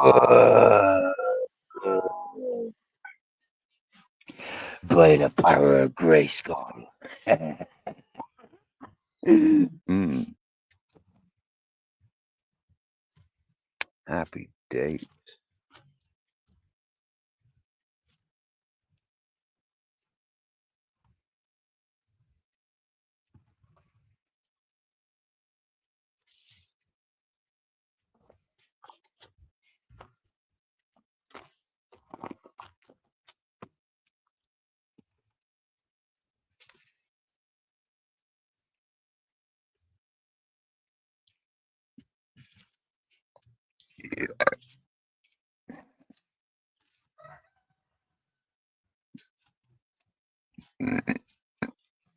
By the power of Grayskull. Mm, happy day.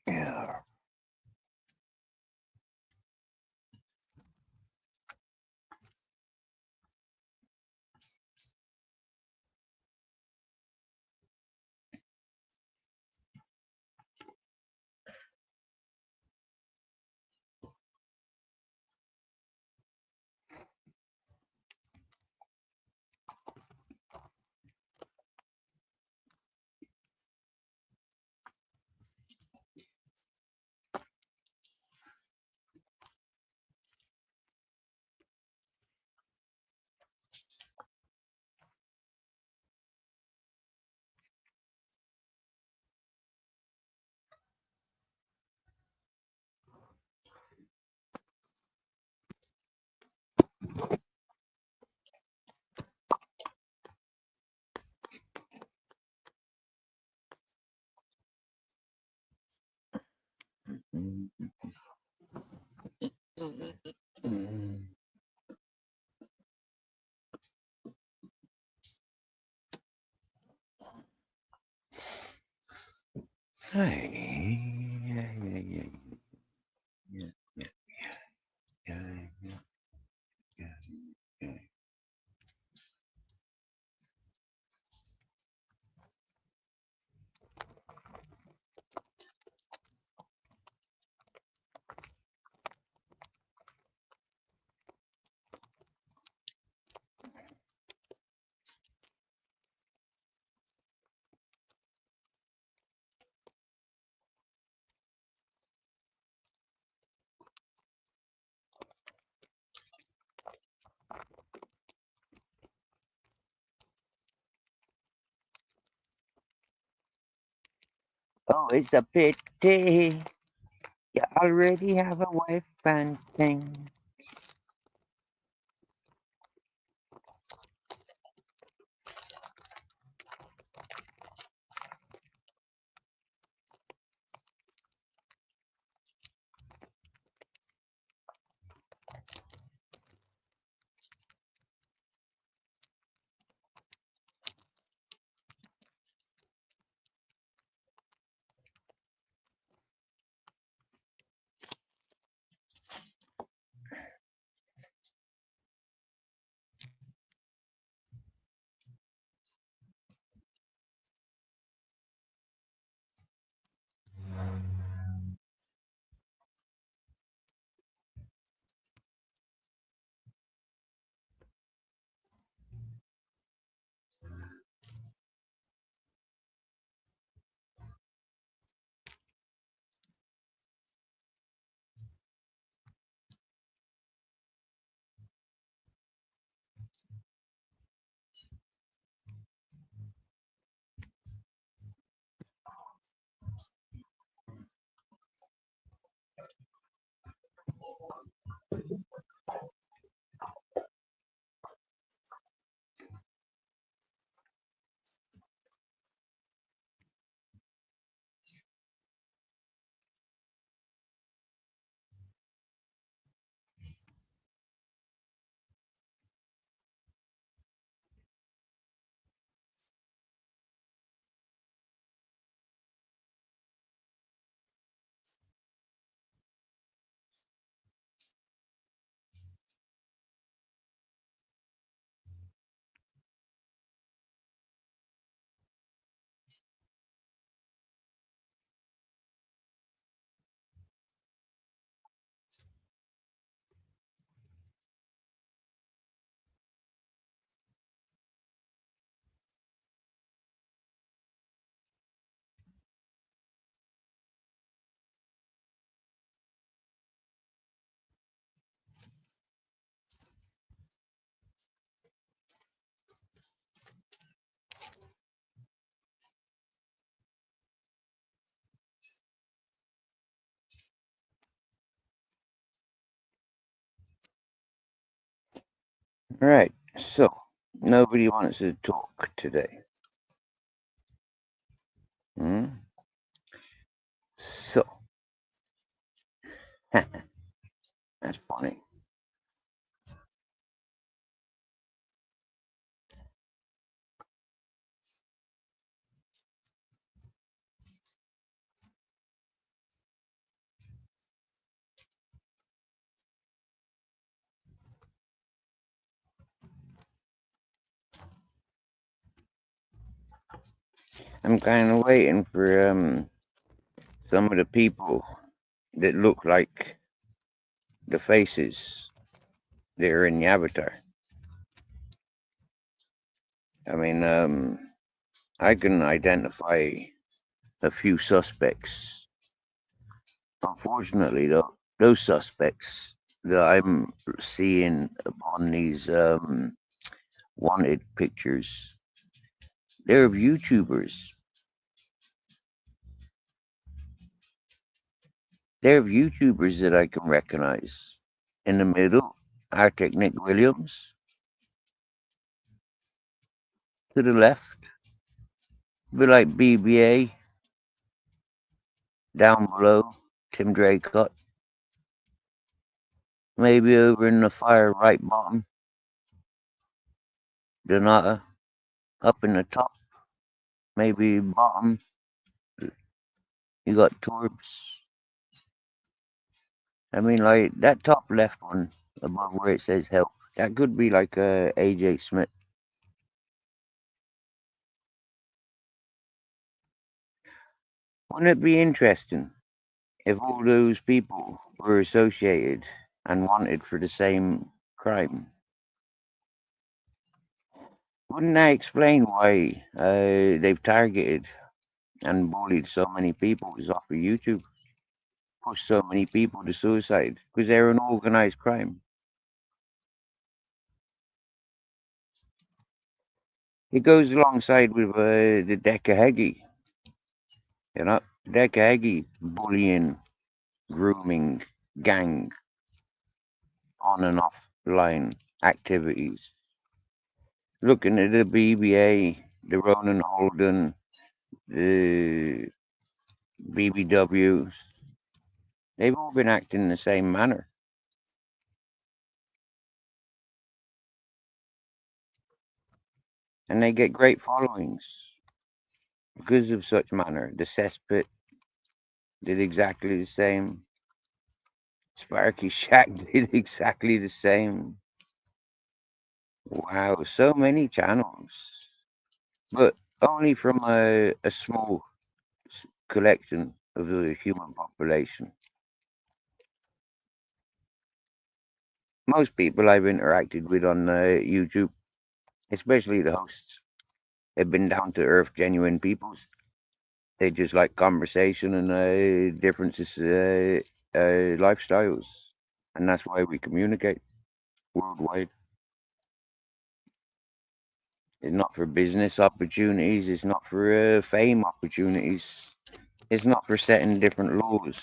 Yeah. Mm, mm. Hey. Yeah, yeah, yeah, yeah, yeah, yeah, yeah, yeah, yeah. Oh, it's a pity. You already have a wife and thing. Right, so nobody wants to talk today. Hmm? So, that's funny. I'm kind of waiting for some of the people that look like the faces that are in the avatar. I mean, I can identify a few suspects. Unfortunately, though, those suspects that I'm seeing upon these wanted pictures, they're of YouTubers. They're of YouTubers that I can recognize. In the middle, Arctic Nick Williams. To the left, be like BBA. Down below, Tim Draycott. Maybe over in the far right bottom, Donata. Up in the top, maybe bottom, you got Torbs. I mean, like that top left one above where it says help, that could be like AJ Smith. Wouldn't it be interesting if all those people were associated and wanted for the same crime? Wouldn't that explain why they've targeted and bullied so many people off of YouTube? Pushed so many people to suicide because they're an organized crime. It goes alongside with the Dekahegi, you know, Dekahegi bullying, grooming, gang, on and off line activities. Looking at the BBA, the Ronan Holden, the BBWs, they've all been acting in the same manner. And they get great followings because of such manner. The Cesspit did exactly the same. Sparky Shack did exactly the same. Wow, so many channels, but only from a small collection of the human population. Most people I've interacted with on YouTube, especially the hosts, have been down to earth, genuine peoples. They just like conversation and differences, lifestyles, and that's why we communicate worldwide. It's not for business opportunities. It's not for fame opportunities. It's not for setting different laws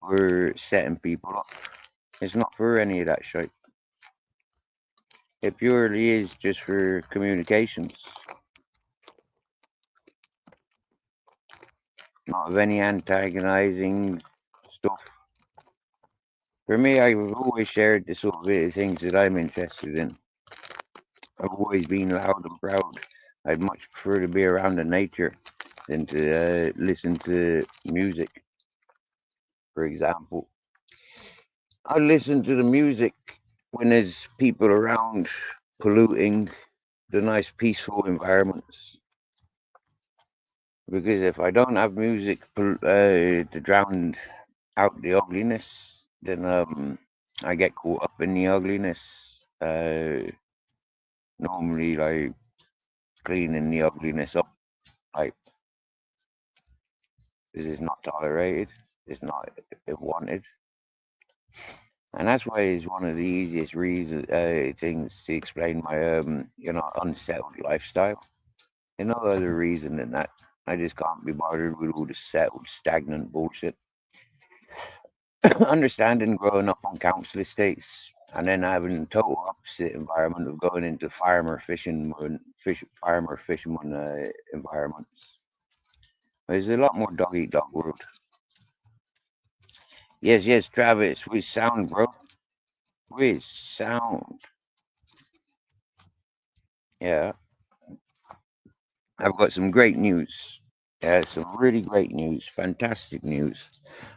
or setting people up. It's not for any of that shit. It purely is just for communications. Not of any antagonizing stuff. For me, I've always shared the sort of things that I'm interested in. I've always been loud and proud. I'd much prefer to be around the nature than to listen to music, for example. I listen to the music when there's people around polluting the nice peaceful environments. Because if I don't have music to drown out the ugliness, then I get caught up in the ugliness. Normally, like cleaning the ugliness up, like this is not tolerated. It's not wanted, and that's why it's one of the easiest reasons things to explain my unsettled lifestyle. There's no other reason than that. I just can't be bothered with all the settled, stagnant bullshit. Understanding growing up on council estates, and then having the total opposite environment of going into farmer fisherman environment. There's a lot more dog eat dog world. Yes, yes, Travis, with sound, bro. With sound. Yeah, I've got some great news. Yeah, some really great news, fantastic news.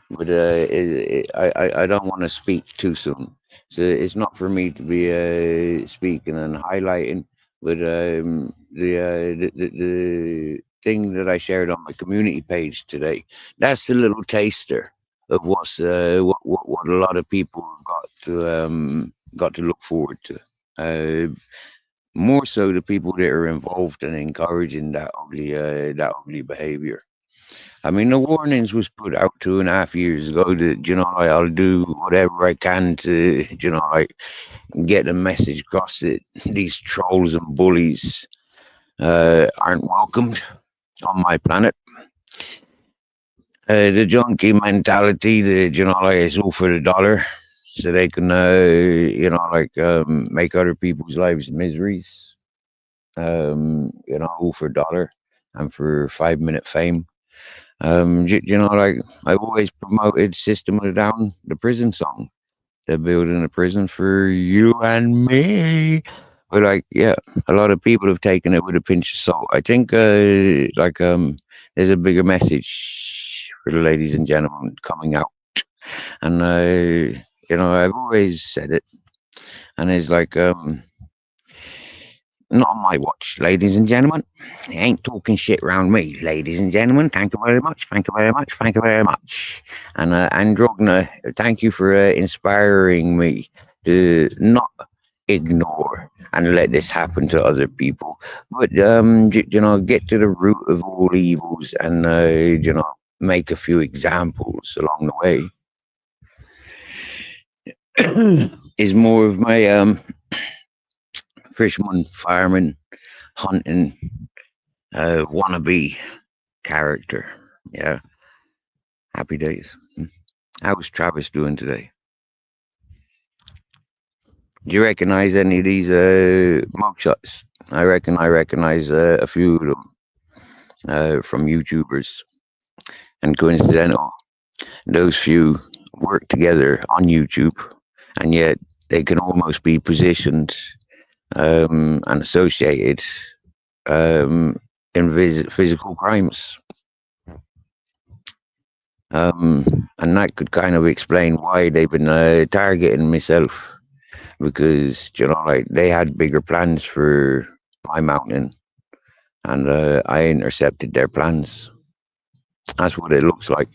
But I don't want to speak too soon. So it's not for me to be speaking and highlighting. But the thing that I shared on my community page today, that's a little taster of what a lot of people have got to look forward to. More so the people that are involved and encouraging that ugly behavior. I mean, the warnings was put out 2.5 years ago that, I'll do whatever I can to, get the message across that these trolls and bullies aren't welcomed on my planet. The junkie mentality that, it's all for the dollar so they can, make other people's lives miseries, all for dollar and for 5 minute fame. I've always promoted System of a Down, the prison song. They're building a prison for you and me. But yeah, a lot of people have taken it with a pinch of salt. I think there's a bigger message for the ladies and gentlemen coming out. And I've always said it. And it's not on my watch, ladies and gentlemen. You ain't talking shit around me, ladies and gentlemen. Thank you very much. Thank you very much. Thank you very much. And Androgna, thank you for inspiring me to not ignore and let this happen to other people, but get to the root of all evils and make a few examples along the way. Is more of my fisherman, fireman, hunting wannabe character. Yeah, happy days. How's Travis doing today? Do you recognize any of these mugshots? I recognize a few of them from YouTubers, and coincidental, those few work together on YouTube, and yet they can almost be positioned and associated in physical crimes. And that could kind of explain why they've been targeting myself, because they had bigger plans for my mountain, and I intercepted their plans. That's what it looks like.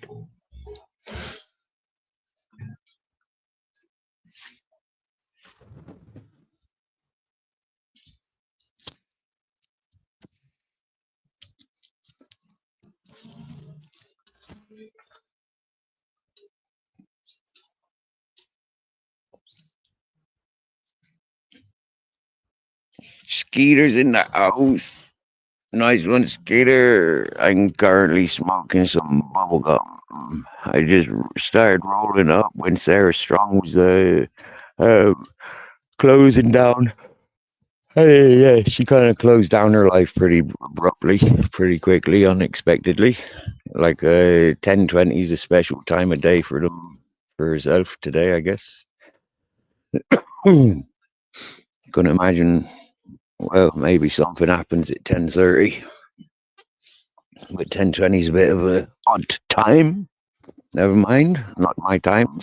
Skeeter's in the house. Nice one, Skeeter. I'm currently smoking some bubble gum. I just started rolling up when Sarah Strong was uh, closing down. Hey, yeah, she kind of closed down her life pretty abruptly, pretty quickly, unexpectedly. 10:20 is a special time of day for herself today, I guess. Couldn't imagine. Well, maybe something happens at 10:30, but 10:20 is a bit of a odd time. Never mind, not my time.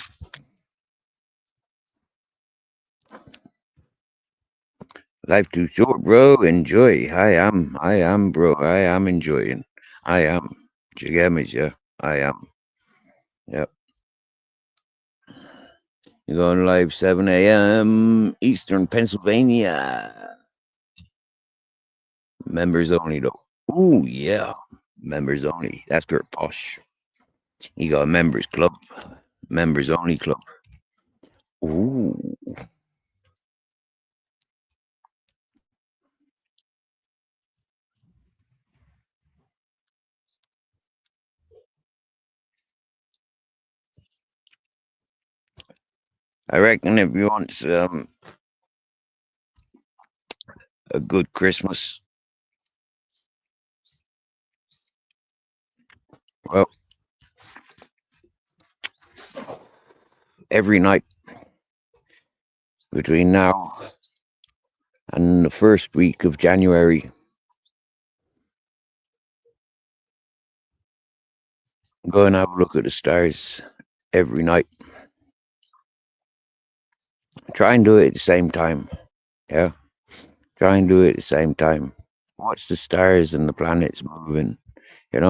Life too short, bro. Enjoy. I am, bro. I am enjoying. I am. Do you get me, yeah? I am. Yep. You're going live 7 a.m. Eastern Pennsylvania. Members only, though. Ooh, yeah. Members only. That's Kurt Posh. You got a members club. Members only club. Ooh. I reckon if you want a good Christmas, well, every night between now and the first week of January, go and have a look at the stars every night. Try and do it at the same time. Yeah, try and do it at the same time. Watch the stars and the planets moving.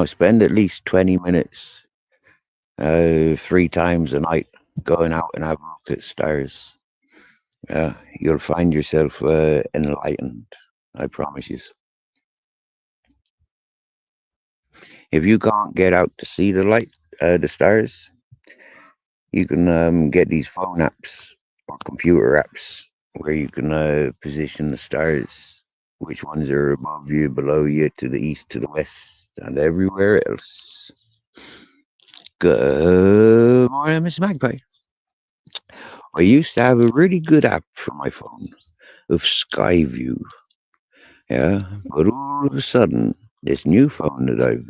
Spend at least 20 minutes, 3 times a night, going out and have a look at stars. Yeah, you'll find yourself enlightened. I promise you. If you can't get out to see the stars, you can get these phone apps or computer apps where you can position the stars, which ones are above you, below you, to the east, to the west, and everywhere else. Good morning, Miss Magpie. I used to have a really good app for my phone of Skyview. Yeah, but all of a sudden, this new phone that I've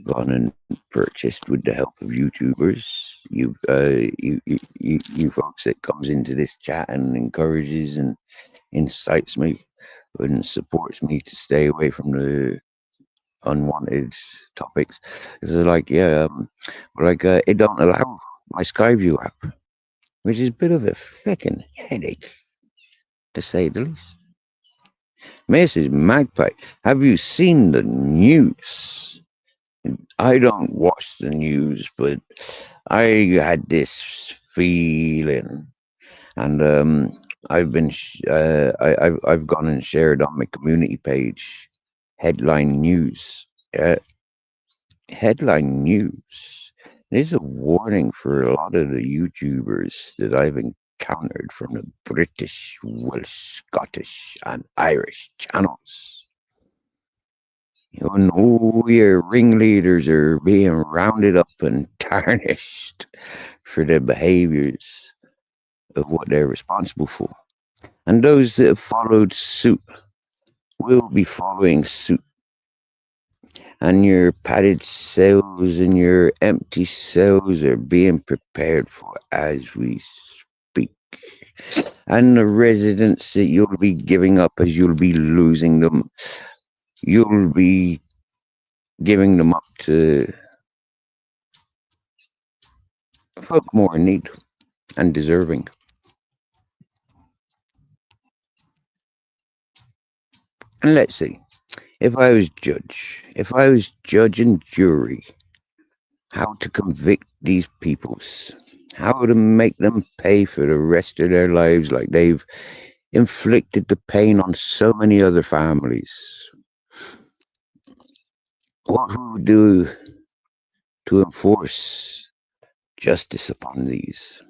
gone and purchased with the help of YouTubers, you folks that comes into this chat and encourages and incites me and supports me to stay away from the unwanted topics. It's like, yeah, it don't allow my Skyview app, which is a bit of a freaking headache, to say the least. Mrs. Magpie, have you seen the news? I don't watch the news, but I had this feeling, and I've gone and shared on my community page headline news. Headline news. There's a warning for a lot of the YouTubers that I've encountered from the British, Welsh, Scottish, and Irish channels. Your ringleaders are being rounded up and tarnished for their behaviors of what they're responsible for. And those that have followed suit will be following suit. And your padded cells and your empty cells are being prepared for as we speak. And the residents that you'll be giving up as you'll be losing them, you'll be giving them up to folk more in need and deserving. And let's see, if I was judge and jury, how to convict these peoples, how to make them pay for the rest of their lives like they've inflicted the pain on so many other families. What we would do to enforce justice upon these.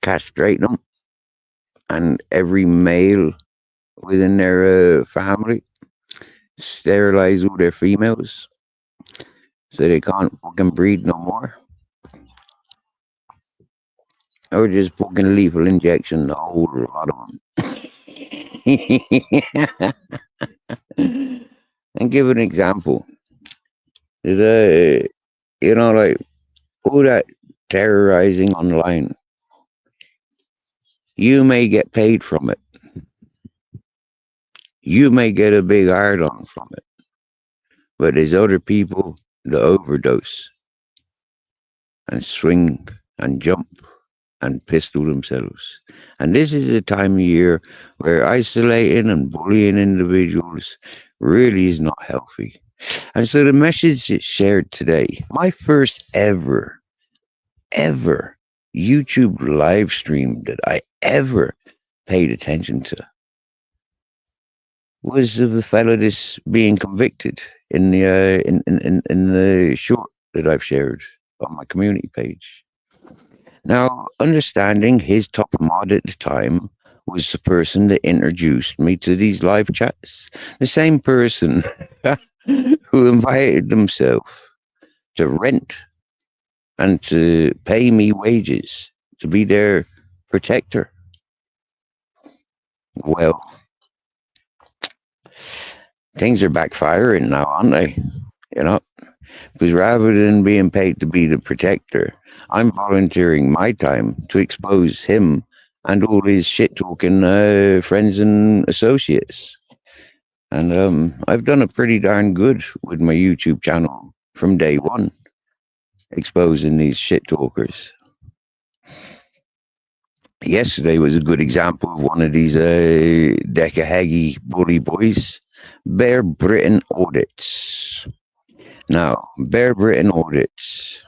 Castrate them, and every male within their family, sterilize all their females so they can't fucking breed no more. Or just fucking lethal injection the whole lot of them. And give an example. Like all that terrorizing online, you may get paid from it. You may get a big hard on from it. But there's other people that overdose and swing and jump and pistol themselves. And this is a time of year where isolating and bullying individuals really is not healthy. And so the message that's shared today, my first ever YouTube live stream that I ever paid attention to, was of the fellow that's being convicted in the short that I've shared on my community page. Now, understanding his top mod at the time was the person that introduced me to these live chats. The same person who invited himself to rent and to pay me wages to be their protector. Well, things are backfiring now, aren't they? You know, because rather than being paid to be the protector, I'm volunteering my time to expose him and all his shit talking friends and associates. And I've done a pretty darn good with my YouTube channel from day one, exposing these shit talkers. Yesterday was a good example of one of these Decahegi bully boys, Bear Britain Audits. Now, Bear Britain Audits.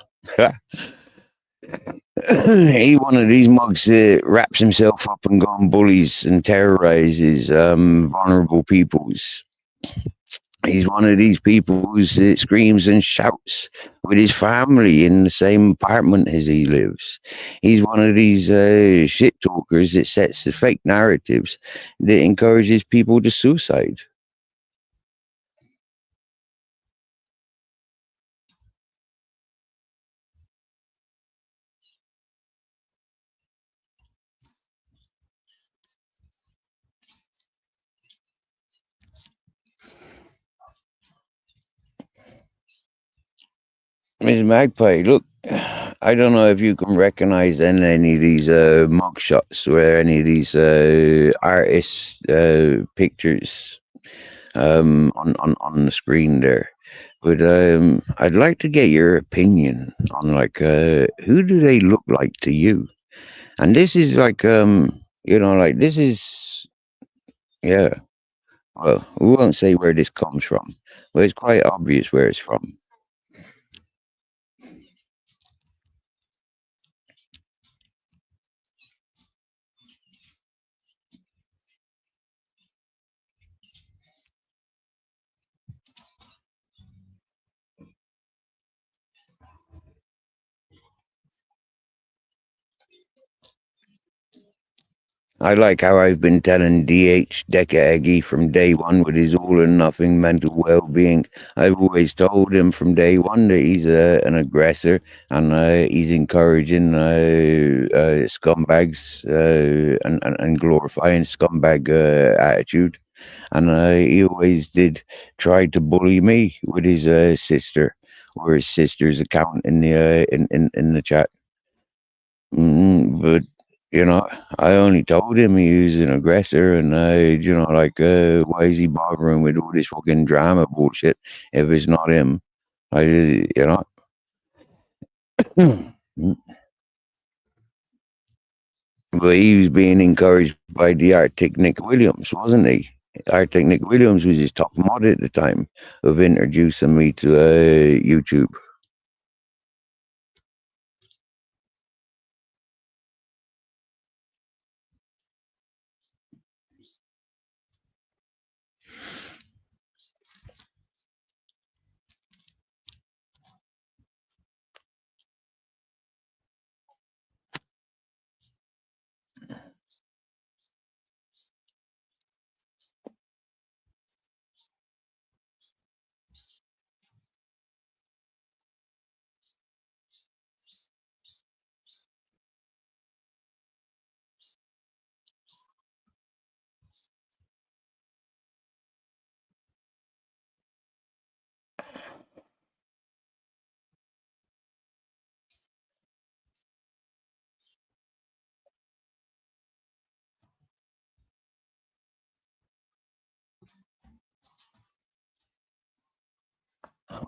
He one of these mugs that wraps himself up and go and bullies and terrorizes vulnerable peoples. He's one of these people who screams and shouts with his family in the same apartment as he lives. He's one of these shit talkers that sets the fake narratives that encourages people to suicide. Ms. Magpie, look, I don't know if you can recognize any of these mug shots or any of these artist pictures on the screen there. But I'd like to get your opinion on like who do they look like to you? And this is like like this is yeah. Well, we won't say where this comes from, but it's quite obvious where it's from. I like how I've been telling DH Deca from day one with his all or nothing mental well being. I've always told him from day one that he's an aggressor and he's encouraging scumbags and glorifying scumbag attitude. And he always did try to bully me with his sister or his sister's account in the in the chat. But I only told him he was an aggressor, and why is he bothering with all this fucking drama bullshit if it's not him? I, you know, but he was being encouraged by the Arctic Nick Williams, wasn't he? Arctic Nick Williams was his top mod at the time of introducing me to YouTube.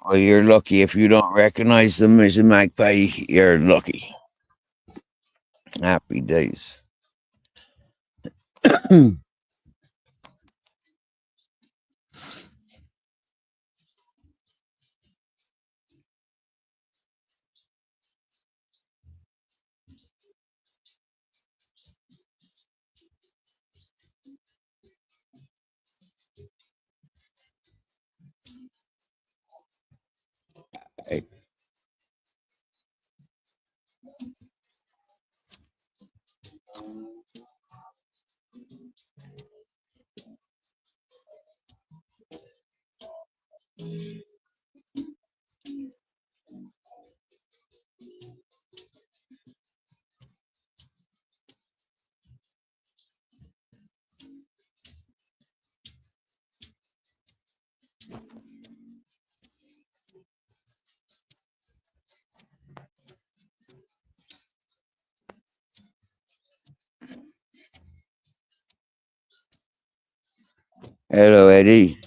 Well, you're lucky if you don't recognize them as a magpie. You're lucky. Happy days. Hello, Eddie.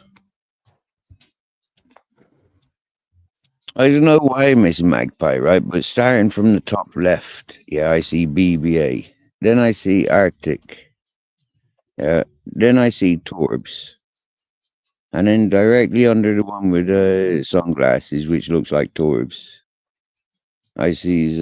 I don't know why, Miss Magpie, right? But starting from the top left, yeah, I see BBA. Then I see Arctic. Then I see Torbs. And then directly under the one with sunglasses, which looks like Torbs, I see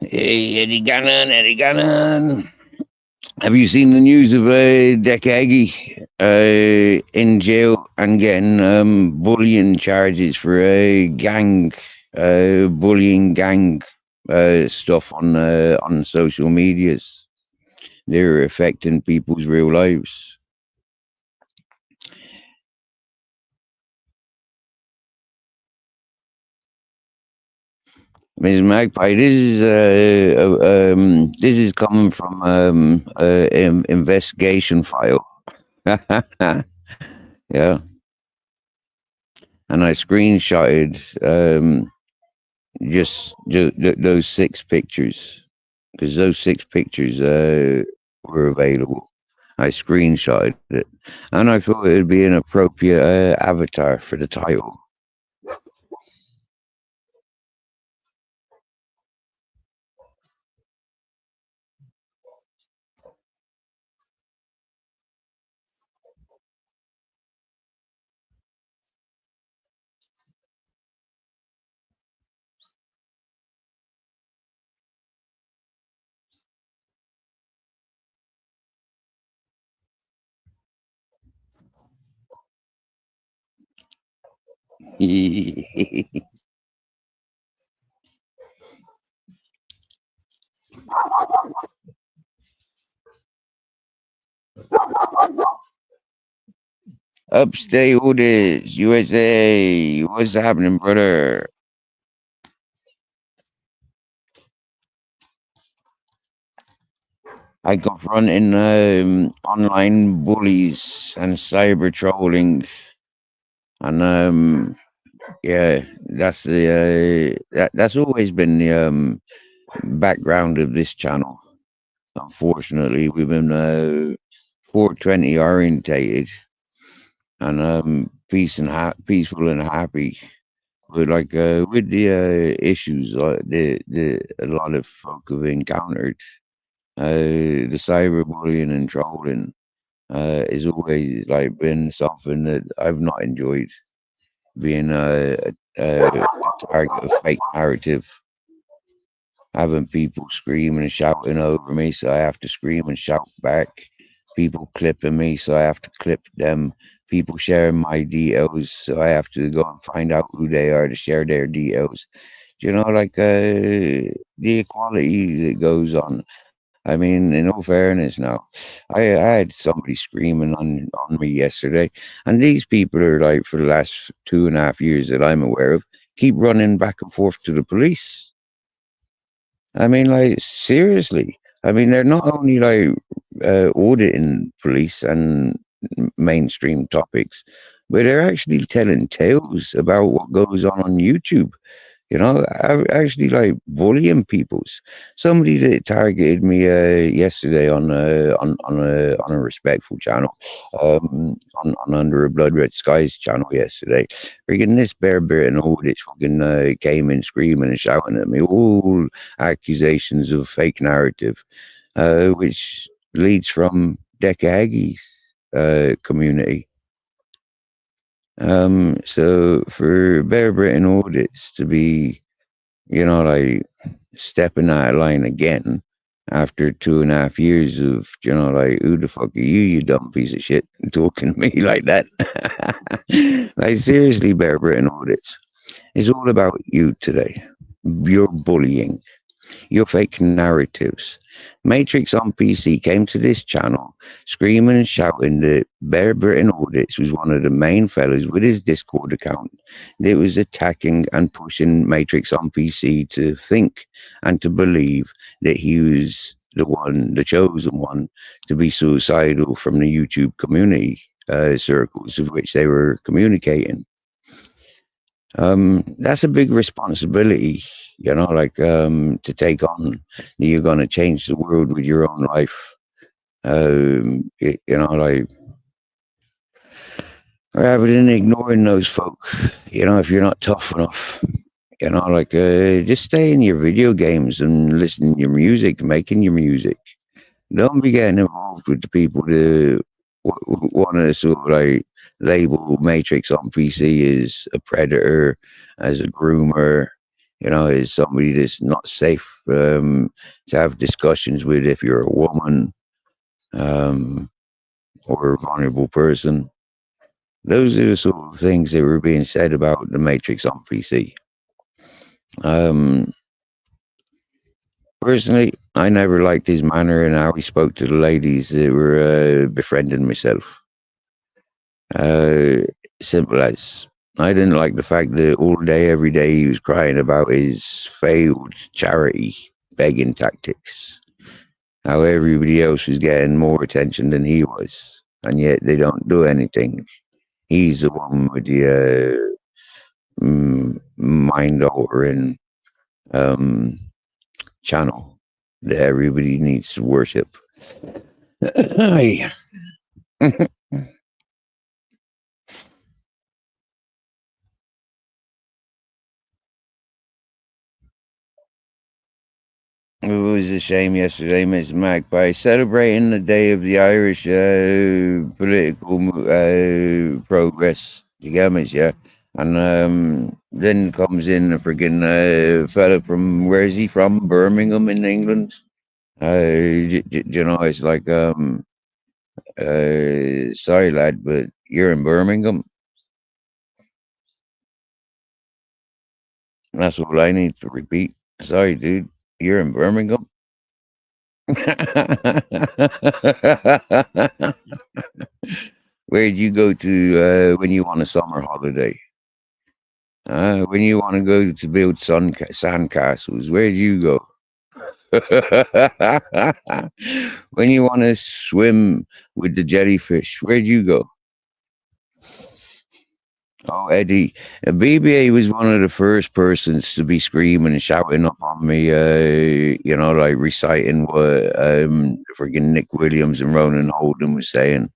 hey, Eddie Gannon, Eddie Gannon. Have you seen the news of Dekagi in jail and getting bullying charges for bullying gang stuff on social medias? They're affecting people's real lives. Ms. Magpie, this is coming from investigation file. Yeah, and I screenshotted those six pictures because those six pictures were available. I screenshotted it, and I thought it'd be an appropriate avatar for the title. Upstate Hoodies, USA. What's happening, brother? I confronting online bullies and cyber trolling, and yeah, that's always been the background of this channel. Unfortunately, we've been 420 orientated and peaceful and happy. But like with the issues the a lot of folk have encountered, the cyberbullying and trolling is always like been something that I've not enjoyed. Being a target of fake narrative, having people screaming and shouting over me, so I have to scream and shout back. People clipping me, so I have to clip them. People sharing my details, so I have to go and find out who they are to share their details. You know, like the equality that goes on. I mean, in all fairness, now, I had somebody screaming on me yesterday, and these people are like for the last 2.5 years that I'm aware of, keep running back and forth to the police. I mean, like seriously. I mean, they're not only like auditing police and mainstream topics, but they're actually telling tales about what goes on YouTube. You know, I actually like bullying peoples. Somebody that targeted me yesterday on a respectful channel, on Under a Blood Red Skies channel yesterday. Freaking this bear and all this fucking came in screaming and shouting at me, all accusations of fake narrative, which leads from Decahaggy's community. So for Bear Britain audits to be, you know, like stepping out of line again after 2.5 years of, you know, like, who the fuck are you, you dumb piece of shit, talking to me like that? Like, seriously, Bear Britain audits. It's all about you today. You're bullying. your fake narratives. Matrix on PC came to this channel screaming and shouting that Bear Britain Audits was one of the main fellas with his Discord account that was attacking and pushing Matrix on PC to think and to believe that he was the one, the chosen one, to be suicidal from the YouTube community circles of which they were communicating. That's a big responsibility, to take on. You're going to change the world with your own life. Like rather than ignoring those folk, if you're not tough enough, just stay in your video games and listen to your music, making your music. Don't be getting involved with the people that want to sort of like label Matrix on PC as a predator, as a groomer, as somebody that's not safe to have discussions with if you're a woman um, or a vulnerable person. Those are the sort of things that were being said about the Matrix on PC. Um, Personally, I never liked his manner and how he spoke to the ladies that were befriending myself. Uh, Simple as. I didn't like the fact that all day, every day, he was crying about his failed charity begging tactics. How everybody else was getting more attention than he was, and yet they don't do anything. He's the one with the mind altering um, channel that everybody needs to worship. Aye. It was a shame yesterday, Miss Magpie, celebrating the day of the Irish political progress. You get me, yeah? And then comes in a friggin' fella from, where is he from? Birmingham in England. It's like, sorry, lad, but you're in Birmingham. That's all I need to repeat. Sorry, dude, you're in Birmingham. Where'd you go to when you want a summer holiday? When you want to go to build sandcastles, where'd you go? When you want to swim with the jellyfish, where'd you go? Oh, Eddie, BBA was one of the first persons to be screaming and shouting up on me, like reciting what friggin' Nick Williams and Ronan Holden was saying.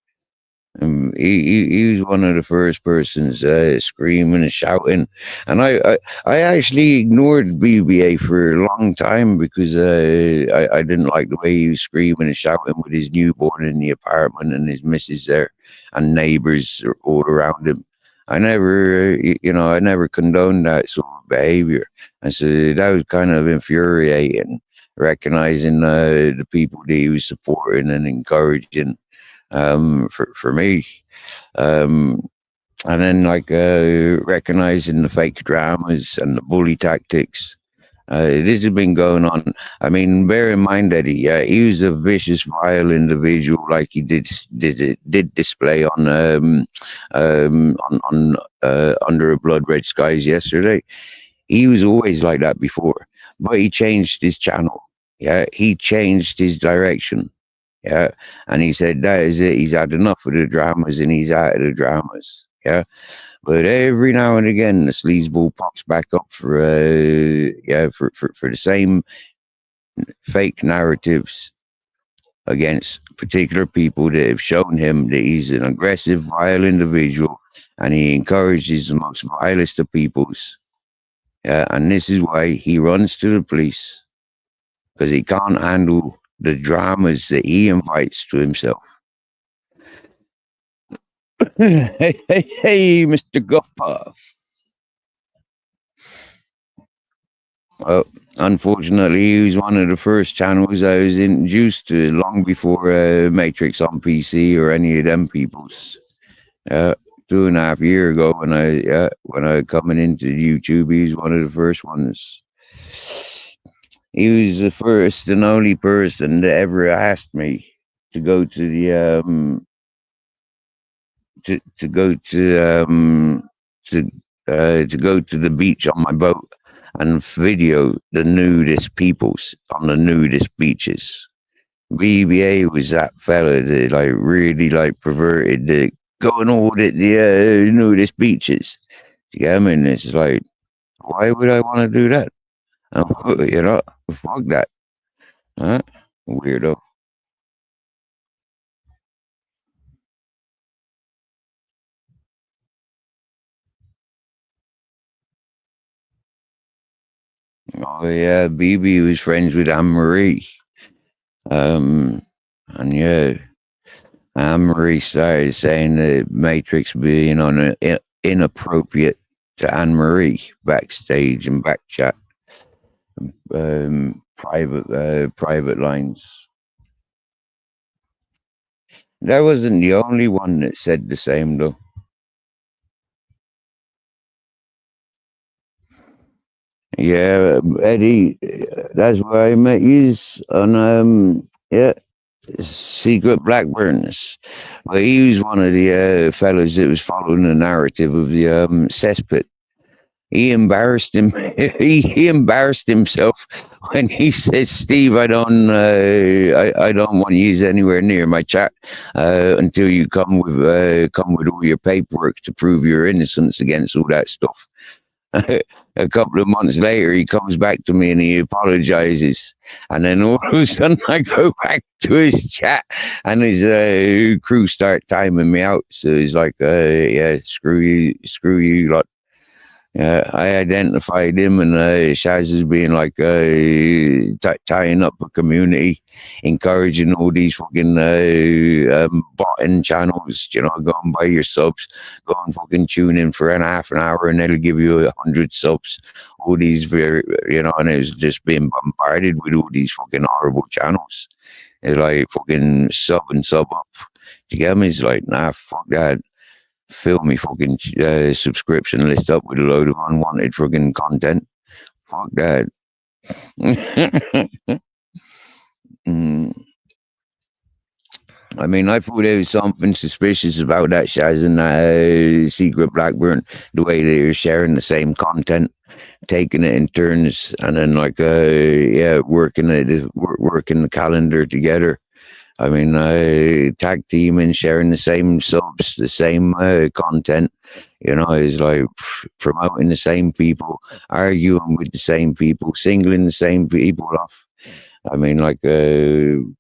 He was one of the first persons screaming and shouting, and I actually ignored BBA for a long time because I didn't like the way he was screaming and shouting with his newborn in the apartment and his missus there and neighbours all around him. I never condoned that sort of behaviour, and so that was kind of infuriating. Recognizing the people that he was supporting and encouraging for me. Um, and then recognizing the fake dramas and the bully tactics. This has been going on. I mean, bear in mind, Eddie, he was a vicious, vile individual, like he did display on Under a Blood Red Skies yesterday. He was always like that before, but he changed his channel. Yeah, he changed his direction. Yeah, and he said that is it. He's had enough of the dramas, and he's out of the dramas. Yeah, but every now and again, the sleazeball pops back up for for the same fake narratives against particular people that have shown him that he's an aggressive, vile individual, and he encourages the most vilest of peoples. Yeah, and this is why he runs to the police, because he can't handle the dramas that he invites to himself. Hey, Mr. Guffer. Well, unfortunately, he was one of the first channels I was introduced to long before Matrix on PC or any of them peoples. 2.5 years ago, when I coming into YouTube, he was one of the first ones. He was the first and only person that ever asked me to go to the to go to go to the beach on my boat and video the nudist peoples on the nudist beaches. BBA was that fella that like really like perverted the going audit the nudist beaches. You get me? And it's like, why would I want to do that? You know, fuck that, huh? Weirdo. Oh yeah, BB was friends with Anne Marie. Um, and yeah, Anne Marie started saying that Matrix being on inappropriate to Anne Marie backstage and back chat, private lines. That wasn't the only one that said the same though. Yeah, Eddie, that's where I met you on yeah, Secret Blackburns. Well, he was one of the fellows that was following the narrative of the cesspit. He embarrassed him. He embarrassed himself when he said, "Steve, I don't want you anywhere near my chat until you come with all your paperwork to prove your innocence against all that stuff." A couple of months later, he comes back to me and he apologizes. And then all of a sudden, I go back to his chat and his crew start timing me out. So he's like, yeah, screw you lot. I identified him and Shaz as being like tying up a community, encouraging all these fucking botting channels. You know, go and buy your subs, go and fucking tune in for an half an hour, and they'll give you 100 subs. All these very, you know, and it was just being bombarded with all these fucking horrible channels. It's like fucking sub and sub up. Do you get me? It's like, nah, fuck that. Fill me fucking subscription list up with a load of unwanted fucking content. Fuck that. Mm. I mean, I thought there was something suspicious about that Shaz and that Secret Blackburn, the way they were sharing the same content, taking it in turns, and then like, yeah, working the calendar together. I mean, tag team and sharing the same subs, the same content, you know, is like promoting the same people, arguing with the same people, singling the same people off. I mean, like,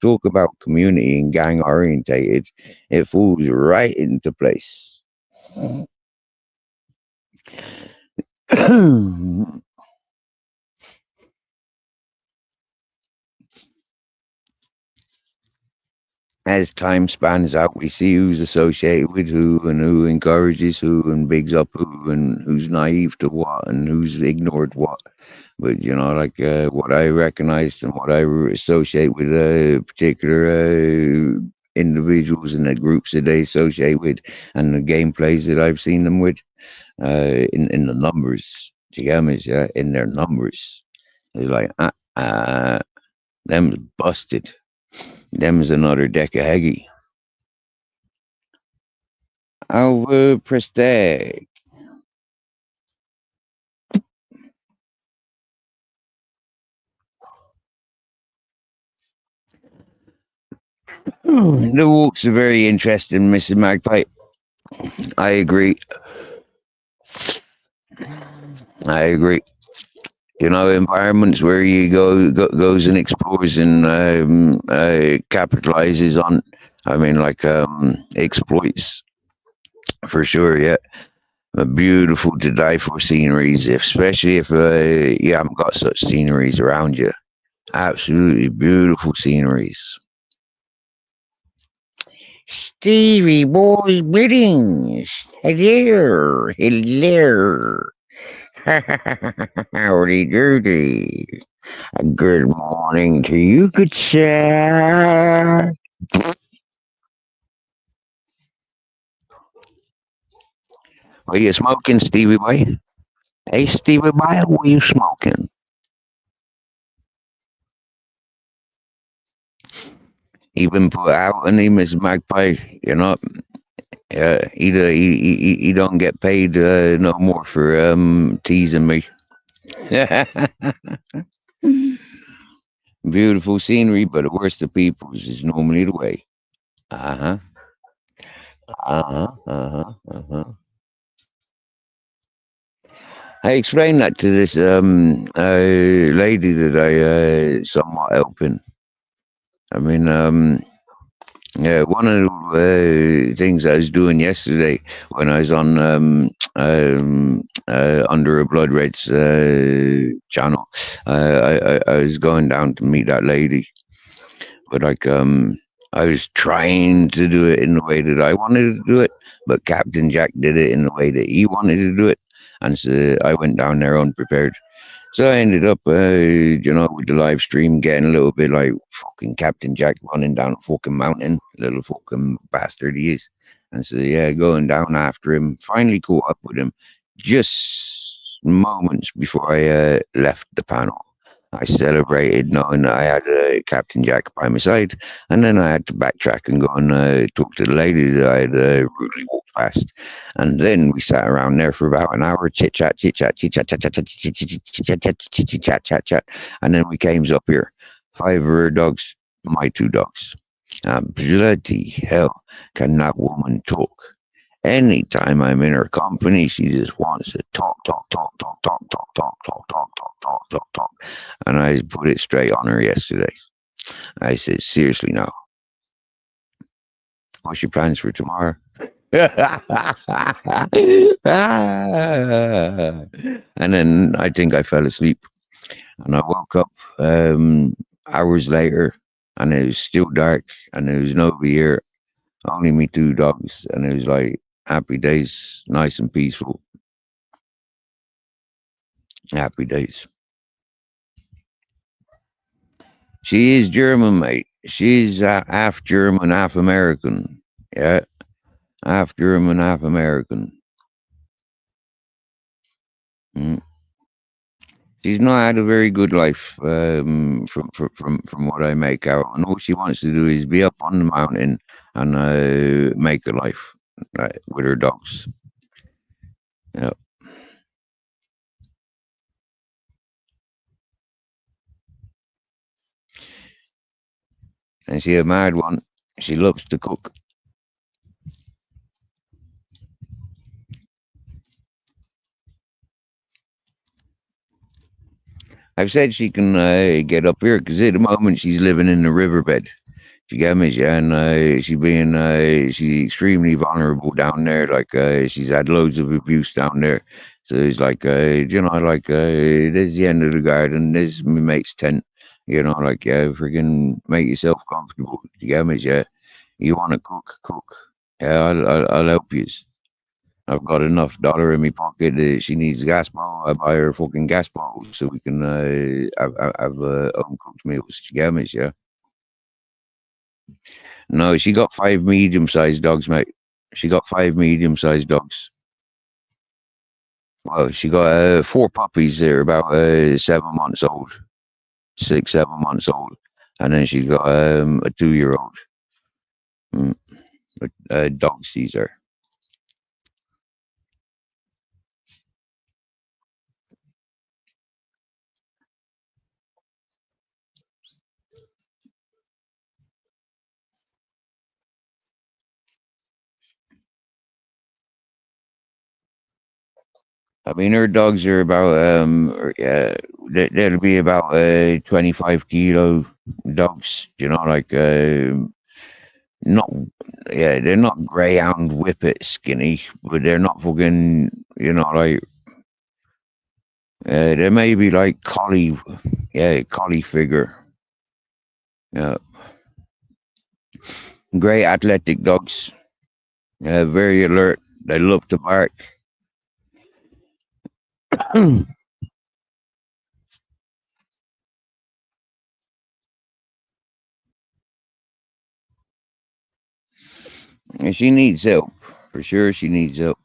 talk about community and gang orientated, it falls right into place. As time spans out, we see who's associated with who and who encourages who and bigs up who and who's naive to what and who's ignored what. But you know, like what I recognized and what I associate with particular individuals and the groups that they associate with, and the gameplays that I've seen them with, in the numbers, Gigamas, yeah, in their numbers, it's like them's busted. Them's another deck of heggy. Over Prestige. The walks are very interesting, Mrs. Magpie. I agree. I agree. You know, environments where you goes and explores and capitalizes on. I mean, like exploits for sure. Yeah, beautiful to die for sceneries, especially if you haven't got such sceneries around you. Absolutely beautiful sceneries. Stevie Boy Greetings. Hello. Hello. Howdy doody. Good morning to you, good sir. What are you smoking, Stevie Boy? Hey, Stevie Boy, what are you smoking? Even put out on him as Magpie, you know. He don't get paid no more for teasing me. Beautiful scenery, but the worst of people's is normally the way. Uh huh. Uh huh. Uh huh. Uh huh. I explained that to this lady that I somewhat helping. I mean, yeah, one of the things I was doing yesterday when I was on under a Blood Red's channel, I was going down to meet that lady, but like I was trying to do it in the way that I wanted to do it, but Captain Jack did it in the way that he wanted to do it, and so I went down there unprepared. So I ended up, with the live stream getting a little bit like fucking Captain Jack running down a fucking mountain, little fucking bastard he is. And so, yeah, going down after him, finally caught up with him just moments before I left the panel. I celebrated knowing that I had Captain Jack by my side, and then I had to backtrack and go and talk to the lady that I had rudely walked past. And then we sat around there for about an hour, chit chat, chit chat, chat, chat, chat, chat, chat, chat, chat, chat, chat, and then we came up here. Five of her dogs, my two dogs. Bloody hell, can that woman talk? Anytime I'm in her company, she just wants to talk, talk, talk, talk, talk, talk, talk, talk, talk, talk, talk, talk, talk. And I put it straight on her yesterday. I said, seriously now, what's your plans for tomorrow? And then I think I fell asleep and I woke up hours later and it was still dark and there was nobody here, only me two dogs, and it was like happy days, nice and peaceful. Happy days. She is German, mate. She's half German, half American. Yeah, half German, half American. Mm. She's not had a very good life, from what I make out, and all she wants to do is be up on the mountain and make a life with her dogs. Yeah, and she a mad one. She loves to cook. I've said she can get up here because at the moment she's living in the riverbed. She get me, yeah, and she's extremely vulnerable down there. Like she's had loads of abuse down there. So it's like there's the end of the garden. There's my mate's tent. Like freaking make yourself comfortable. You get me, yeah. You want to cook, cook. Yeah, I'll help you. I've got enough dollar in my pocket that she needs a gas bottle. I buy her a fucking gas bottle so we can have home cooked meals. You get me, yeah. No, she got five medium-sized dogs, mate. She got five medium-sized dogs. Well, she got four puppies. They're about 7 months old, 6, 7 months old, and then she got a 2-year-old. Mm, dog Caesar. I mean, her dogs are about they'll be about 25 kilo dogs. Like not they're not greyhound whippet skinny, but they're not fucking like they may be like collie, yeah, collie figure. Yeah, great athletic dogs. Very alert. They love to bark. And she needs help for sure. She needs help.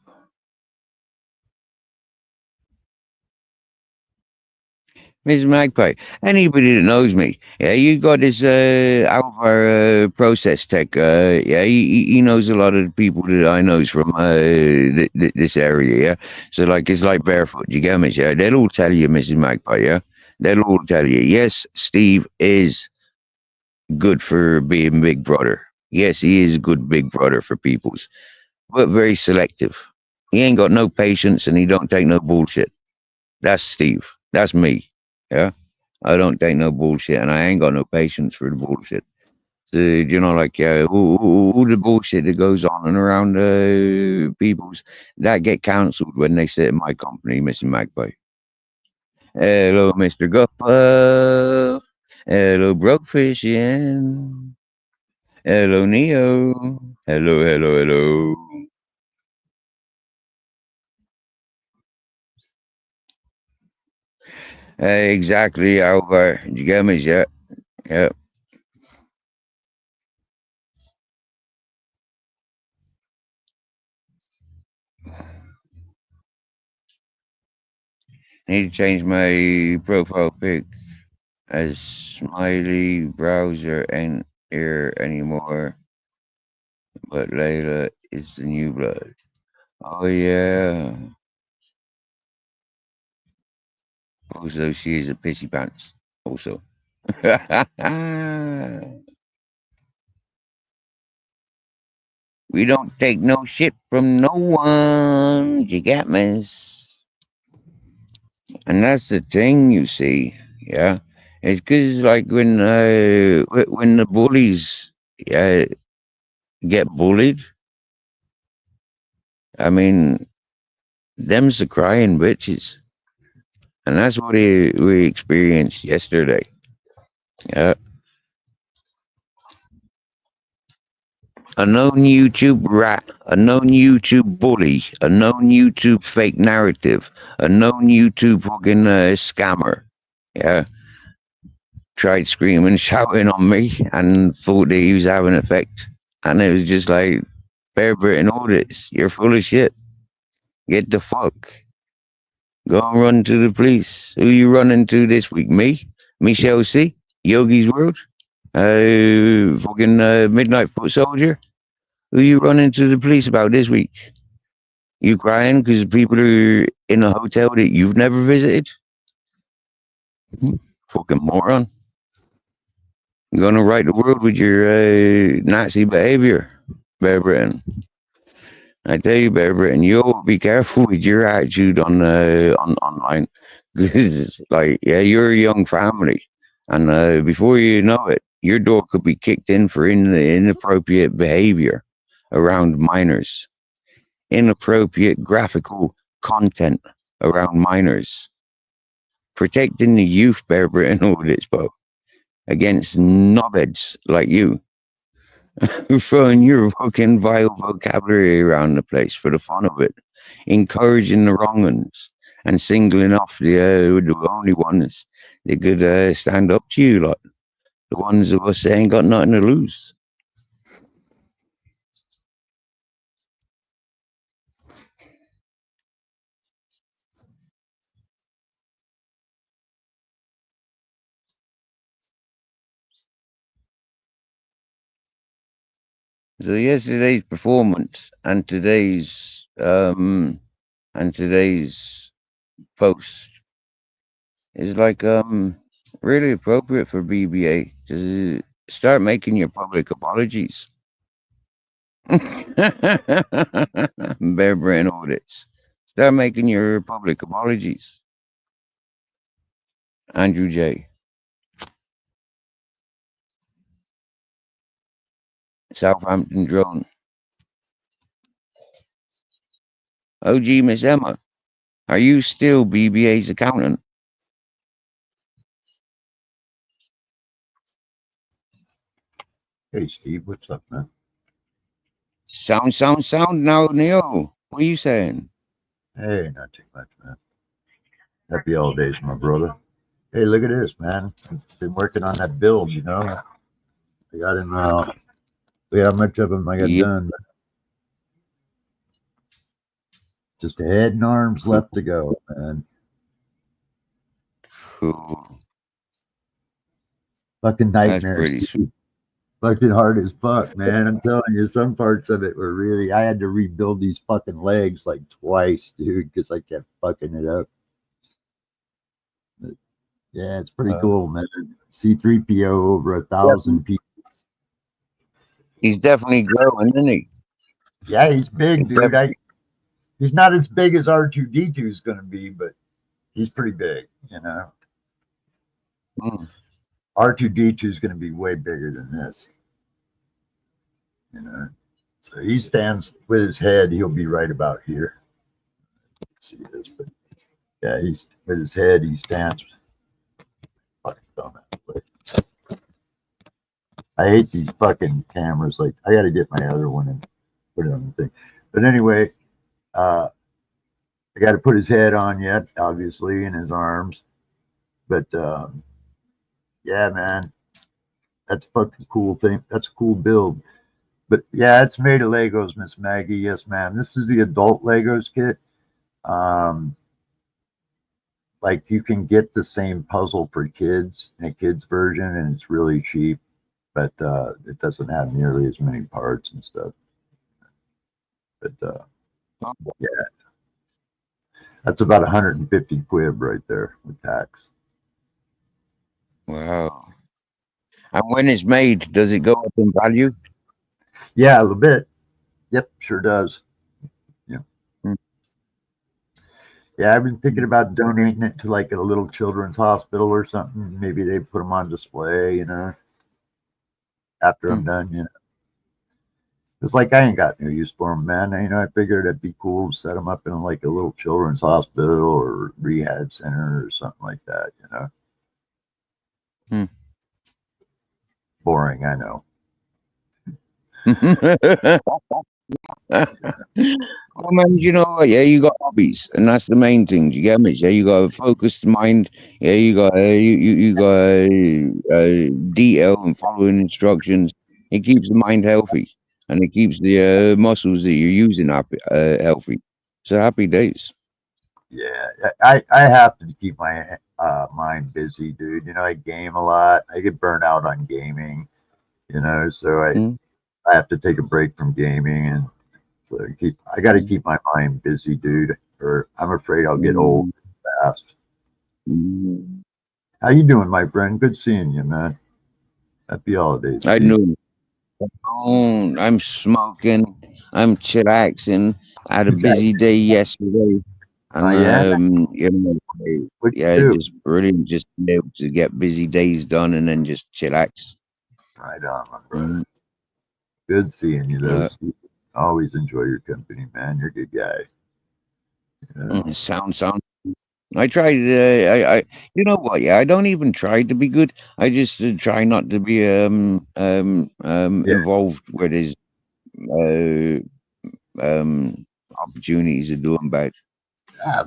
Mr. Magpie, anybody that knows me, yeah, you got this Alvar process tech. Yeah, he knows a lot of the people that I knows from this area. Yeah, so like it's like barefoot. You get me? Yeah, they'll all tell you, Mrs. Magpie. Yeah, they'll all tell you. Yes, Steve is good for being big brother. Yes, he is a good big brother for peoples, but very selective. He ain't got no patience and he don't take no bullshit. That's Steve. That's me. Yeah. I don't take no bullshit, and I ain't got no patience for the bullshit. You know, like all the bullshit that goes on and around people's that get cancelled when they sit in my company, Mr. Magpie. Hello, Mr. Guppuff. Hello, Brokefish Ian. Hello, Neo. Hello, hello, hello. Exactly, Alvar. You get me? Yeah, yeah. Need to change my profile pic as Smiley browser ain't here anymore, but Layla is the new blood. Oh yeah. Also, she is a pissy pants. Also. We don't take no shit from no one. You get me? And that's the thing, you see. Yeah. It's because, like, when the bullies get bullied, I mean, them's the crying bitches. And that's what we experienced yesterday. Yeah. A known YouTube rat, a known YouTube bully, a known YouTube fake narrative, a known YouTube fucking scammer. Yeah. Tried screaming, shouting on me and thought that he was having an effect. And it was just like, Bear Britain audits, you're full of shit. Get the fuck. Go and run to the police. Who you running to this week? Me? Michelle C? Yogi's World? Fucking Midnight Foot Soldier? Who you running to the police about this week? You crying because people are in a hotel that you've never visited? Fucking moron. You're gonna right the world with your Nazi behavior, Bear Britain. I tell you, Bear Britain, you'll be careful with your attitude on online. Because, like, yeah, you're a young family, and before you know it, your door could be kicked in for inappropriate behavior around minors, inappropriate graphical content around minors, protecting the youth, Bear Britain audits, Bo, against knobheads like you, throwing your fucking vile vocabulary around the place for the fun of it, encouraging the wrong ones, and singling off the only ones that could stand up to you, like the ones of us that ain't got nothing to lose. So yesterday's performance and today's post is like really appropriate for BBA to start making your public apologies. Bear brand audits. Start making your public apologies. Andrew J. Southampton drone. OG Miss Emma. Are you still BBA's accountant? Hey, Steve, what's up, man? Sound now, Neo. What are you saying? Hey, not too much, man. Happy holidays, my brother. Hey, look at this, man. I've been working on that build, you know. I got in, see how much of them I got Yeah. done. Just a head and arms left to go, man. Cool. Fucking That's nightmares, pretty sweet. dude. Fucking hard as fuck, man. I'm telling you, some parts of it were really. I had to rebuild these fucking legs like twice, dude, because I kept fucking it up. But yeah, it's pretty cool, man. C3PO over 1,000 people. He's definitely growing, isn't he? Yeah, he's big, He's dude. He's not as big as R2D2 is going to be, but he's pretty big, you know. R2D2 is going to be way bigger than this, you know. So he stands with his head. He'll be right about here. See this, but yeah, he's with his head. He stands. Fucking dumbass. I hate these fucking cameras. Like, I got to get my other one and put it on the thing. But anyway, I got to put his head on yet, obviously, and his arms. But yeah, man, that's a fucking cool thing. That's a cool build. But yeah, it's made of Legos, Miss Maggie. Yes, ma'am. This is the adult Legos kit. Like you can get the same puzzle for kids in a kids version, and it's really cheap, but it doesn't have nearly as many parts and stuff. But yeah, that's about 150 quid right there with tax. Wow. And when it's made, does it go up in value? Yeah, a little bit. Yep, sure does. Yeah. Yeah, I've been thinking about donating it to like a little children's hospital or something. Maybe they put them on display, you know, after I'm done, you know. It's like I ain't got no use for them, man. You know, I figured it'd be cool to set them up in like a little children's hospital or rehab center or something like that, you know. Boring, I know. Well, man, you know what? Yeah, you got hobbies, and that's the main thing. You get me? Yeah, you got a focused mind. Yeah, you got you got detail and following instructions. It keeps the mind healthy, and it keeps the muscles that you're using healthy. So happy days. Yeah, I have to keep my mind busy, dude. You know, I game a lot. I get burnt out on gaming, you know, so I have to take a break from gaming, and so I got to keep my mind busy, dude, or I'm afraid I'll get old fast. How you doing, my friend? Good seeing you, man. Happy holidays. I know. I'm smoking. I'm chillaxing. I had a busy day yesterday, and you know, yeah, just brilliant. Just be able to get busy days done and then just chillax. Right on, my brother. Good seeing you, though. Always enjoy your company, man. You're a good guy. Sound. I tried. You know what? Yeah, I don't even try to be good. I just try not to be involved where there's opportunities of doing bad.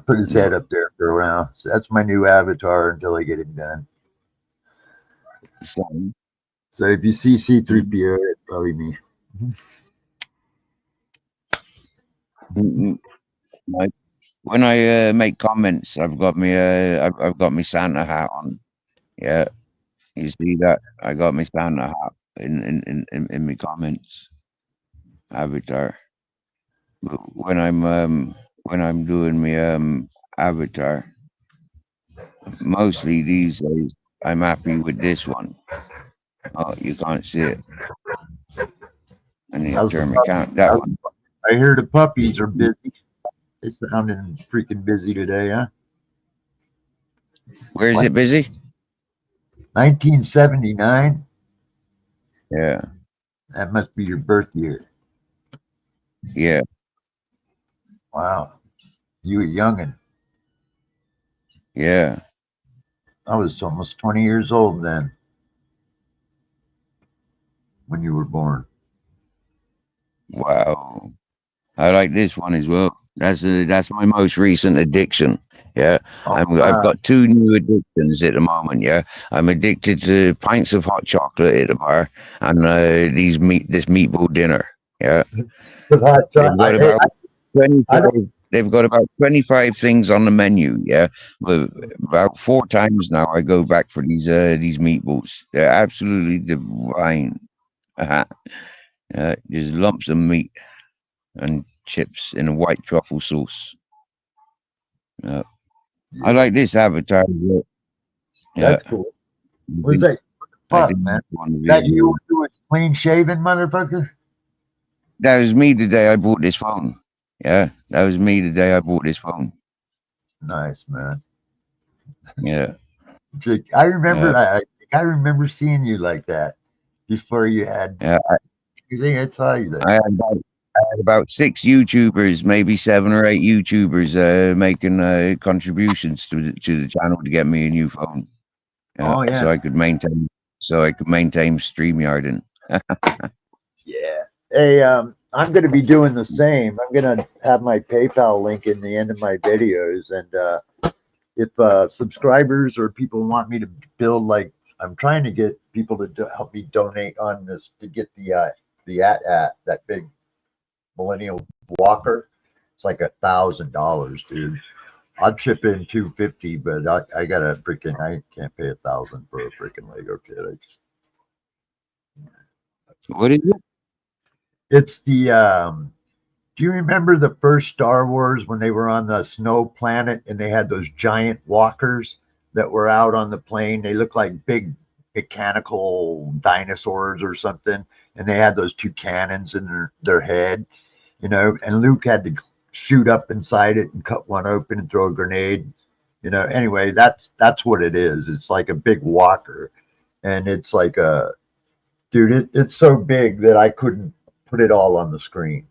Put his head up there for a while. So that's my new avatar until I get it done. So if you see C3PO, it's probably me. When I make comments, I've got me Santa hat on. Yeah, you see that? I got me Santa hat in my comments avatar. But when I'm doing my avatar, mostly these days, I'm happy with this one. Oh, you can't see it. I need to turn my count. That one. I hear the puppies are busy. They sounding freaking busy today, huh? Where is it busy? 1979. Yeah. That must be your birth year. Yeah. Wow. You were youngin'. Yeah. I was almost 20 years old then when you were born. Wow. I like this one as well. That's my most recent addiction. Yeah, I've got two new addictions at the moment. Yeah, I'm addicted to pints of hot chocolate at the bar and this meatball dinner. Yeah, The hot chocolate. they've got about 25 things on the menu. Yeah, but about 4 times now I go back for these meatballs. They're absolutely divine. Just lumps of meat and chips in a white truffle sauce. Uh, I Yeah, like this avatar. Yeah, that's cool. I What's think that? I Fuck, think man. one of That you the, do it clean shaven, motherfucker? that was me the day I bought this phone. Yeah, that was me the day I bought this phone. Nice, man. Yeah, I remember yeah, I remember seeing you like that before you had yeah. anything. I saw you there. I had about 6 YouTubers, maybe 7 or 8 YouTubers, making contributions to the channel to get me a new phone. Yeah, Oh yeah. so I could maintain StreamYard. Yeah. Hey, I'm going to be doing the same. I'm going to have my PayPal link in the end of my videos, and if subscribers or people want me to build, like, I'm trying to get people to help me donate on this to get the at that big millennial walker. It's like $1,000, dude. I'll chip in 250, but I got a freaking I can't pay 1,000 for a freaking Lego kit. I just What is it? it's the do you remember the first Star Wars when they were on the snow planet and they had those giant walkers that were out on the plane? They looked like big mechanical dinosaurs or something, and they had those two cannons in their head, and Luke had to shoot up inside it and cut one open and throw a grenade. Anyway, that's what it is. It's like a big walker, and it's like a dude. It's so big that I couldn't put it all on the screen.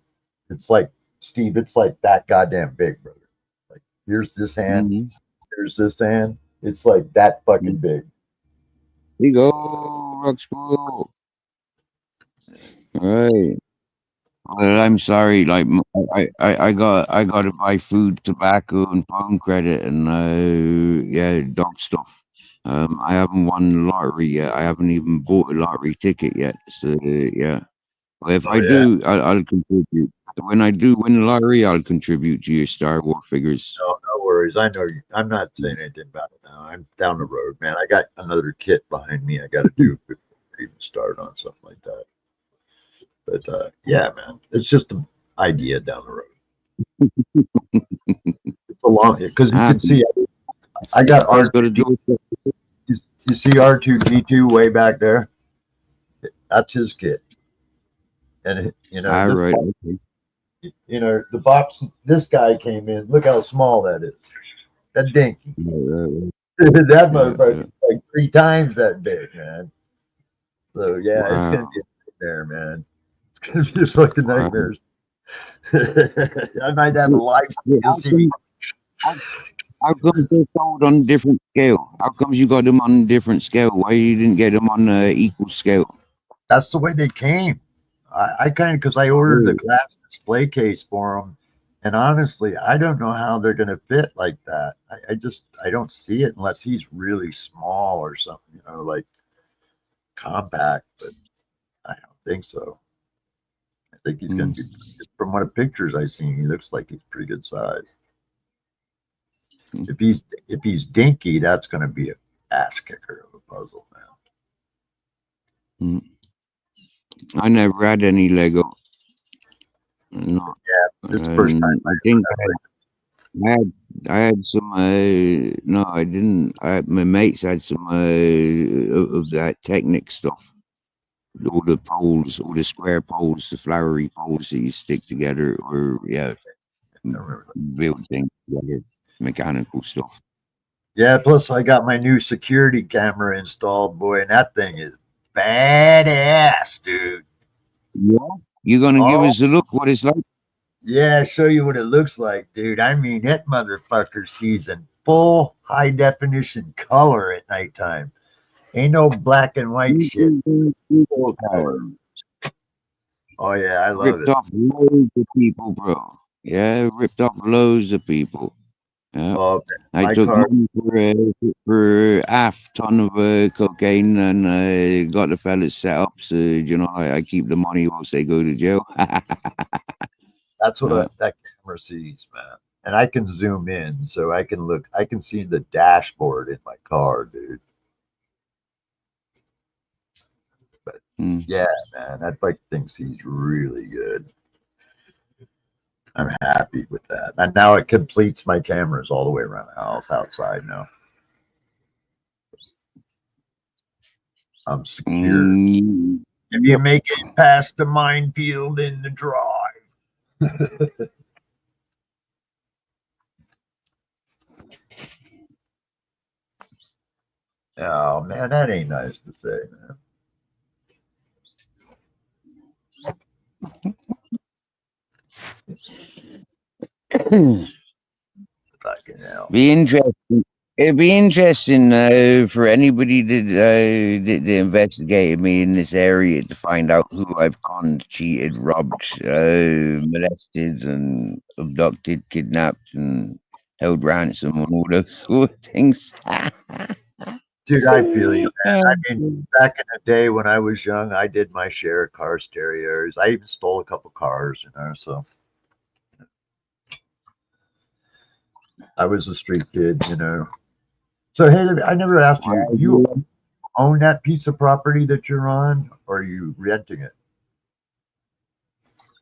It's like Steve. It's like that goddamn big, brother. Like here's this hand. Mm-hmm. Here's this hand. It's like that fucking big. Here you go, Roxbull. Right. Well, I'm sorry. Like I got to buy food, tobacco, and phone credit, and yeah, dog stuff. I haven't won the lottery yet. I haven't even bought a lottery ticket yet. So yeah. But if Oh I yeah. do, I'll contribute. When I do win the lottery, I'll contribute to your Star Wars figures. No worries. I know you. I'm not saying anything about it now. I'm down the road, man. I got another kit behind me. I got to do before I even start on something like that. But yeah, man, it's just an idea down the road. It's a long because you Ah, can see I got guys R got two to D. do it. You see R2D2 way back there? That's his kit. And All this right. Okay. the box this guy came in. Look how small that is. That dinky. Yeah, That yeah, motherfucker yeah. is like 3 times that big, man. So yeah, it's gonna be Wow. a nightmare, man. It's gonna be a fucking Wow. nightmare. I might have a live Yeah, you'll see me. how, how come they're sold on different scale? How comes you got them on different scale? Why you didn't get them on equal scale? That's the way they came. I kind of because I ordered the Oh, glass display case for them, and honestly, I don't know how they're going to fit like that. I don't see it unless he's really small or something, like compact. But I don't think so. I think he's going mm, to be from what pictures I've seen. He looks like he's pretty good size. mm, If he's dinky, that's going to be a ass kicker of a puzzle, man. mm. I never had any Lego. No, This is the first time. I think I had I had some. No, I didn't. My mates had some of that Technic stuff. All the poles, all the square poles, the flowery poles that you stick together, or yeah, I remember. build things together, mechanical stuff. Yeah, plus I got my new security camera installed, boy, and that thing is badass, dude. Yeah, you're gonna give Oh, us a look what it's like. yeah, show you what it looks like, dude. I mean, that motherfucker sees in full high definition color at nighttime. Ain't no black and white shit. Full color. Oh, yeah, I love Ripped it. off loads of people, bro. Yeah, ripped off loads of people. Yeah. Oh, I my took car, money for half ton of cocaine and got the fellas set up so I keep the money whilst they go to jail. that's what uh, that camera sees, man. and I can zoom in, so I can look. I can see the dashboard in my car, dude. But Mm. yeah, man, that bike thinks he's really good. I'm happy with that. And now it completes my cameras all the way around the house, outside now. I'm secure. Mm. If you make it past the minefield in the drive. Oh man, that ain't nice to say, Yep. fucking hell. Be interesting. It'd be interesting for anybody that investigated me in this area to find out who I've conned, cheated, robbed, molested, and abducted, kidnapped, and held ransom, and all those sort of things. Dude, I feel you, man. I mean, back in the day when I was young, I did my share of car stereos. I even stole a couple cars, so I was a street kid. So hey, I never asked you, you own that piece of property that you're on, or are you renting it?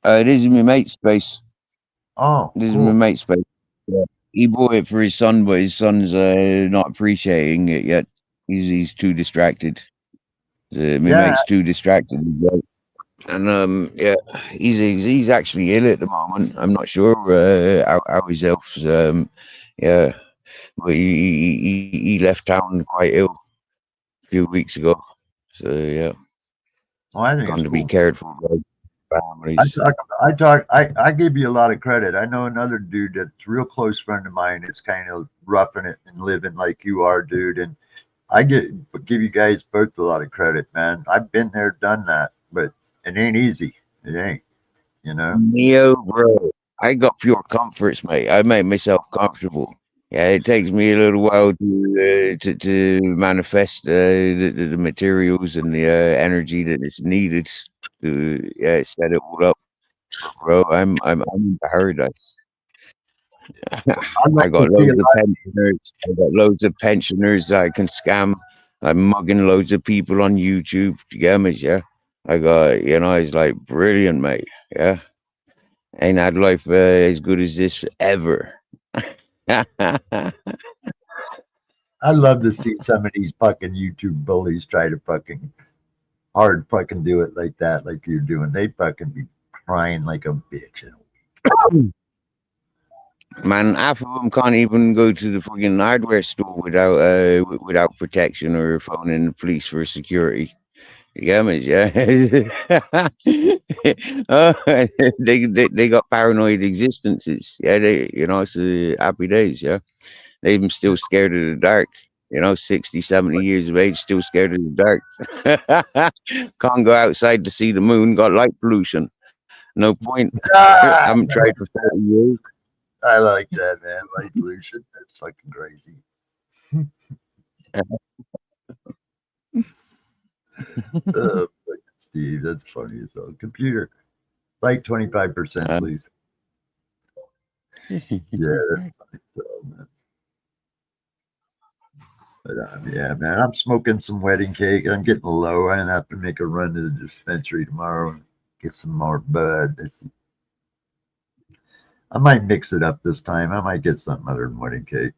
This is my mate's space. Oh, This is my cool. mate's space. Yeah. He bought it for his son, but his son's not appreciating it yet. He's too distracted. My Yeah, mate's too distracted. And yeah, he's actually ill at the moment. I'm not sure how his health's. Yeah, but he left town quite ill a few weeks ago. So yeah, well, I think it's gone to be cool. cared for by I families. talk, I talk, I give you a lot of credit. I know another dude that's a real close friend of mine. It's kind of roughing it and living like you are, dude. And I give you guys both a lot of credit, man. I've been there, done that, but it ain't easy. It ain't, you know. Neo, bro, I got pure comforts, mate. I make myself comfortable. Yeah, it takes me a little while to manifest the materials and the energy that is needed to set it all up. Bro, I'm in paradise. I'd I like to got see a loads of lot. pensioners. I got loads of pensioners that I can scam. I'm mugging loads of people on YouTube. You get me? Yeah. I got, it's like brilliant, mate. Yeah. Ain't had life as good as this ever. I'd love to see some of these fucking YouTube bullies try to fucking hard fucking do it like that, like you're doing. They'd fucking be crying like a bitch. Man, half of them can't even go to the fucking hardware store without protection or phoning the police for security. You get me? Yeah. Oh, they got paranoid existences. Yeah, it's happy days. Yeah, they even still scared of the dark. 60, 70 years of age, still scared of the dark. Can't go outside to see the moon. Got light pollution. No point. Ah, Haven't tried for 40 years. I like that, man. Light pollution. That's fucking crazy. Oh, fucking Steve, that's funny as hell. Computer, like 25%, Uh, please. Yeah, that's funny as hell, man. But yeah, man, I'm smoking some wedding cake. I'm getting low. I have to make a run to the dispensary tomorrow and get some more bud. I might mix it up this time. I might get something other than wedding cake.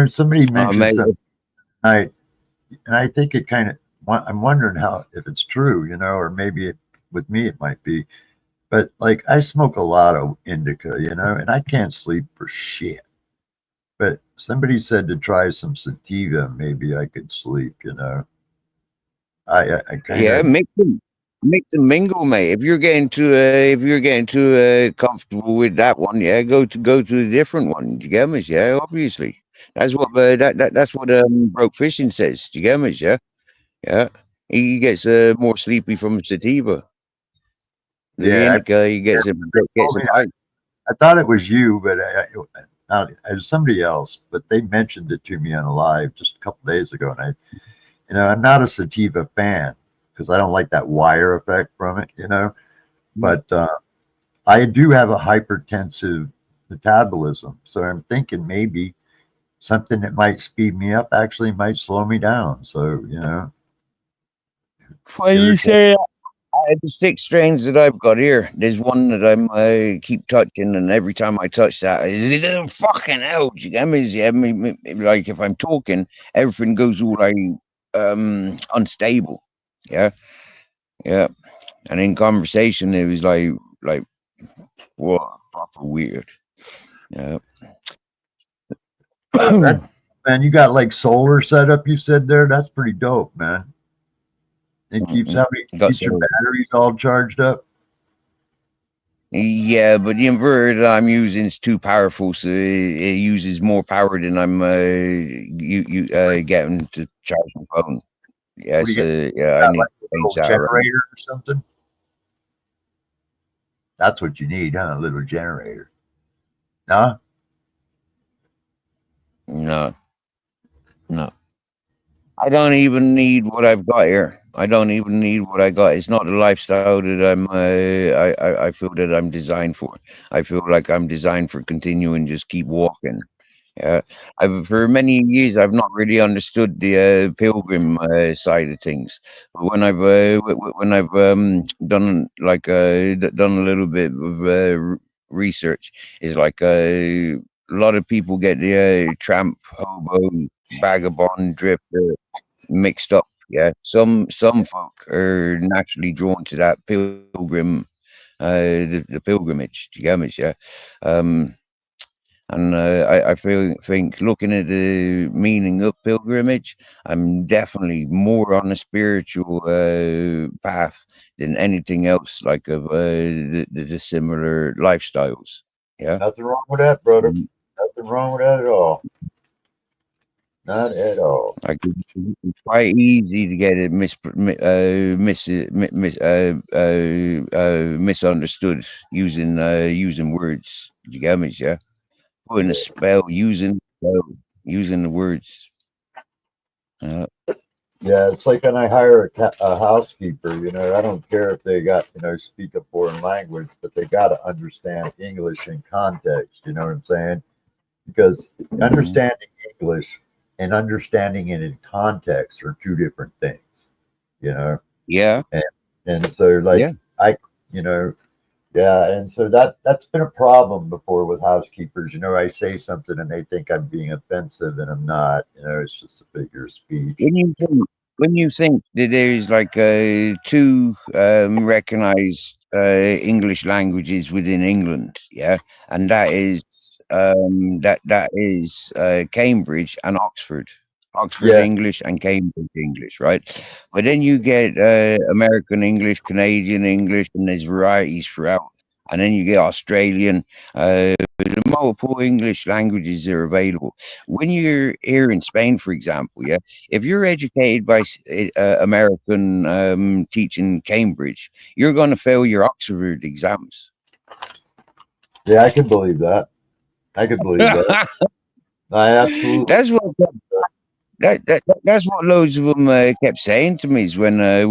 Somebody mentioned mate, something tonight, and I think it kind of. I'm wondering how if it's true, or maybe with me it might be. But like I smoke a lot of indica, and I can't sleep for shit. But somebody said to try some sativa, maybe I could sleep. I kind yeah, of mix and mingle, mate. If you're getting too comfortable with that one, yeah, go to a different one. Do you get me? Yeah, obviously. That's what broke fishing says. Do you get me? Yeah, yeah. He gets more sleepy from sativa. The yeah. indica, he Yeah, gets told a me bite. I thought it was you, but it was somebody else. But they mentioned it to me on a live just a couple days ago, and I'm not a sativa fan because I don't like that wire effect from it. But I do have a hypertensive metabolism. So I'm thinking maybe something that might speed me up actually might slow me down. So, When you irritate. say the six strains that I've got here, there's one that I keep touching, and every time I touch that, it's fucking hell. You get me? Yeah, like if I'm talking, everything goes all like unstable. Yeah, yeah. And in conversation, it was like what proper weird. Yeah. That man, you got like solar set up. You said there. That's pretty dope, man. It keeps Mm-mm. how many Got keeps your so batteries all charged up. yeah, but the inverter that I'm using is too powerful, so it uses more power than I'm getting to charge my phone. Yeah, What do you so got? yeah, I Got need like to a change little that around. generator or something? That's what you need, huh? A little generator. Huh? No, no, I don't even need what I've got here. I don't even need what I got. It's not the lifestyle that I feel that I'm designed for. I feel like I'm designed for continuing, just keep walking. Yeah, I've for many years I've not really understood the pilgrim side of things. But when I've done like done a little bit of research, is like a lot of people get the tramp, hobo, vagabond, drifter mixed up. Yeah, some folk are naturally drawn to that pilgrim, the pilgrimage. Do you get me? Yeah. Um, and I feel think looking at the meaning of pilgrimage, I'm definitely more on a spiritual path than anything else, like of the similar lifestyles. Yeah, Nothing wrong with that, brother. Mm, Nothing wrong with that at all. Not at all. like it's quite easy to get it misunderstood using words. You get me? Yeah, putting a Yeah. spell, using the words. Yeah, it's like when I hire a housekeeper, I don't care if they got, speak a foreign language, but they got to understand English in context. You know what I'm saying? Because Mhm. understanding English and understanding it in context are two different things, you know? Yeah, And, and so, like, yeah. I, you know, yeah, and so that's been a problem before with housekeepers. I say something and they think I'm being offensive and I'm not. It's just a figure of speech. When you think that there is like two recognized English languages within England, yeah, and that is Cambridge and Oxford, Oxford Yeah, English and Cambridge English, right? But then you get American English, Canadian English, and there's varieties throughout. And then you get Australian, the multiple English languages are available. When you're here in Spain, for example, yeah, if you're educated by American teaching Cambridge, you're going to fail your Oxford exams. yeah, I can believe that. I can believe that. I absolutely. That's what that's what loads of them kept saying to me is when I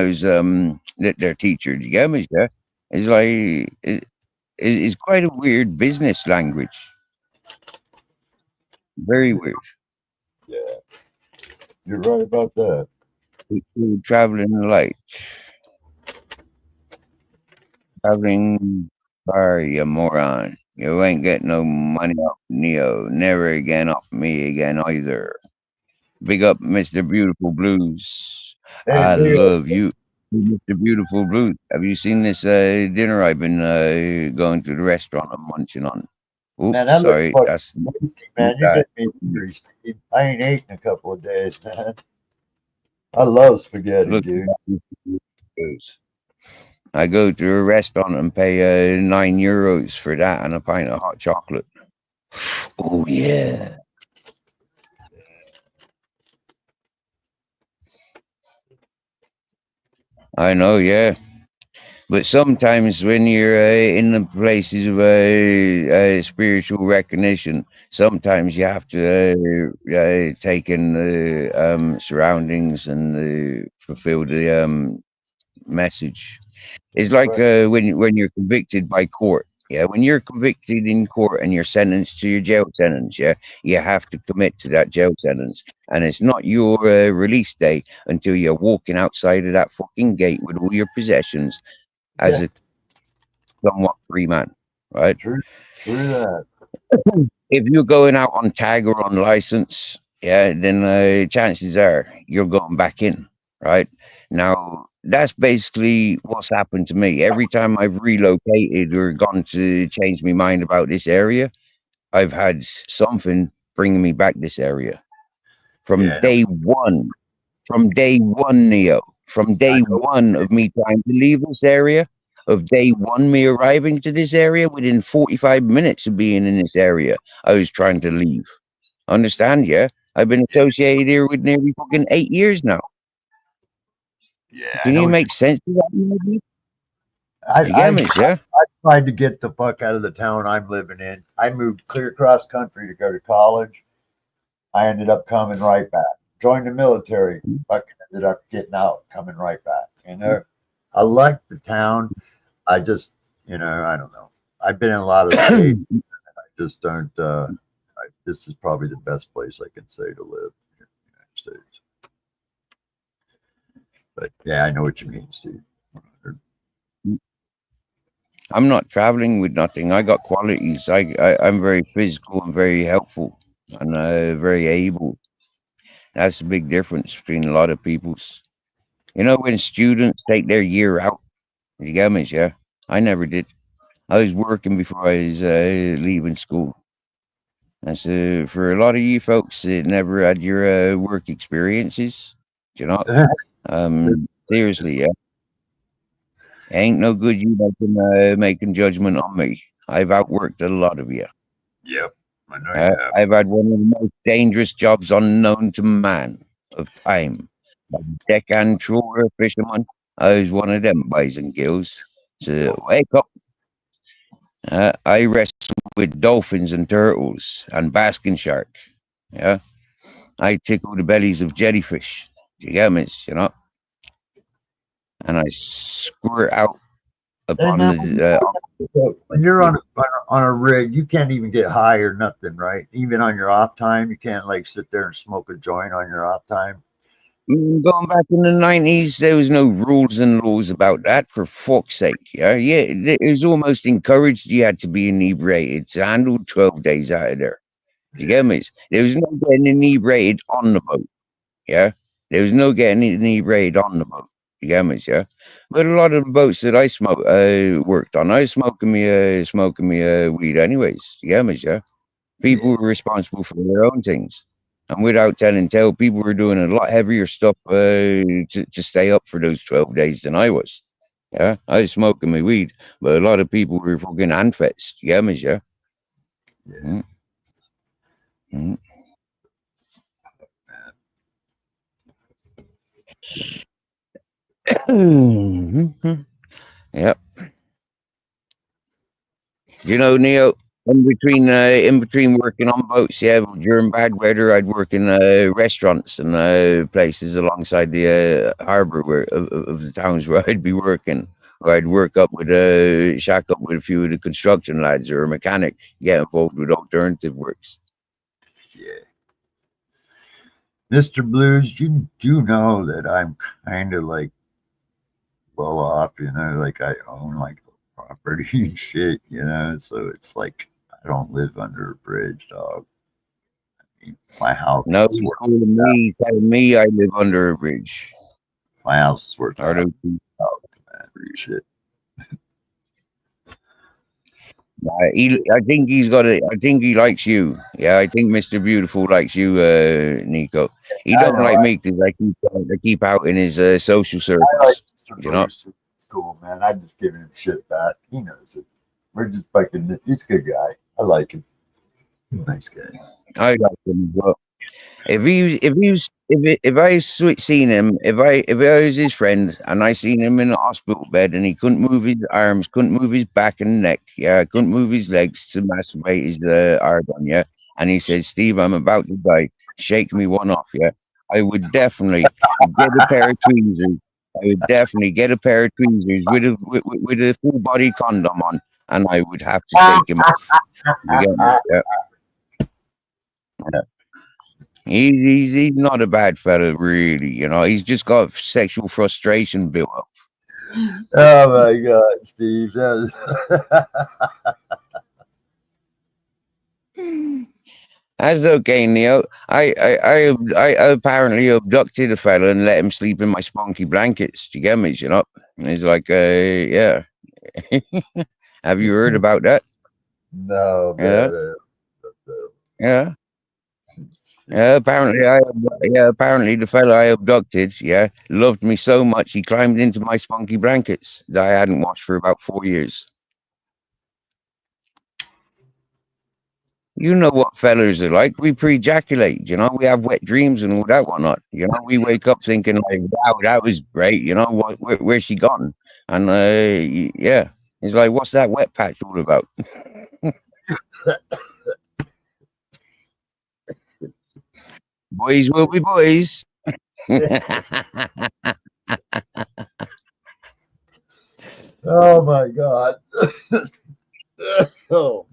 was their teacher. Do you get me? Yeah, it's like it's quite a weird business language, very weird. Yeah, you're right about that. People traveling like traveling bar, you moron. You ain't getting no money off Neo. Never again off me again either. Big up, Mr. Beautiful Blues. Hey, I Leo, love you, Mr. Beautiful Blues. Have you seen this dinner I've been going to the restaurant I'm munching on? man, Oops, that looks sorry, fucking that's tasty, man. You're that. getting me hungry, Steve. I ain't ate in a couple of days, man. I love spaghetti, Look at dude. that, Mr. Beautiful Blues. I go to a restaurant and pay €9 for that and a pint of hot chocolate. Oh yeah, I know. Yeah. But sometimes when you're in the places of spiritual recognition, sometimes you have to take in the surroundings and fulfill the message. It's like Right. when you're convicted by court. Yeah, when you're convicted in court and you're sentenced to your jail sentence, yeah, you have to commit to that jail sentence, and it's not your release day until you're walking outside of that fucking gate with all your possessions as Yeah, a somewhat free man, right? true, true that. If you're going out on tag or on license, yeah, then chances are you're going back in, right? Now, that's basically what's happened to me. Every time I've relocated or gone to change my mind about this area, I've had something bringing me back this area from Yeah, I know. day one. From day one, Neo. From I day know. one of me trying to leave this area, of day one me arriving to this area, within 45 minutes of being in this area, I was trying to leave. Understand? Yeah, I've been Yeah, associated here with nearly fucking 8 years now. yeah, I Can know you what make sense of that, maybe? You get I me? Yeah. tried to get the fuck out of the town I'm living in. I moved clear across country to go to college. I ended up coming right back. Joined the military. Fucking ended up getting out, coming right back. I like the town. I just, I don't know. I've been in a lot of states. I just don't. This is probably the best place I can say to live here in the United States. But yeah, I know what you mean, Steve. 100. I'm not traveling with nothing. I got qualities. I'm very physical and very helpful and very able. That's the big difference between a lot of people's. You know, when students take their year out, you get me? Yeah. I never did. I was working before I was leaving school. And so for a lot of you folks that never had your work experiences, you know, seriously, yeah, ain't no good you making judgment on me. I've outworked a lot of you. Yep, I know you have. I've had one of the most dangerous jobs unknown to man of time. A deckhand trawler fisherman. I was one of them boys and girls. So wake up. I wrestle with dolphins and turtles and basking shark. Yeah. I tickle the bellies of jellyfish. You get me? You know, and I squirt out Hey upon man, the. when you're on a rig, you can't even get high or nothing, right? Even on your off time, you can't like sit there and smoke a joint on your off time. Going back in the 90s, there was no rules and laws about that. For fuck's sake, yeah, yeah, it was almost encouraged. You had to be inebriated to handle 12 days out of there. You Yeah, get me? There was no getting inebriated on the boat. Yeah, there was no getting inebriated on the boat. You get me? Yeah, but a lot of the boats that worked on, I was smoking me weed anyways. You get me? Yeah, people yeah, were responsible for their own things, and without telling tale, people were doing a lot heavier stuff to stay up for those 12 days than I was. Yeah, I was smoking my weed, but a lot of people were fucking handfets. You get me? Yeah. yeah, Mm, mm, man. mm. Yep. You know, Neo, in between working on boats, yeah, during bad weather, I'd work in restaurants and places alongside the harbor of the towns where I'd be working. Or I'd work up with shack up with a few of the construction lads or a mechanic, get involved with alternative works. Yeah. Mr. Blues, you do know that I'm kind of like well off, like I own like property and shit, so it's like I don't live under a bridge, dog. My house No, is he's worth telling me I live under a bridge. my house is worth Are those man. Shit. I think he's got a. I think he likes you. Yeah, I think Mister Beautiful likes you, Nico. He I don't know. like me because I keep out in his social I like circles. Mr. You know, Blues too. It's cool, man. I'm just giving him shit back. He knows it. We're just fucking. He's a good guy. I like him. Nice guy. I like him as well. If I seen him, if I was his friend and I seen him in a hospital bed and he couldn't move his arms, couldn't move his back and neck, yeah, couldn't move his legs to masturbate his argon, yeah, and he says, "Steve, I'm about to die. Shake me one off," yeah, I would definitely get a pair of tweezers. I would definitely get a pair of tweezers with a full body condom on. and I would have to take him off. You get me? Yeah. Yeah. He's not a bad fella, really. He's just got sexual frustration built up. Oh my God, Steve. That That's okay, Neil. I apparently abducted a fella and let him sleep in my spunky blankets. Do you get me? And he's like, yeah. Have you heard about that? no, Yeah, man. yeah. Yeah, apparently the fella I abducted, yeah, loved me so much he climbed into my spunky blankets that I hadn't washed for about 4 years. You know what fellas are like. We pre-ejaculate, we have wet dreams and all that whatnot. We wake up thinking like, wow, that was great. Where's she gone? And yeah, it's like, what's that wet patch all about? Boys will be boys. Oh my God. Oh,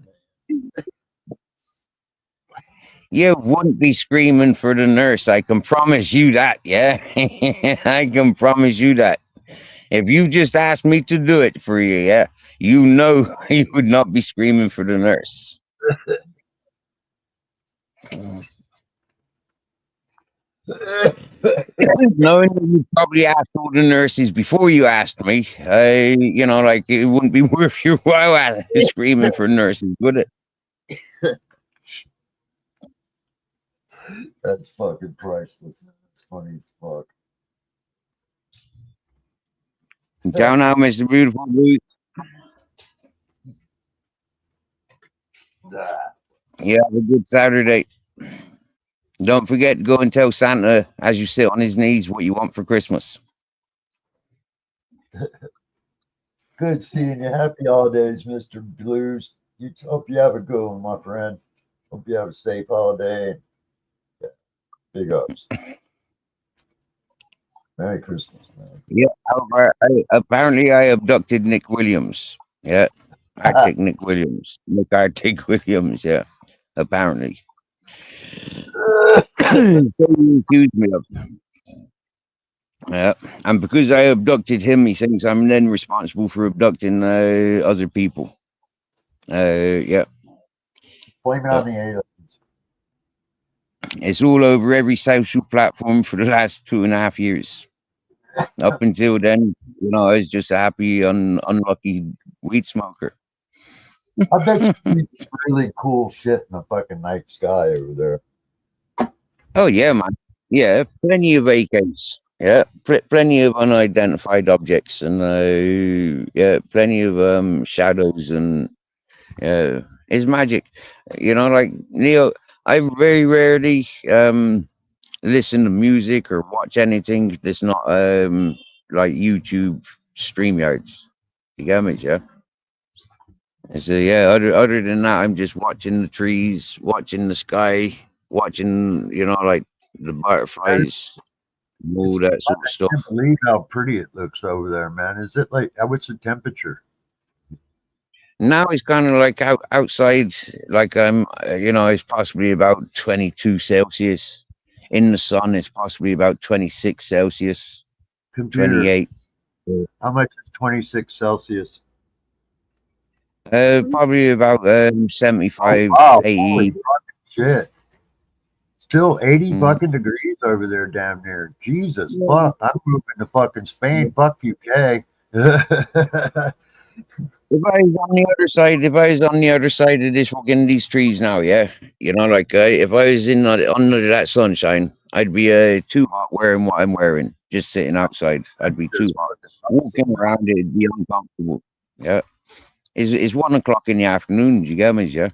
You wouldn't be screaming for the nurse. I can promise you that. Yeah, I can promise you that. If you just asked me to do it for you, yeah, you would not be screaming for the nurse. Knowing that you probably asked all the nurses before you asked me, like it wouldn't be worth your while screaming for nurses, would it? that's fucking priceless. That's funny as fuck. Down now, Mr. Beautiful Blue. You have a good Saturday. Don't forget to go and tell Santa as you sit on his knees what you want for Christmas. Good seeing you. Happy holidays, Mr. Blues. Hope you have a good one, my friend. Hope you have a safe holiday. Yeah, big ups. Merry Christmas, man. Yeah, apparently I abducted Nick Williams. Yeah, Arctic Nick Williams. Nick Arctic Williams, yeah, apparently. So he accused me of. Yeah, and because I abducted him, he thinks I'm then responsible for abducting other people. Yeah, Blame it on the aliens. it's all over every social platform for the last 2.5 years. Up until then, I was just a happy, unlucky weed smoker. I bet you see really cool shit in the fucking night sky over there. Oh yeah, man. Yeah, plenty of AKs. Yeah, plenty of unidentified objects, and yeah, plenty of shadows, and yeah, it's magic. Like Neil, I very rarely listen to music or watch anything that's not like YouTube StreamYards. You get me, yeah? So yeah, other than that, I'm just watching the trees, watching the sky, watching like the butterflies, and all that sort of I stuff. can't believe how pretty it looks over there, man. Is it like, what's the temperature? Now it's kind of like outside, like it's possibly about 22 Celsius. In the sun, it's possibly about 26 Celsius, Computer, 28. how much is 26 Celsius? Probably about Oh, 75, wow. Holy 80. fucking shit. Still 80 Mm. fucking degrees over there damn near. Jesus fuck. I'm moving to fucking Spain. Fuck UK. If I was on the other side of this fucking these trees now, yeah, like if I was under that sunshine, I'd be too hot wearing what I'm wearing. Just sitting outside, I'd be too hot. Walking around, it'd be uncomfortable. Yeah, it's 1 o'clock in the afternoon. Do you get me? Yeah.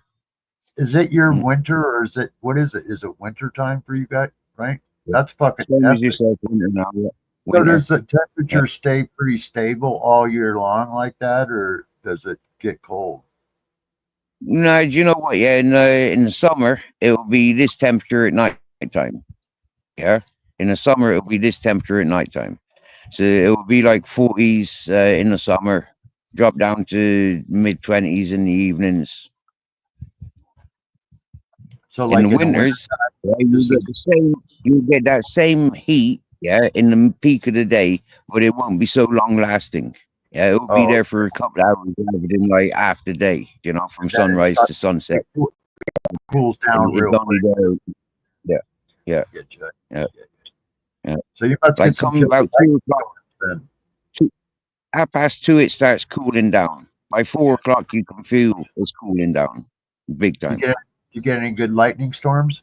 Is it your Mm. winter or is it, what is it? Is it winter time for you guys? Right? That's fucking Same as epic. yourself, winter now. Yeah. So Winter. does the Yeah. temperature stay pretty stable all year long like that, or does it get cold? No, do you know what? Yeah, in the summer it will be this temperature at nighttime. Yeah, in the summer it will be this temperature at nighttime. So it will be like 40s in the summer, drop down to mid 20s in the evenings. So In the like in the winter, winters, yeah, this is you get that same heat, yeah, in the peak of the day, but it won't be so long lasting. Yeah, it will be oh, there for a couple of hours rather than like half the day, from and then sunrise to sunset. cools down It's real only quick. there. Yeah, yeah, Get you. yeah, yeah. So you must Like get some come killer about light 2 o'clock, then. 2:30, it starts cooling down. By 4 o'clock, you can feel it's cooling down, big You time. get you get any good lightning storms?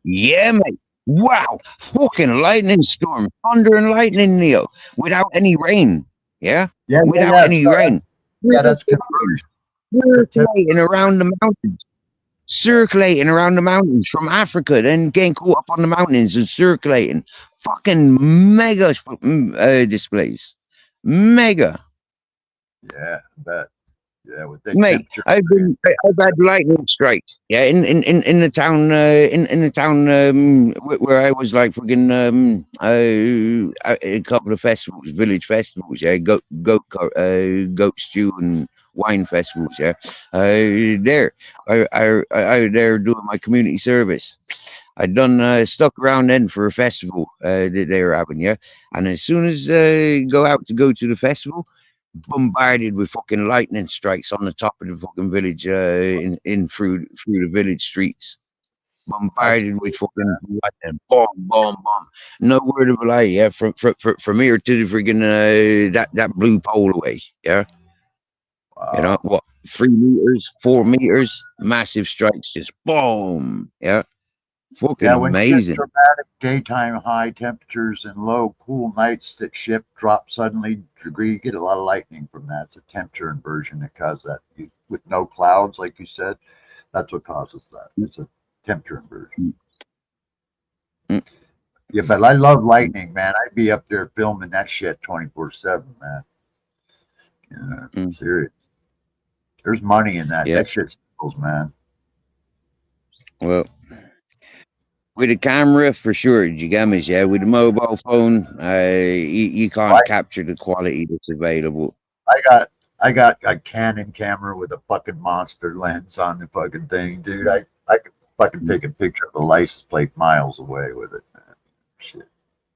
Yeah, mate. Wow, fucking lightning storm, thunder and lightning, Neo, without any rain. Yeah, Yeah, yeah, without yeah. any rain. Yeah, that's Circulating, contempt. circulating around the mountains, circulating around the mountains from Africa, then getting caught up on the mountains and circulating. Fucking mega displays, mega. Yeah, I bet. Yeah, with the Mate, temperature. I've had lightning strikes. Yeah, in the town in the town where I was like fucking a couple of festivals, village festivals. Yeah, goat stew and wine festivals. Yeah, there I was there doing my community service. I done stuck around then for a festival that they were having. Yeah, and as soon as go to the festival, bombarded with fucking lightning strikes on the top of the fucking village, in through the village streets. That's Bombarded with fucking lightning, bomb, bomb, bomb. No word of a lie, yeah. From here to the friggin' that blue pole away, yeah. wow. What? 3 meters, 4 meters, massive strikes, just boom, yeah. Fucking Yeah, when you get amazing. dramatic daytime high temperatures and low cool nights that shift drop suddenly degree, you get a lot of lightning from that. It's a temperature inversion that causes that. With no clouds, like you said, that's what causes that. It's a temperature inversion. Mm, mm, Yeah, but I love mm, lightning, man. I'd be up there filming that shit 24/7, man. Yeah, mm. serious. There's money in that. Yeah. That shit sells, man. Well, with a camera, for sure, you get me, yeah. With a mobile phone, you I, can't capture the quality that's available. I got a Canon camera with a fucking monster lens on the fucking thing, dude. I could fucking Mm. take a picture of the license plate miles away with it, man. Shit.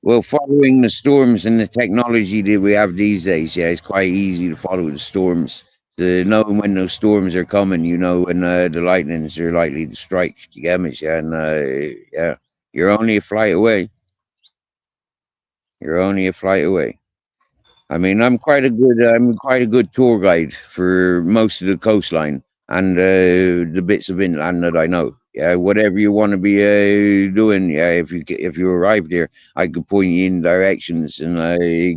Well, following the storms and the technology that we have these days, yeah, it's quite easy to follow the storms. Knowing when those storms are coming, when the lightnings are likely to strike. You get me, yeah, and yeah, you're only a flight away. You're only a flight away. I mean, I'm quite a good tour guide for most of the coastline and the bits of inland that I know. Yeah, whatever you want to be doing, yeah. If you arrive there, I could point you in directions and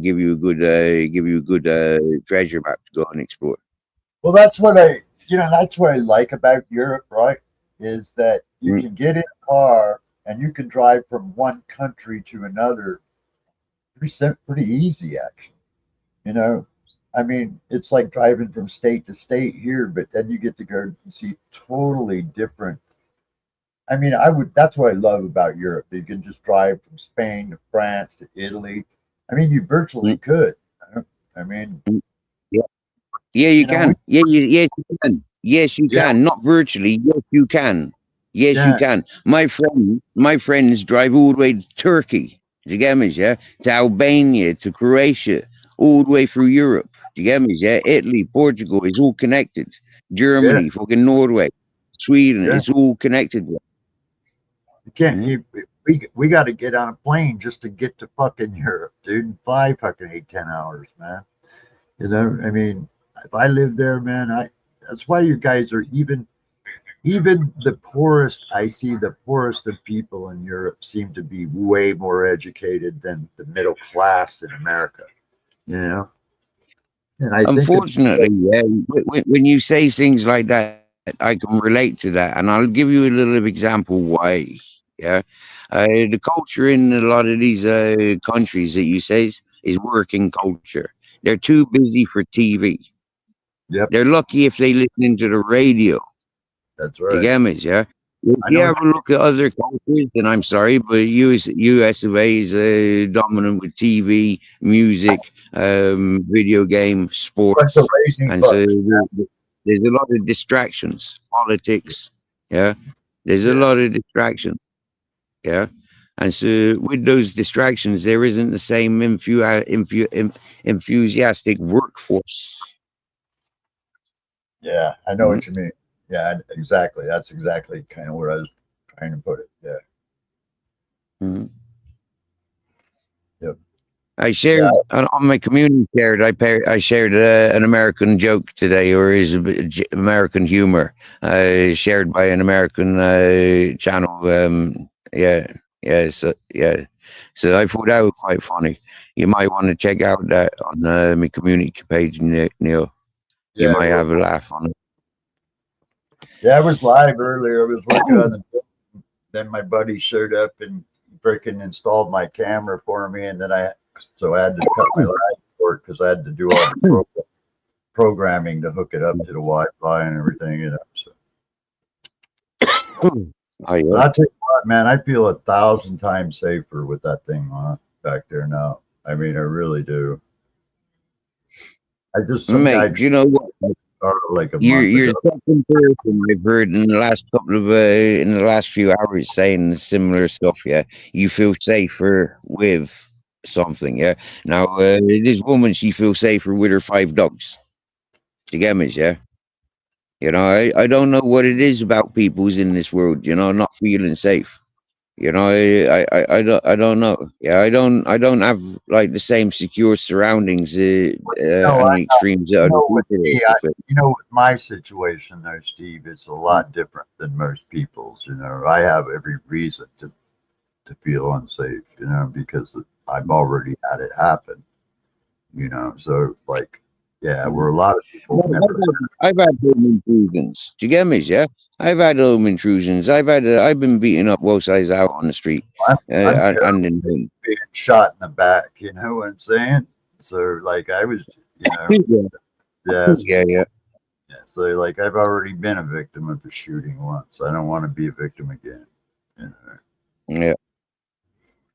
give you a good treasure map to go and explore. Well, that's what I like about Europe, right? Is that you Mm, can get in a car and you can drive from one country to another pretty easy, actually. You know, I mean, it's like driving from state to state here, but then you get to go and see totally different. I mean, that's what I love about Europe. You can just drive from Spain to France to Italy. I mean, you virtually mm, could. I mean, mm. Yeah, you we can. Yes, you can. Yes, you yeah, can. Not virtually. Yes, you can. Yes, you yeah, can. My friends drive all the way to Turkey. Do you get me? Yeah, to Albania, to Croatia, all the way through Europe. Do you get me? Yeah, Italy, Portugal, it's all connected. yeah, Germany, fucking Norway, Sweden, yeah. it's all connected. You can't. Mm-hmm. We got to get on a plane just to get to fucking Europe, dude. In 5 fucking 8 10 hours, man. I mean, if I lived there, man, that's why you guys are even the poorest. I see the poorest of people in Europe seem to be way more educated than the middle class in America. You know, and I think it's Unfortunately, yeah, when you say things like that, I can relate to that, and I'll give you a little example why. Yeah, the culture in a lot of these countries that you say is working culture. They're too busy for TV. yep, They're lucky if they listen into the radio. that's You right. get me? Yeah. If I you know have what a look at other countries, then I'm sorry, but US of A is dominant with TV, music, video game, bunch of sports, lazy and so fucks. there's a lot of distractions. Politics, yeah, there's a Yeah, lot of distractions, yeah, and so with those distractions, there isn't the same enthusiastic workforce. yeah, I know Mm, what you mean. Yeah, exactly. That's exactly kind of where I was trying to put it. Yeah, mm. yep, I yeah, shared on my community shared. I shared an American joke today, or is American humor, shared by an American channel. Yeah, yeah, yeah. So I thought that was quite funny. You might want to check out that on my community page, Neil. You yeah. might Well, have a laugh on yeah, I was live earlier. I was working it. on the. Then my buddy showed up and freaking installed my camera for me, and then so I had to cut my live short because I had to do all the programming to hook it up to the Wi-Fi and everything. So. Oh yeah. But I tell you what, man, I feel 1,000 times safer with that thing on back there now. I mean, I really do. I just some guy Mate, do you know what? started like a You're month you're ago. the second person I've heard in the last couple of in the last few hours saying similar stuff. Yeah, you feel safer with something. Yeah. Now this woman, she feels safer with her 5 dogs. You get me? Yeah. You know, I don't know what it is about people who's in this world. You know, not feeling safe. You know, I don't know. Yeah, I don't have like the same secure surroundings No, and the extremes that other with people me, feel. with my situation though, Steve, it's a lot different than most people's. I have every reason to feel unsafe. Because I've already had it happen. So like, yeah, where a lot of people Well, never. I've had home intrusions. Do you get me? Yeah, I've had home intrusions. I've been beaten up both sides out on the street, I'm and in home. being shot in the back. You know what I'm saying? So like I was, Yeah, yeah, yeah, yeah, yeah. So like I've already been a victim of a shooting once. I don't want to be a victim again. You know? yeah,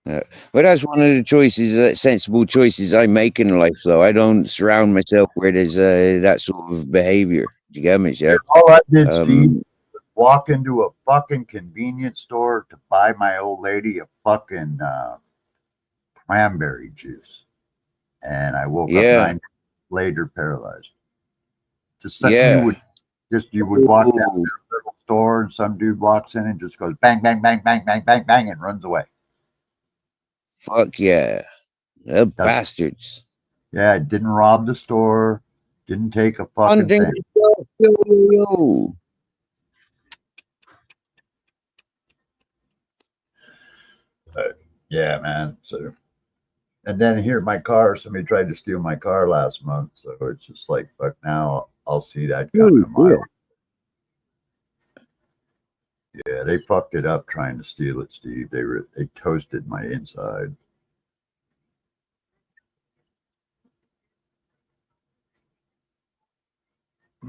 yeah. But that's one of the choices, sensible choices I make in life. Though I don't surround myself where there's that sort of behavior. Do you get me? Yeah. All I did, Steve, Um. walk into a fucking convenience store to buy my old lady a fucking cranberry juice, and I woke up Yeah. 9 days later paralyzed. Just something Yeah. you would walk down Oh, to a little store and some dude walks in and just goes bang bang bang bang bang bang bang and runs away. fuck yeah. The That's bastards. Yeah, I didn't rob the store, didn't take a fucking Hunting thing. yourself. Yo, yo, yo. But yeah, man. So and then here my car, somebody tried to steal my car last month, so it's just like, but now I'll see that coming Holy a mile. shit. Yeah, they fucked it up trying to steal it, Steve. They toasted my inside.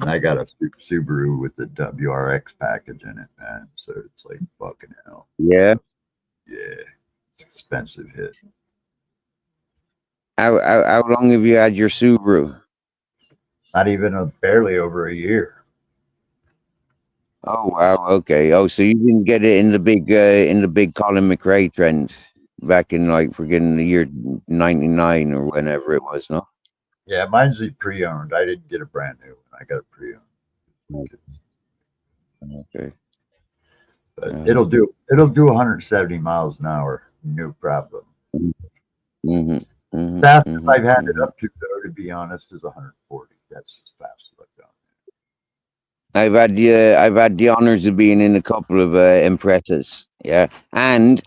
And I got a Subaru with the WRX package in it, man. So it's like fucking hell. Yeah. Yeah, it's expensive hit. How long have you had your Subaru? Not even barely over a year. Oh wow, okay. Oh, so you didn't get it in the big Colin McRae trend back in like forgetting the year '99 or whenever it was, no? Yeah, mine's a pre-owned. I didn't get a brand new one. I got a pre-owned. Okay. But Uh, it'll do 170 miles an hour, no problem. mm-hmm, mm-hmm, Fastest mm-hmm, I've had it mm-hmm. up to, though, to be honest, is 140. That's as fast as I've gone. I've had the honors of being in a couple of Imprezas, yeah, and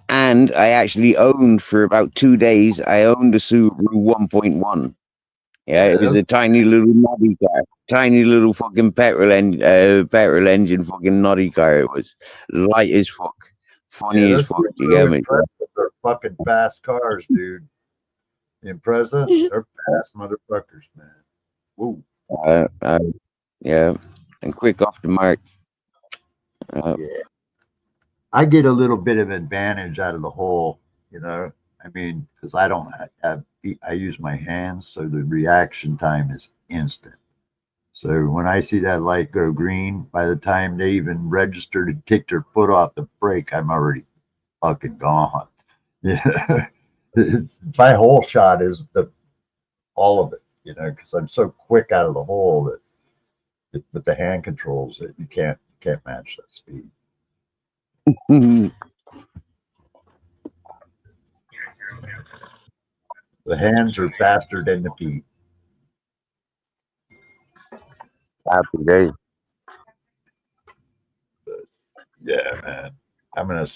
I actually owned for about 2 days. I owned a Subaru 1.1. Yeah, Yeah, it was a tiny little noddy car, tiny little fucking petrol engine fucking noddy car. It was light as fuck, yeah, funny as those fuck. You get Subaru me? Imprezas are fucking fast cars, dude. The Impreza, they're fast motherfuckers, man. Woo. Uh, uh, yeah, and quick off the mark. Uh, Yeah. I get a little bit of advantage out of the hole, you know. I mean, because I don't have, I use my hands, so the reaction time is instant. So when I see that light go green, by the time they even register to take their foot off the brake, I'm already fucking gone. Yeah, my whole shot is all of it, you know, because I'm so quick out of the hole that with the hand controls that you can't match that speed. The hands are faster than the feet. Happy days. Yeah, man. I'm gonna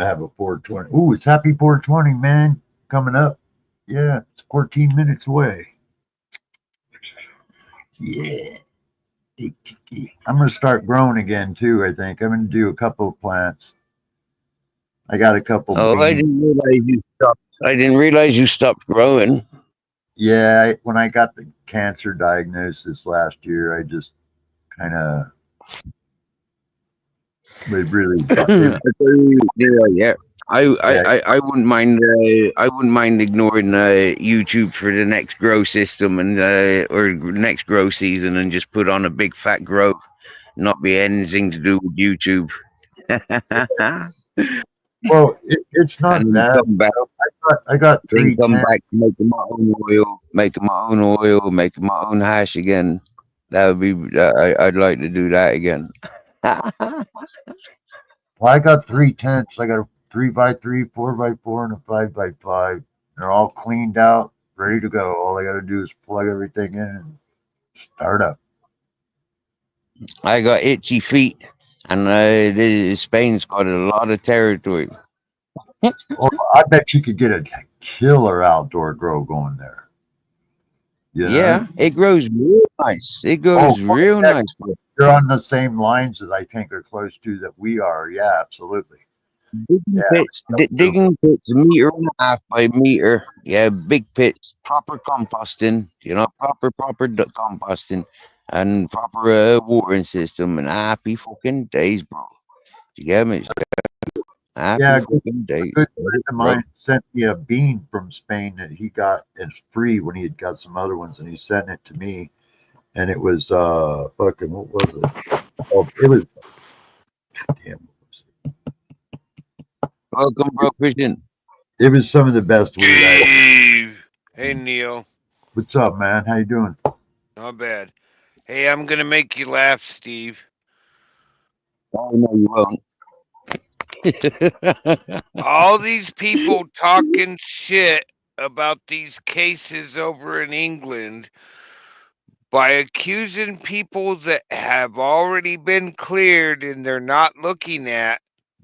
have a 420. Ooh, it's happy 420, man. Coming up. Yeah, it's 14 minutes away. Yeah. I'm gonna start growing again too, I think. I'm gonna do a couple of plants. I got a couple Oh, I beans. didn't realize you stopped. I didn't realize you stopped growing. Yeah, when I got the cancer diagnosis last year, I just kind of really I tell you, yeah. yeah. I wouldn't mind. I wouldn't mind ignoring YouTube for the next grow system and or next grow season, and just put on a big fat grow, not be anything to do with YouTube. Well, it's And not then bad. come back, I got then three come tents. back making my own oil, making my own hash again. That would be. I'd like to do that again. Well, I got three tents. I got a 3x3, 4x4, and a 5x5. They're all cleaned out, ready to go. All I got to do is plug everything in and start up. I got itchy feet, and Spain's got a lot of territory. Oh, I bet you could get a killer outdoor grow going there. You know? Yeah, it grows real nice. It Oh, grows real heck, nice. you're on the same lines that I think are close to that we are. Yeah, absolutely. Yeah, Digging pits, a meter and a half by meter. Yeah, big pits, proper composting. Composting, and proper watering system, and happy fucking days, bro. You get me? Happy yeah. fucking A days, good friend of bro. mine sent me a bean from Spain that he got as free when he had got some other ones, and he sent it to me. And it was fucking what was it? Oh, it was damn. Welcome, bro, Christian. It was some of the best weed I. Steve. Hey, Neil. What's up, man? How you doing? Not bad. Hey, I'm going to make you laugh, Steve. I know you won't. All these people talking shit about these cases over in England by accusing people that have already been cleared and they're not looking at.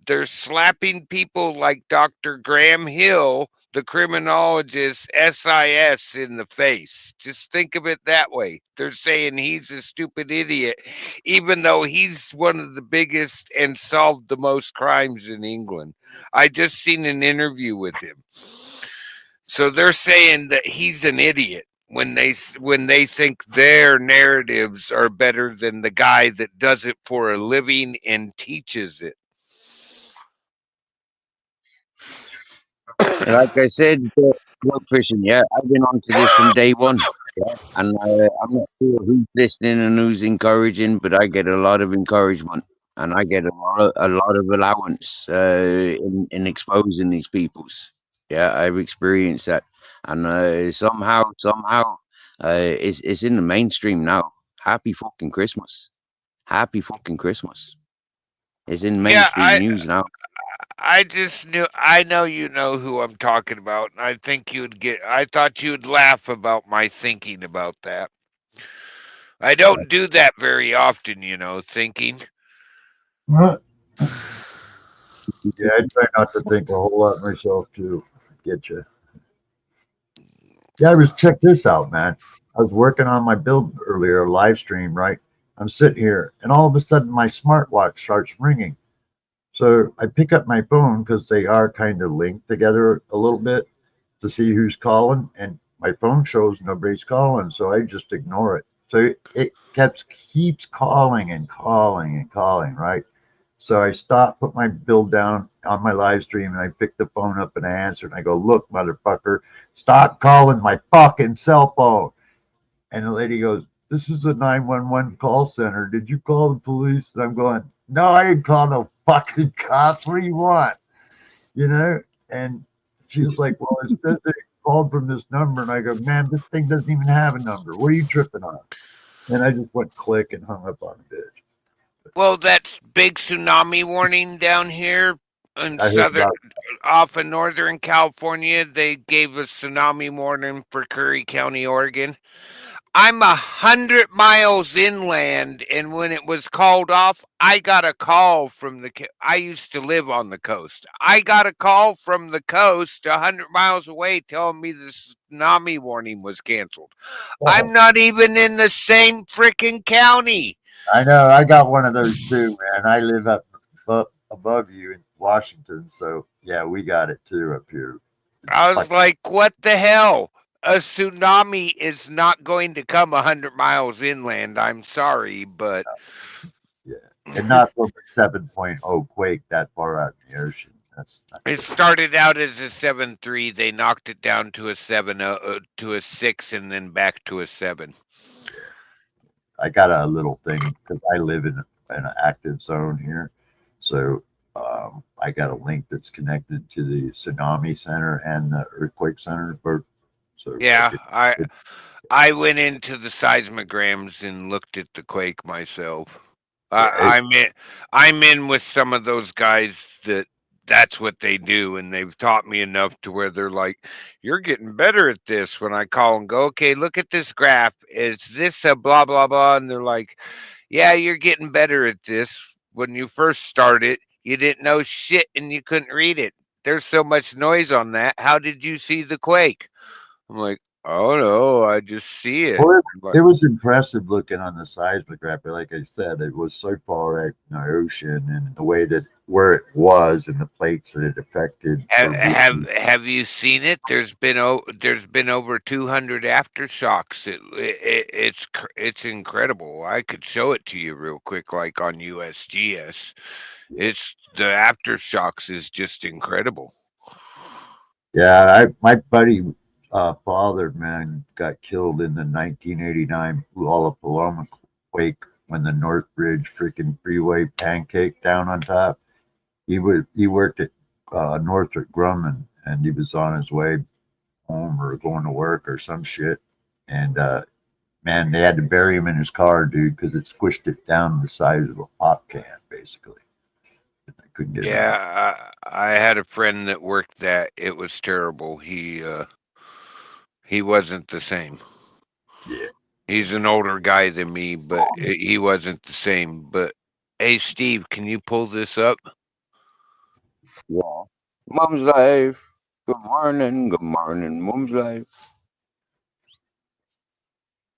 They're slapping people like Dr. Graham Hill, the criminologist, SIS, in the face. Just think of it that way. They're saying he's a stupid idiot, even though he's one of the biggest and solved the most crimes in England. I just seen an interview with him. So they're saying that he's an idiot when they think their narratives are better than the guy that does it for a living and teaches it. Like I said, go fishing. Yeah, I've been onto this from day one. Yeah, and I'm not sure who's listening and who's encouraging, but I get a lot of encouragement, and I get a lot of allowance in exposing these peoples. Yeah, I've experienced that, and somehow, it's in the mainstream now. Happy fucking Christmas! Happy fucking Christmas! It's in Yeah, mainstream I news now. I just knew I know you know who I'm talking about, and I thought you'd laugh about my thinking about that. I don't do that very often, thinking. What? Yeah, I try not to think a whole lot myself too. Get you. Yeah, I was check this out, man. I was working on my build earlier, a live stream, right? I'm sitting here, and all of a sudden my smartwatch starts ringing. So I pick up my phone because they are kind of linked together a little bit to see who's calling, and my phone shows nobody's calling, so I just ignore it. So it keeps calling and calling and calling, right? So I stopped, put my bill down on my live stream, and I picked the phone up and I answered. And I go, "Look, motherfucker, stop calling my fucking cell phone." And the lady goes, "This is a 911 call center. Did you call the police?" And I'm going, "No, I didn't call no fucking cops. What do you want?" You know? And she was like, "Well, it says they called from this number." And I go, "Man, this thing doesn't even have a number. What are you tripping on?" And I just went click and hung up on the bitch. Well, that's big tsunami warning down here in I heard southern, about off in northern California. They gave a tsunami warning for Curry County, Oregon. I'm 100 miles inland, and when it was called off, I got a call from the. I used to live on the coast. I got a call from the coast, 100 miles away, telling me the tsunami warning was canceled. I'm oh, not even in the same freaking county. I know I got one of those too, man. I live up above you in Washington, so yeah, we got it too up here. It's I was fucking like, what the hell? A tsunami is not going to come 100 miles inland. I'm sorry, but yeah, and not from a 7.0 quake that far out in the ocean. That's not it good. started out as a 7.3. They knocked it down to a 7 to a 6 and then back to a 7. I got a little thing because I live in an active zone here, so I got a link that's connected to the tsunami center and the earthquake center. So I Yeah, could, I went into the seismograms and looked at the quake myself. yeah, I'm in with some of those guys that's what they do, and they've taught me enough to where they're like, "You're getting better at this." When I call and go, "Okay, look at this graph. Is this a blah blah blah?" And they're like, "Yeah, you're getting better at this. When you first started, you didn't know shit and you couldn't read it. There's so much noise on that. How did you see the quake?" I'm like, "Oh no, I just see it." well, But it was impressive looking on the seismograph, but like I said, it was so far out in the ocean and the way that where it was and the plates that it affected have so have briefly. have you seen it? There's been over 200 aftershocks. It's incredible. I could show it to you real quick, like on USGS. It's the aftershocks is just incredible. Yeah, my buddy father, man, got killed in the 1989 Luala Paloma quake when the North Bridge freaking freeway pancaked down on top. He worked at Northrop Grumman, and he was on his way home or going to work or some shit. And man, they had to bury him in his car, dude, because it squished it down the size of a pop can, basically. I couldn't get him out. Yeah, I had a friend that worked that. It was terrible. He wasn't the same. Yeah. He's an older guy than me, but he wasn't the same. But hey, Steve, can you pull this up? Yeah. Mom's life. Good morning, Mom's life.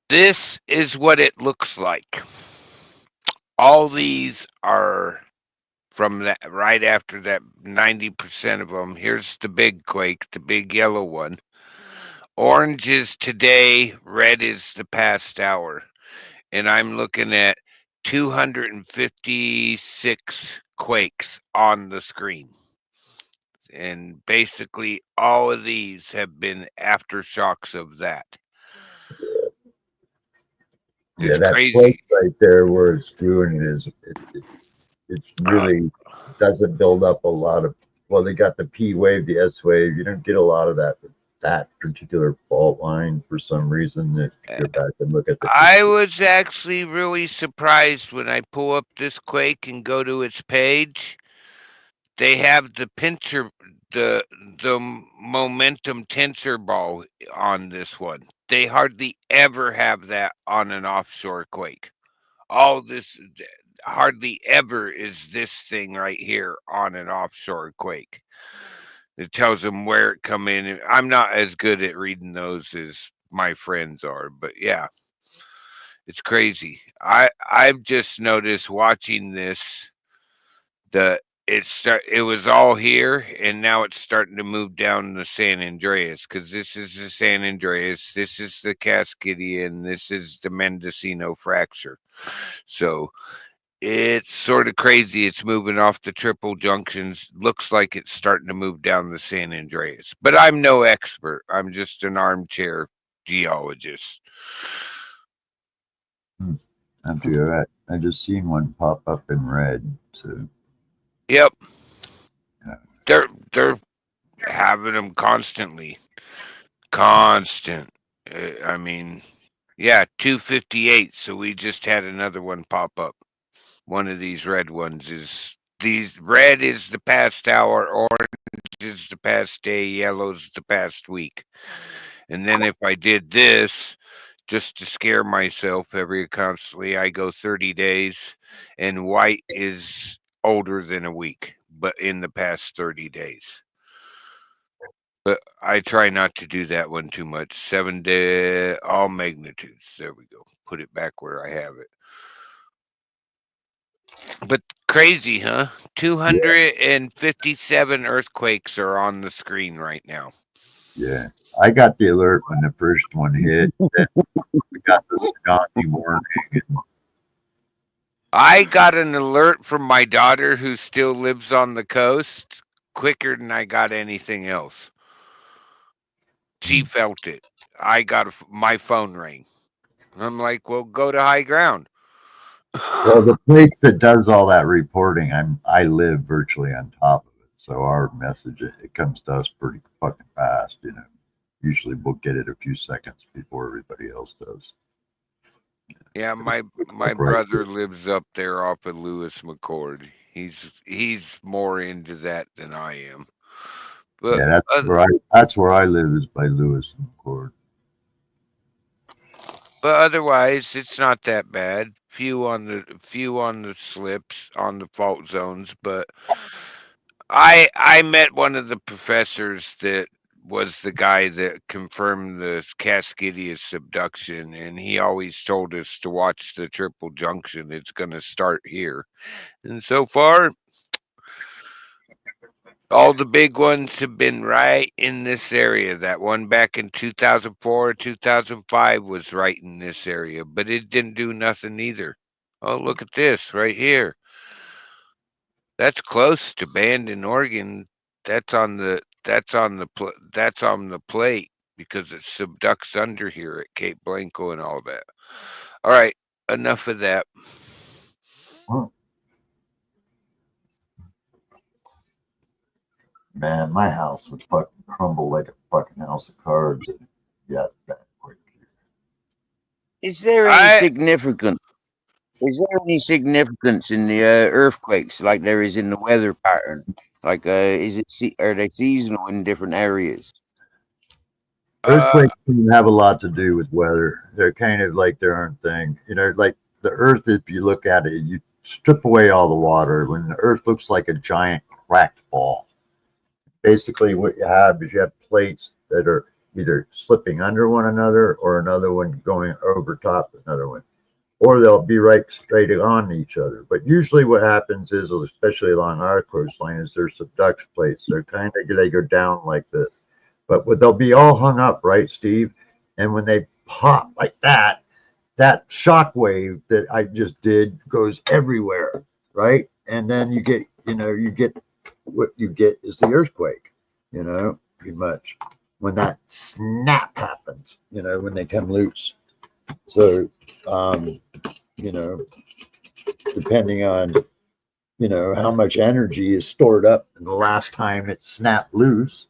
This is what it looks like. All these are from that right after that 90% of them. Here's the big quake, the big yellow one. Orange is today, red is the past hour. And I'm looking at 256 quakes on the screen. And basically, all of these have been aftershocks of that. Yeah, It's that place crazy. right there where it's doing it is it's Uh, really doesn't build up a lot of. Well, they got the P wave, the S wave. You don't get a lot of that with that particular fault line for some reason. If you go back and look at the I history, was actually really surprised when I pull up this quake and go to its page. They have the the momentum tensor ball on this one. They hardly ever have that on an offshore quake. All this hardly ever is this thing right here on an offshore quake. It tells them where it come in. I'm not as good at reading those as my friends are, but yeah, it's crazy. I've just noticed watching this the it was all here and now it's starting to move down the San Andreas because this is the San Andreas, this is the Cascadian, this is the Mendocino fracture. So It's sort of crazy. It's moving off the triple junctions. Looks like it's starting to move down the San Andreas. But I'm no expert. I'm just an armchair geologist. Hmm. After you're right, I just seen one pop up in red. So Yep, yeah, they're having them constantly, constant. I mean, yeah, 258. So we just had another one pop up. One of these red ones is these red is the past hour, orange is the past day, yellow's the past week. And then if I did this just to scare myself every constantly, I go 30 days, and white is older than a week, but in the past 30 days. But I try not to do that one too much. 7 day, all magnitudes. There we go. Put it back where I have it. But crazy, huh? yeah, 257 earthquakes are on the screen right now. yeah. I got the alert when the first one hit. Then we got the tsunami warning. And, I got an alert from my daughter who still lives on the coast quicker than I got anything else. She hmm. felt it. I got my phone rang. I'm like, well, go to high ground. Well, the place that does all that reporting, I live virtually on top of it, so our message it comes to us pretty fucking fast. Usually we'll get it a few seconds before everybody else does. Yeah, my Right. brother lives up there off of Lewis McCord. He's more into that than I am. But Yeah, that's where I live is by Lewis and McCord. otherwise, it's not that bad. Few on the slips on the fault zones, but I met one of the professors that was the guy that confirmed the Cascadia subduction, and he always told us to watch the triple junction. It's going to start here, and so far, all the big ones have been right in this area. That one back in 2004, 2005 was right in this area, but it didn't do nothing either. Oh, look at this right here. That's close to Bend in Oregon. That's on the plate because it subducts under here at Cape Blanco and all that. All right, enough of that. Well, man, my house would fucking crumble like a fucking house of cards. And yeah, that quick. Is there any I significance? Is there any significance in the earthquakes like there is in the weather pattern? Like, are they seasonal in different areas? uh Earthquakes don't have a lot to do with weather. They're kind of like their own thing. Like the Earth, if you look at it, you strip away all the water. When the Earth looks like a giant cracked ball, basically what you have is you have plates that are either slipping under one another or another one going over top of another one, or they'll be right straight on each other. But usually what happens is, especially along our coastline, is there's subduction plates. They're kind of, they go down like this. But they'll be all hung up, right, Steve? And when they pop like that shock wave that I just did goes everywhere, right? And then you get what you get is the earthquake, pretty much when that snap happens, when they come loose. So, um, you know, depending on, how much energy is stored up and the last time it snapped loose,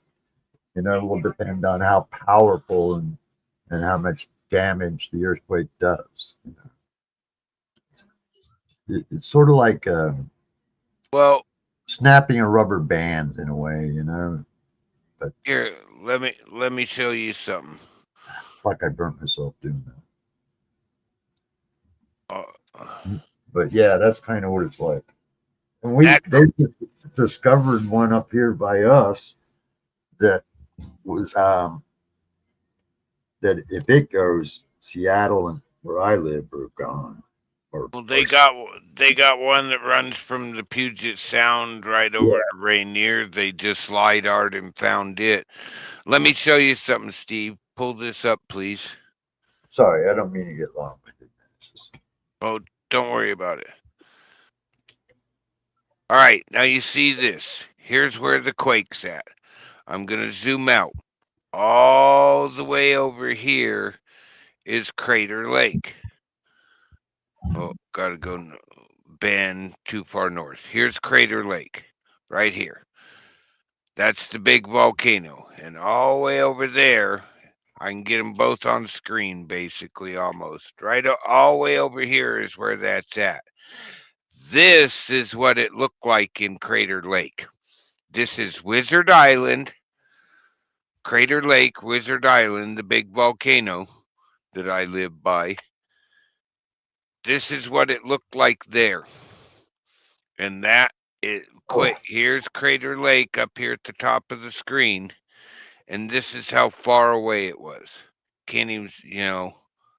will depend on how powerful and how much damage the earthquake does. It's sort of like well, snapping a rubber band in a way. But here, let me show you something. like I burnt myself doing Uh, that. But yeah, that's kind of what it's like. And ac- they discovered one up here by us that was that if it goes, Seattle and where I live are gone. Or, well, or they got one that runs from the Puget Sound right over yeah. to Rainier. They just LiDAR'd and found it. Let me show you something, Steve. Pull this up, please. Sorry, I don't mean to get long winded. Oh, don't worry about it. All right, now you see this. Here's where the quake's at. I'm going to zoom out. All the way over here is Crater Lake. Oh, gotta go bend too far north. Here's Crater Lake, right here. That's the big volcano. And all the way over there, I can get them both on screen, basically, almost. Right, all the way over here is where that's at. This is what it looked like in Crater Lake. This is Wizard Island, Crater Lake, Wizard Island, the big volcano that I live by. This is what it looked like there. And that it quit. Here's Crater Lake up here at the top of the screen, and this is how far away it was. Can't even,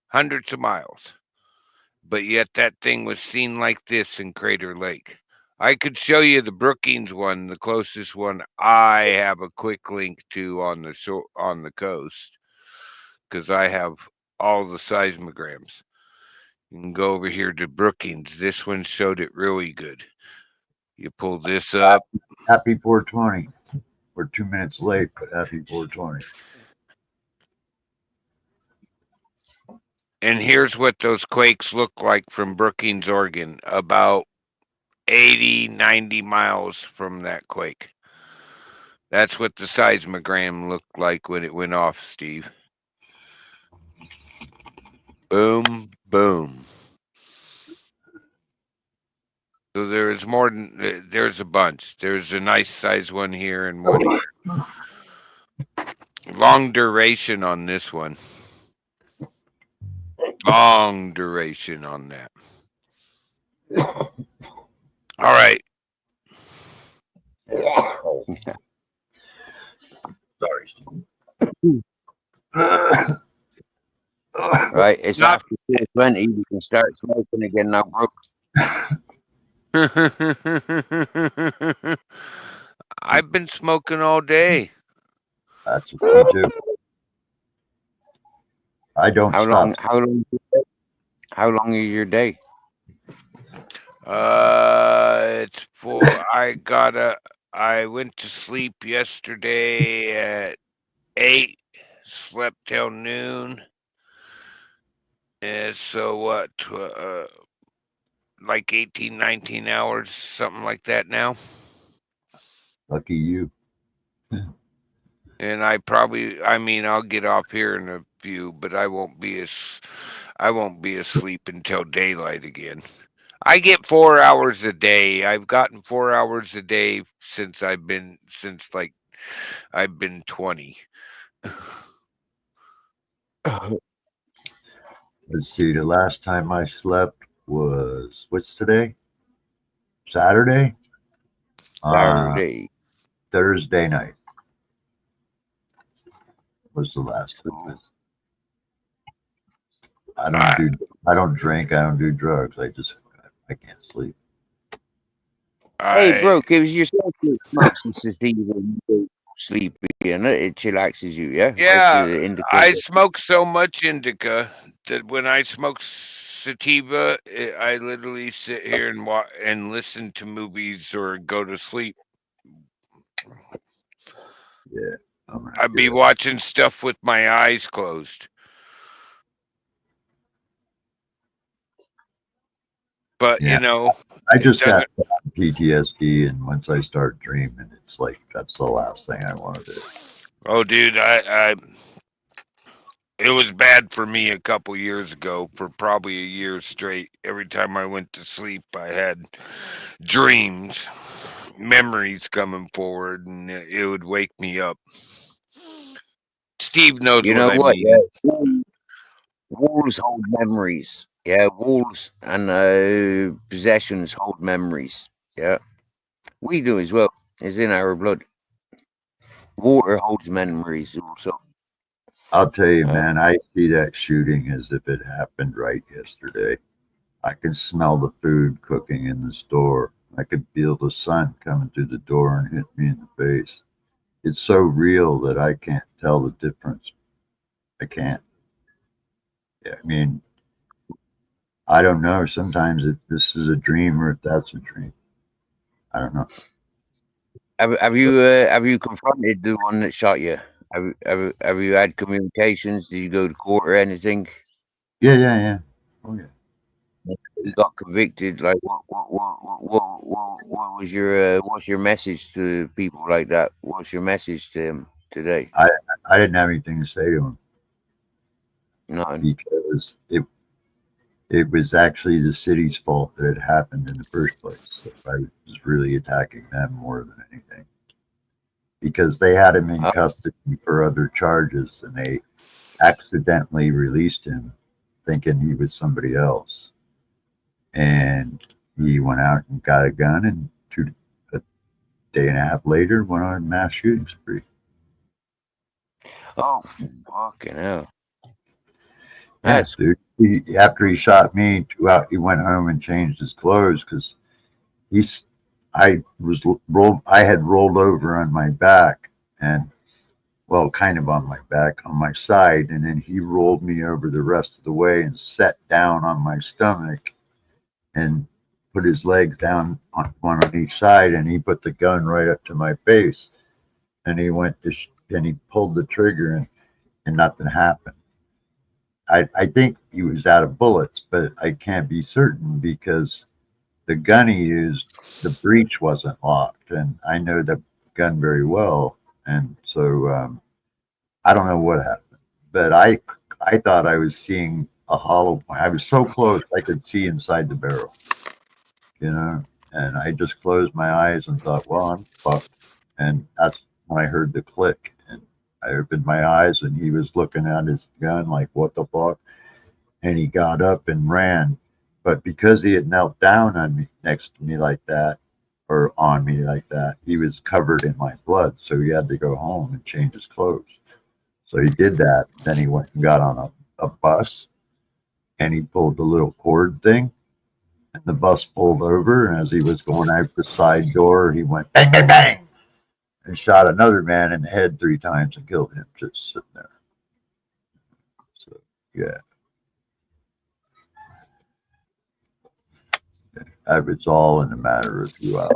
hundreds of miles. But yet that thing was seen like this in Crater Lake. I could show you the Brookings one, the closest one I have a quick link to on the on the coast, because I have all the seismograms. You can go over here to Brookings. This one showed it really good. You pull this up. Happy 420. We're 2 minutes late, but happy 420. And here's what those quakes look like from Brookings, Oregon, about 80, 90 miles from that quake. That's what the seismogram looked like when it went off, Steve. Boom, boom. So there's more than, there's a bunch. There's a nice size one here and one here. Long duration on this one. Long duration on that. All right. Sorry. Right, it's after 4:20. You can start smoking again now, Brooke. I've been smoking all day. That's me too. I don't How stop. long? How long is your day? It's for I went to sleep yesterday at 8, slept till noon. And so what? Like 18, 19 hours, something like that now. Lucky you. And I'll get off here in a few, but I won't be asleep until daylight again. I get 4 hours a day. I've gotten 4 hours a day since I've been 20. Let's see. The last time I slept was what's today? Saturday? Saturday. Thursday night was the last time. I don't drink. I don't do drugs. I can't sleep. Hey, Brooke, it was yourself that smokes and sativa and you go sleepy, and it chillaxes you, yeah? Yeah, I smoke so much indica that when I smoke sativa, I literally sit here and listen to movies or go to sleep. Yeah. I'd be watching stuff with my eyes closed. But yeah. I just got PTSD, and once I start dreaming, it's like that's the last thing I want to do. Oh, dude, it was bad for me a couple years ago for probably a year straight. Every time I went to sleep, I had dreams, memories coming forward, and it would wake me up. Steve knows You what know I what? mean. Yeah, walls hold memories. Yeah, walls and possessions hold memories. Yeah, we do as well. It's in our blood. Water holds memories also. I'll tell you, man, I see that shooting as if it happened right yesterday. I can smell the food cooking in the store. I can feel the sun coming through the door and hit me in the face. It's so real that I can't tell the difference. I can't. Yeah, I mean, I don't know sometimes if this is a dream or if that's a dream. I don't know. Have you confronted the one that shot you? Have you had communications? Did you go to court or anything? Yeah. Oh yeah. You got convicted. Like what was your what's your message to people like that? What's your message to them today? I I didn't have anything to say to him Nothing. because it was actually the city's fault that it happened in the first place. So I was really attacking them more than anything because they had him in Oh, custody for other charges and they accidentally released him thinking he was somebody else. And he went out and got a gun and a day and a half later went on a mass shooting spree. oh, fucking hell! Yeah, That's dude. After he shot me, he went home and changed his clothes because he's. I was rolled. I had rolled over on my back and well, kind of on my back, on my side, and then he rolled me over the rest of the way and sat down on my stomach and put his legs down on one on each side, and he put the gun right up to my face, and he went to and he pulled the trigger, and nothing happened. I think he was out of bullets, but I can't be certain because the gun he used, the breech wasn't locked, and I know the gun very well, and so I don't know what happened, but I thought I was seeing a hollow point. I was so close I could see inside the barrel, you know, and I just closed my eyes and thought, well, I'm fucked, and that's when I heard the click, and I opened my eyes, and he was looking at his gun like, what the fuck, and he got up and ran, but because he had knelt down on me next to me like that, or on me like that, he was covered in my blood, so he had to go home and change his clothes. So he did that. Then he went and got on a bus and he pulled the little cord thing and the bus pulled over. And as he was going out the side door, he went bang, bang, bang and shot another man in the head 3 times and killed him just sitting there. So, yeah, that was all in a matter of a few hours.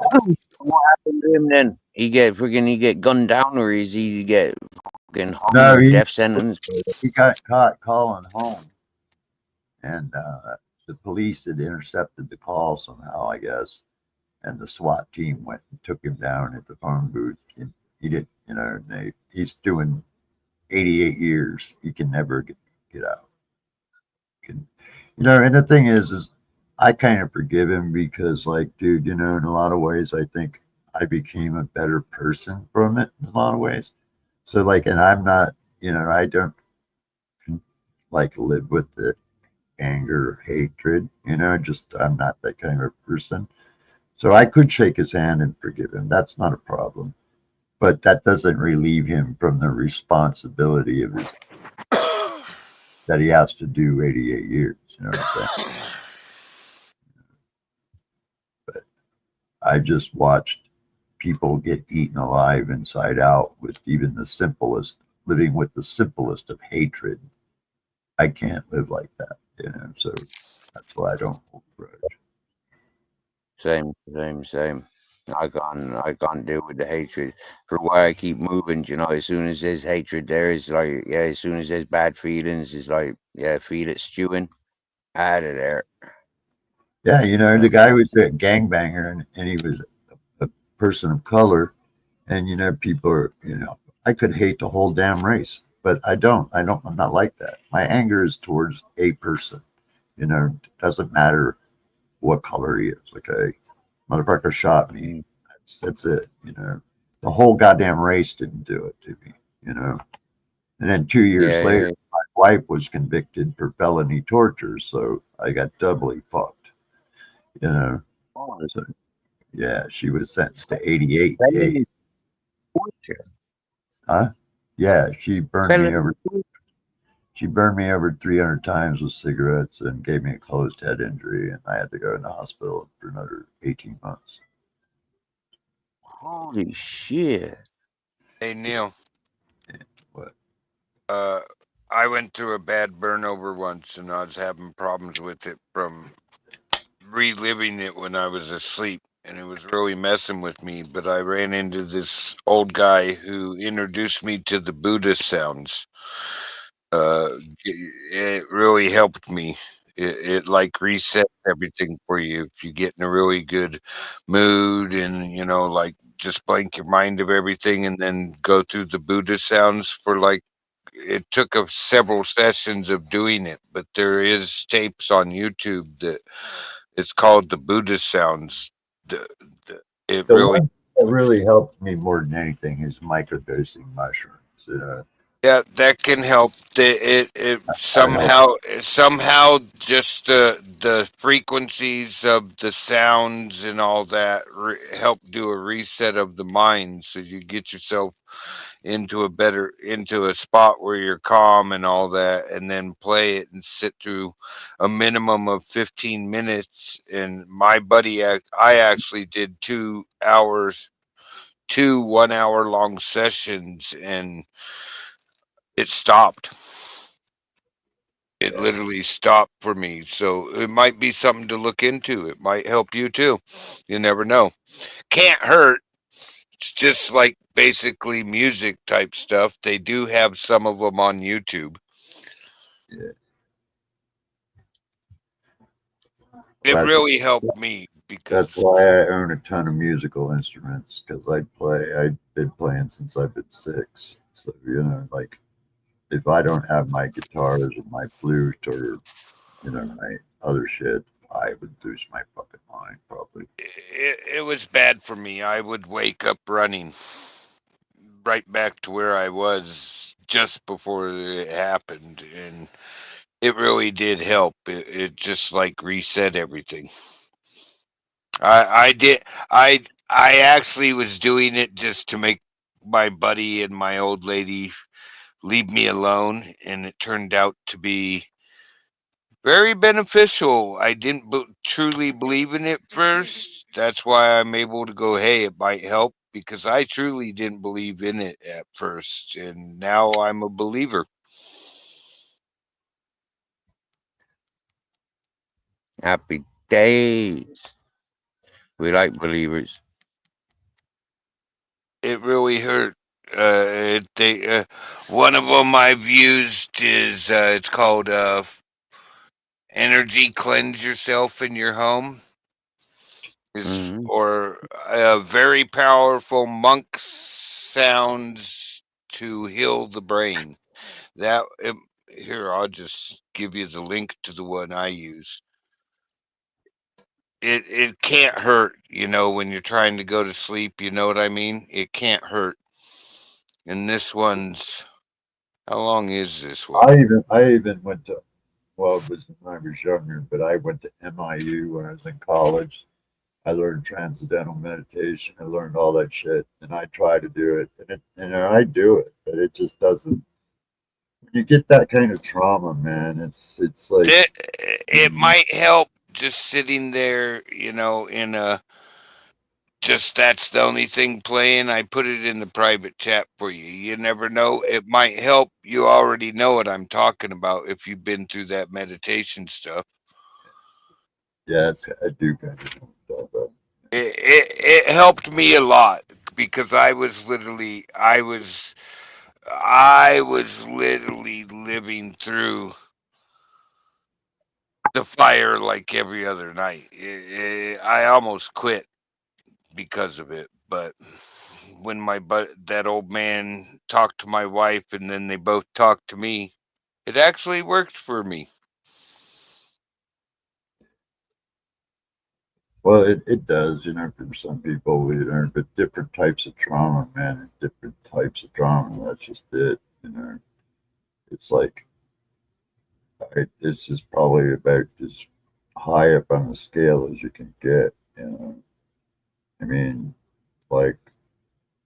what happened to him then. He get gunned down, or is he get fucking hung No, or death sentence? he got caught calling home and the police had intercepted the call somehow, I guess. And the SWAT team went and took him down at the phone booth. And he did, he's doing 88 years. He can never get out. Can, and the thing is I kind of forgive him because, like, dude, in a lot of ways, I think I became a better person from it in a lot of ways. So, like, and I'm not, I don't like live with the anger, hatred, just I'm not that kind of a person. So I could shake his hand and forgive him. That's not a problem. But that doesn't relieve him from the responsibility of his that he has to do 88 years. You know what I'm saying? But I just watched people get eaten alive inside out with even the simplest, living with the simplest of hatred. I can't live like that. So that's why I don't hold grudge. Same. I can't deal with the hatred. For why I keep moving, as soon as there's hatred there, it's like, yeah, as soon as there's bad feelings, it's like, yeah, feel it stewing out of there. Yeah, Yeah. the guy was a gangbanger and he was a person of color. And people are, I could hate the whole damn race, but I don't. I'm not like that. My anger is towards a person. It doesn't matter what color he is. Okay, motherfucker shot me. Mm. That's it. The whole goddamn race didn't do it to me. You know. And then 2 years later, Yeah. my wife was convicted for felony torture, so I got doubly fucked. You know. Oh, So yeah, she was sentenced to 88 days. felony torture. Huh? Yeah, she burned me Felony over. torture. She burned me over 300 times with cigarettes and gave me a closed head injury, and I had to go in the hospital for another 18 months. Holy shit. Hey Neil, What? I went through a bad burnover once, and I was having problems with it from reliving it when I was asleep. and it was really messing with me. But I ran into this old guy who introduced me to the Buddhist sounds. Uh, it really helped me. It like resets everything for you if you get in a really good mood, and like just blank your mind of everything, and then go through the Buddhist sounds for like. It took us several sessions of doing it, but there is tapes on YouTube that it's called the Buddhist sounds. The, it The really, one that really helped me more than anything is microdosing mushrooms. yeah, that can help. It I help. somehow just the frequencies of the sounds and all that help do a reset of the mind, so you get yourself into a spot where you're calm and all that, and then play it and sit through a minimum of 15 minutes. And my buddy, I actually did 2 hours, 2 1 hour long sessions, and it stopped. It Yeah, literally stopped for me. So it might be something to look into. It might help you too. You never know. Can't hurt. It's just like basically music type stuff. They do have some of them on YouTube. yeah. It That's really helped me that's because why I own a ton of musical instruments because I've been playing since I've been 6. So like if I don't have my guitars or my flute or my other shit, I would lose my fucking mind probably. it was bad for me. I would wake up running right back to where I was just before it happened, and it really did help. It just like reset everything. I did I actually was doing it just to make my buddy and my old lady leave me alone, and it turned out to be very beneficial. I didn't truly believe in it first. That's why I'm able to go, hey, it might help, because I truly didn't believe in it at first. And now I'm a believer. Happy days. We like believers. It really hurt. One of them I've used is it's called Energy Cleanse Yourself in Your Home. Is Hmm. or a very powerful monk sounds to heal the brain. That here, I'll just give you the link to the one I use. It can't hurt, when you're trying to go to sleep. You know what I mean? It can't hurt. And this one's how long is this one? I even went to, well, it was when I was younger, but I went to MIU when I was in college. I learned transcendental meditation. I learned all that shit, and I try to do it, and I do it, but it just doesn't. When you get that kind of trauma, man, it's like, It it might help just sitting there, in a just that's the only thing playing. I put it in the private chat for you. You never know. It might help. You already know what I'm talking about if you've been through that meditation stuff. yeah, I do kind of know that. It helped me a lot because I was literally living through the fire like every other night. I almost quit because of it, but when that old man talked to my wife and then they both talked to me, it actually worked for me. Well, it does, for some people, but different types of trauma, man, different types of trauma. That's just it. It's like, this is probably about as high up on the scale as you can get. I mean, like,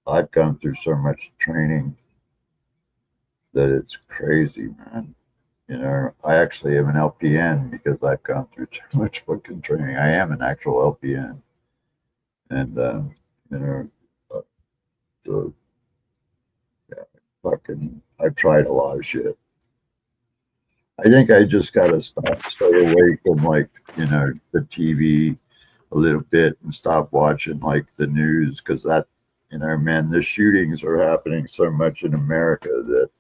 I've gone through so much training that it's crazy, man. I actually am an LPN because I've gone through too much fucking training. I am an actual LPN. And, you know, uh, so yeah, fucking, I've tried a lot of shit. I think I just gotta stay away from like, the TV. a little bit and stop watching like the news because that, man, the shootings are happening so much in America that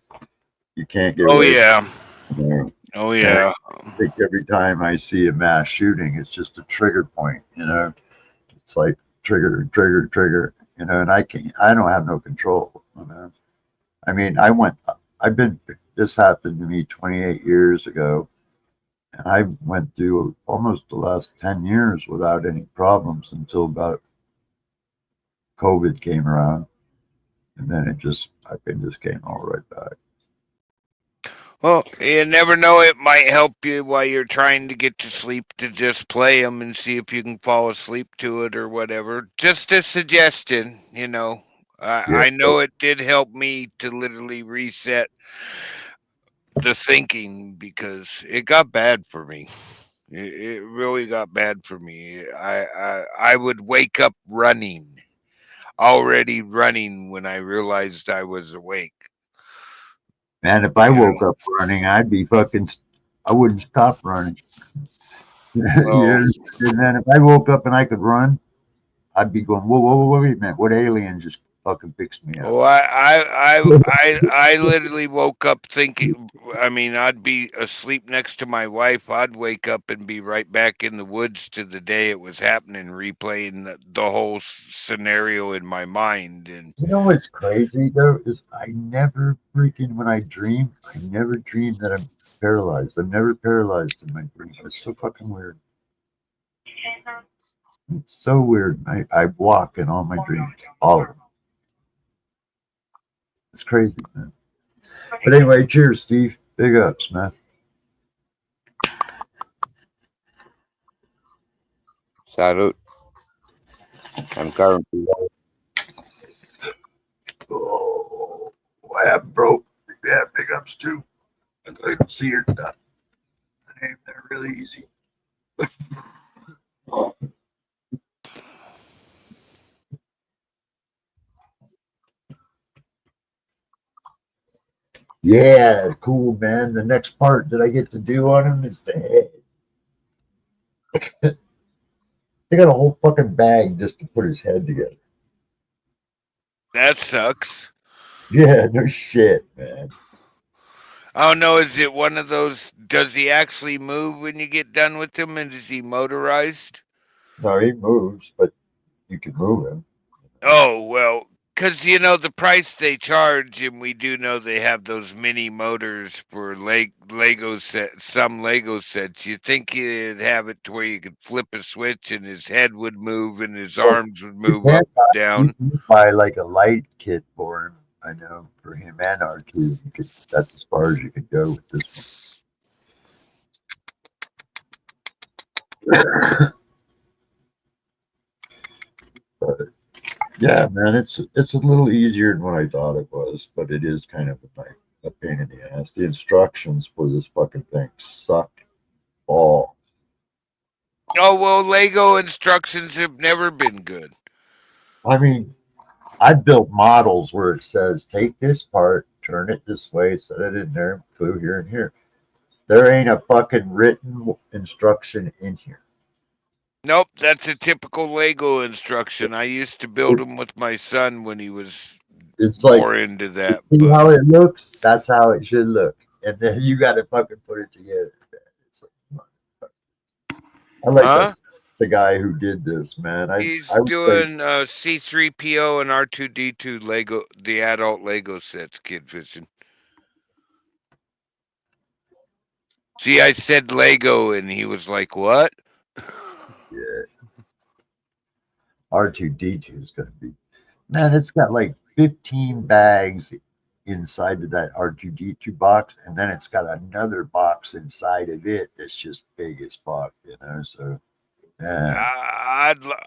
you can't get Oh away yeah. from it. Oh And yeah. I think every time I see a mass shooting, it's just a trigger point. It's like trigger, trigger, trigger. And I don't have no control. I mean, I've been. This happened to me 28 years ago, and I went through almost the last 10 years without any problems until about COVID came around, and then I just came all right back. Well, you never know. It might help you while you're trying to get to sleep to just play them and see if you can fall asleep to it or whatever. Just a suggestion, you know. Yeah, I know it did help me to literally reset the thinking because it got bad for me. It really got bad for me. I would wake up running, already running when I realized I was awake. man. If I You woke know. up running, I'd be fucking. I wouldn't stop running. Well, Yeah. And then if I woke up and I could run, I'd be going, whoa, whoa, whoa, wait a minute, what alien just fucking fixed me up? oh, I literally woke up thinking. I mean, I'd be asleep next to my wife. I'd wake up and be right back in the woods to the day it was happening, replaying the whole scenario in my mind. And You know what's crazy though is I never freaking when I never dream that I'm paralyzed. I'm never paralyzed in my dreams. It's so fucking weird. It's so weird. I walk in all my dreams, all of them. It's crazy, man. But anyway, cheers, Steve. Big ups, man. Salute. I'm currently Oh, what happened, bro? Yeah, big ups too. I couldn't see your name there really easy. Yeah, cool, man. The next part that I get to do on him is the head. They got a whole fucking bag just to put his head together. that sucks. Yeah, no shit, man. Oh no, is it one of those? Does he actually move when you get done with him, and is he motorized? No, he moves, but you can move him. Oh, well, because you know the price they charge, and we do know they have those mini motors for Lego set. Some Lego sets. You think you'd have it to where you could flip a switch and his head would move and his Well, arms would you move can up and you down. can buy like a light kit for him. I know for him and R2. That's as far as you could go with this one. But yeah, man, it's a little easier than what I thought it was, but it is kind of a pain in the ass. The instructions for this fucking thing suck all. Oh well, Lego instructions have never been good. I mean, I've built models where it says take this part, turn it this way, set it in there, glue here and here. There ain't a fucking written instruction in here. Nope, that's a typical Lego instruction. I used to build It, them with my son when he was it's like, more into you that, see but how it looks? That's how it should look. And then you got to fucking put it together. It's like, I like huh? the guy who did this, man. He's I would say, doing C3PO and R2D2 Lego, the adult Lego sets, kid fishing. See, I said Lego, and he was like, "What?" yeah, R2D2 is going to be, man, it's got like 15 bags inside of that R2D2 box, and then it's got another box inside of it that's just big as fuck, So, yeah,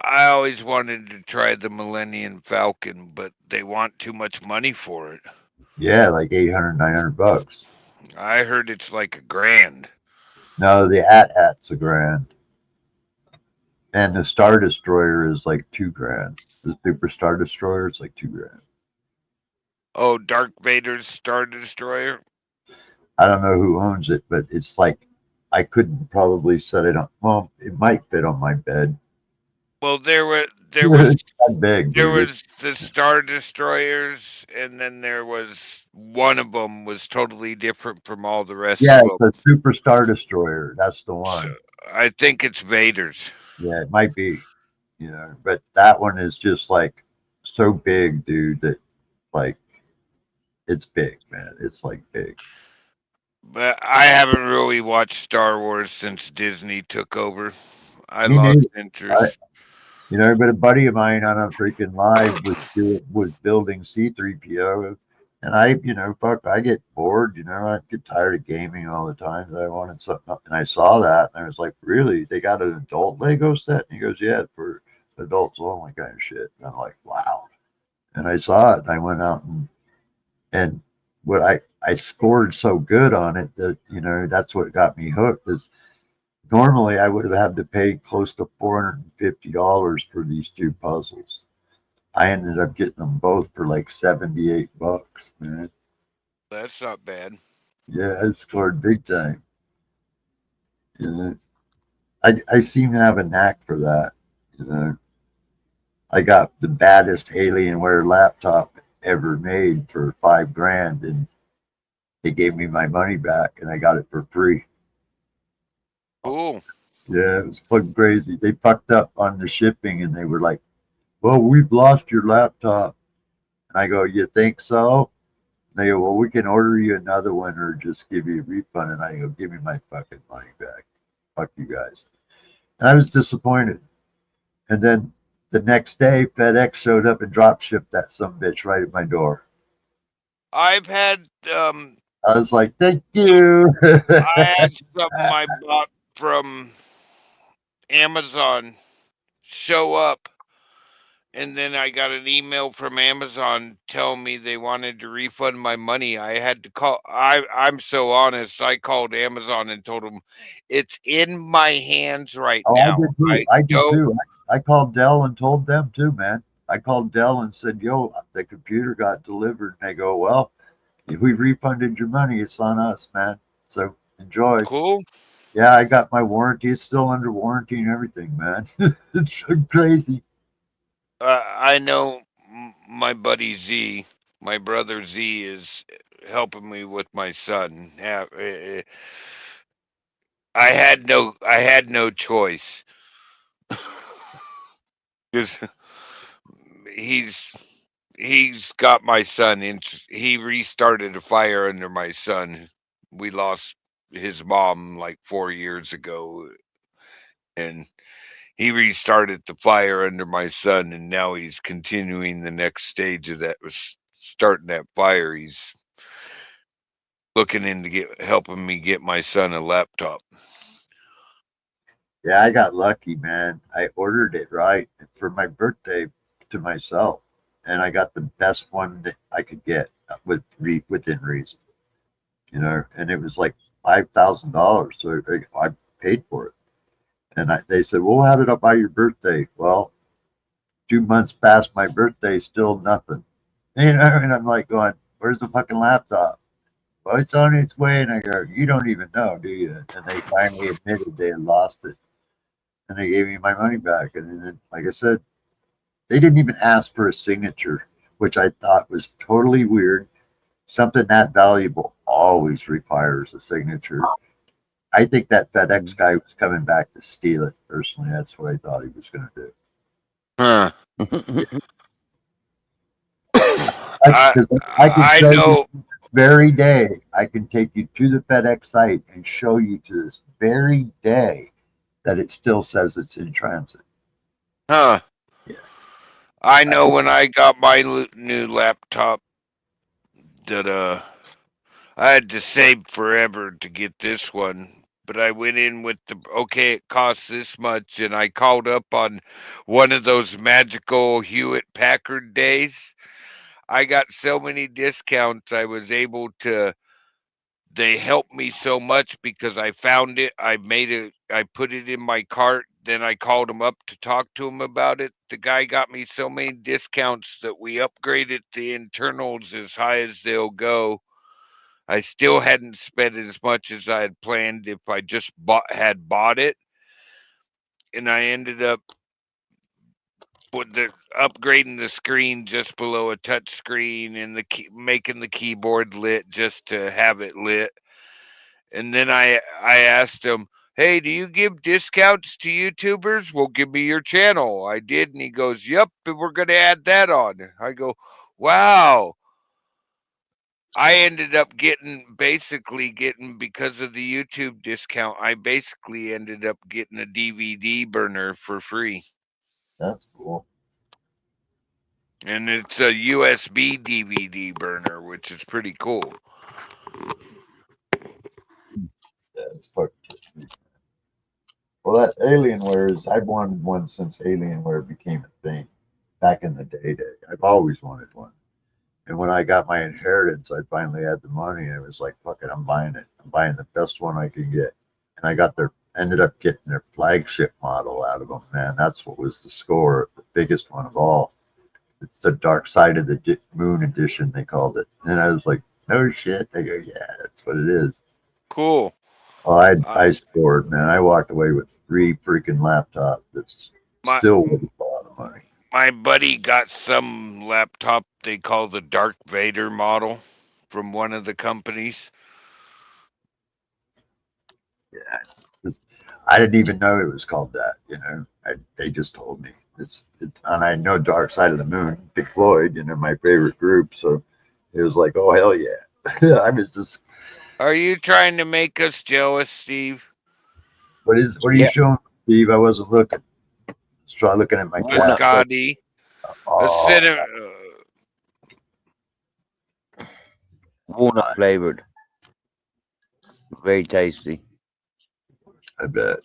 I always wanted to try the Millennium Falcon, but they want too much money for it. yeah, like 800, 900 bucks. I heard it's like a grand. No, the AT-AT's a grand, and the Star Destroyer is like 2 grand. The Super Star Destroyer is like 2 grand. Oh, Dark Vader's Star Destroyer. I don't know who owns it, but it's like I couldn't probably set it on. Well, it might fit on my bed. Well, It's that big, there dude. was the Star Destroyers, and then there was one of them was totally different from all the rest Yeah, of it's them. a Super Star Destroyer. That's the So one. I think it's Vader's. Yeah, it might be, but that one is just like so big, dude, that like it's big, man. It's like big. But I haven't really watched Star Wars since Disney took over. I Me lost neither. I, interest. but a buddy of mine on a freaking live was building C3PO, and fuck, I get bored. I get tired of gaming all the time. So I wanted something, and I saw that, and I was like, really? They got an adult Lego set? And he goes, yeah, for adults only kind of shit. And I'm like, wow. And I saw it, and I went out and what I scored so good on it that that's what got me hooked. Is normally I would have had to pay close to $450 for these two puzzles. I ended up getting them both for like $78, man. That's not bad. Yeah, I scored big time. You know, I seem to have a knack for that. You know, I got the baddest Alienware laptop ever made for 5 grand, and they gave me my money back, and I got it for free. Cool. Yeah, it was fucking crazy. They fucked up on the shipping, and they were like, "Well, we've lost your laptop." And I go, "You think so?" And they go, "Well, we can order you another one or just give you a refund." And I go, "Give me my fucking money back. Fuck you guys." And I was disappointed. And then the next day, FedEx showed up and drop shipped that some bitch right at my door. I've had I was like, "Thank you." I had something I bought from Amazon show up, and then I got an email from Amazon telling me they wanted to refund my money. I had to call. I'm so honest. I called Amazon and told them it's in my hands right Oh, I now. did too. I I did don't. too. I called Dell and told them too, man. I called Dell and said, "Yo, the computer got delivered." And they go, "Well, if we refunded your money, it's on us, man. So enjoy." Cool. Yeah, I got my warranty. It's still under warranty and everything, man. It's so crazy. I know my buddy Z, my brother Z, is helping me with my son. Yeah, I had no choice because he's he's got my son in. He restarted a fire under my son. We lost his mom like 4 years ago, and he restarted the fire under my son, and now he's continuing the next stage of that was starting that fire. He's looking into helping me get my son a laptop. Yeah, I got lucky, man. I ordered it right for my birthday to myself, and I got the best one that I could get within reason, And it was like $5,000, so I paid for it. And they said, "We'll have it up by your birthday." Well, 2 months past my birthday, still nothing. And I'm like going, "Where's the fucking laptop?" "Well, it's on its way." And I go, "You don't even know, do you?" And they finally admitted they had lost it. And they gave me my money back. And then, like I said, they didn't even ask for a signature, which I thought was totally weird. Something that valuable always requires a signature. I think that FedEx guy was coming back to steal it. Personally, that's what I thought he was going to do. Huh. I Because I can I show you know. this very day, I can take you to the FedEx site and show you to this very day that it still says it's in transit. Huh. Yeah. I I, know when I got my new laptop that I had to save forever to get this one. But I went in with the okay, it costs this much, and I called up on one of those magical Hewitt Packard days. I got so many discounts, I was able to. They helped me so much because I found it. I put it in my cart. Then I called them up to talk to him about it. The guy got me so many discounts that we upgraded the internals as high as they'll go. I still hadn't spent as much as I had planned if I just bought it, and I ended up with the upgrading the screen just below a touch screen and making the keyboard lit just to have it lit. And then I asked him, "Hey, do you give discounts to YouTubers? Well, give me your channel." I did, and he goes, "Yep, we're gonna add that on." I go, "Wow." I ended up basically getting, because of the YouTube discount, I basically ended up getting a DVD burner for free. That's cool. And it's a USB DVD burner, which is pretty cool. Yeah, it's fucking sweet. Well, that Alienware is, I've wanted one since Alienware became a thing back in the day. I've always wanted one. And when I got my inheritance, I finally had the money and it was like, fuck it, I'm buying it. I'm buying the best one I can get. And I ended up getting their flagship model out of them, man. That's what was the score, the biggest one of all. It's the Dark Side of the Moon edition, they called it. And I was like, no shit. They go, yeah, that's what it is. Cool. Oh, I scored, man. I walked away with 3 freaking laptops. That's My still worth a lot of money. my buddy got some laptop they call the Dark Vader model from one of the companies. Yeah, I didn't even know it was called that. You know, they just told me and I know Dark Side of the Moon, Big Floyd, my favorite group. So it was like, oh hell yeah! I was just, Are you trying to make us jealous, Steve? what are you Yeah, showing, Steve? I wasn't looking. Just try looking at my cat. walnut flavor. Biscotti, a Oh, cinnamon. Walnut flavored. Very tasty. I bet.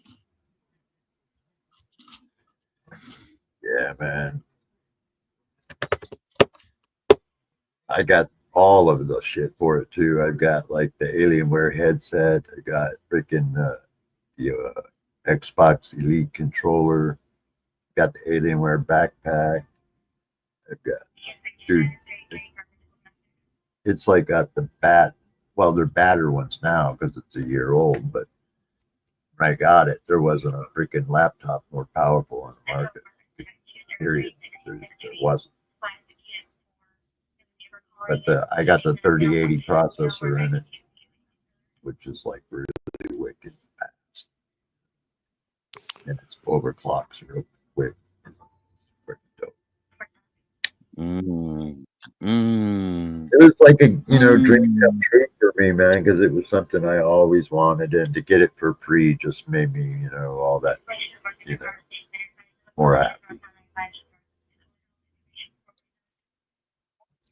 Yeah, man. I got all of the shit for it too. I've got like the Alienware headset. I got freaking the Xbox Elite controller. Got the Alienware backpack. I've got, dude, it's like got the well, they're batter ones now because it's a year old, but when I got it, there wasn't a freaking laptop more powerful on the market. Period. There wasn't. But I got the 3080 processor in it, which is like really wicked fast. And it's overclocks real quick. Mmm. Mmm. It was like a dream come true for me, man, because it was something I always wanted, and to get it for free just made me, all that, more happy.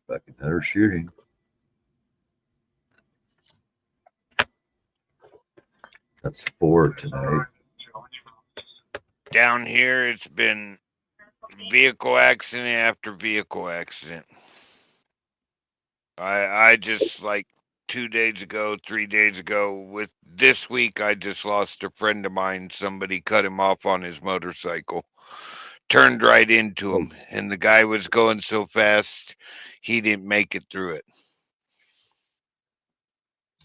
Fucking another shooting. That's 4 tonight. Down here, it's been vehicle accident after vehicle accident. I just, like 2 days ago, 3 days ago, with this week, I just lost a friend of mine. Somebody cut him off on his motorcycle, turned right into him, and the guy was going so fast he didn't make it through it.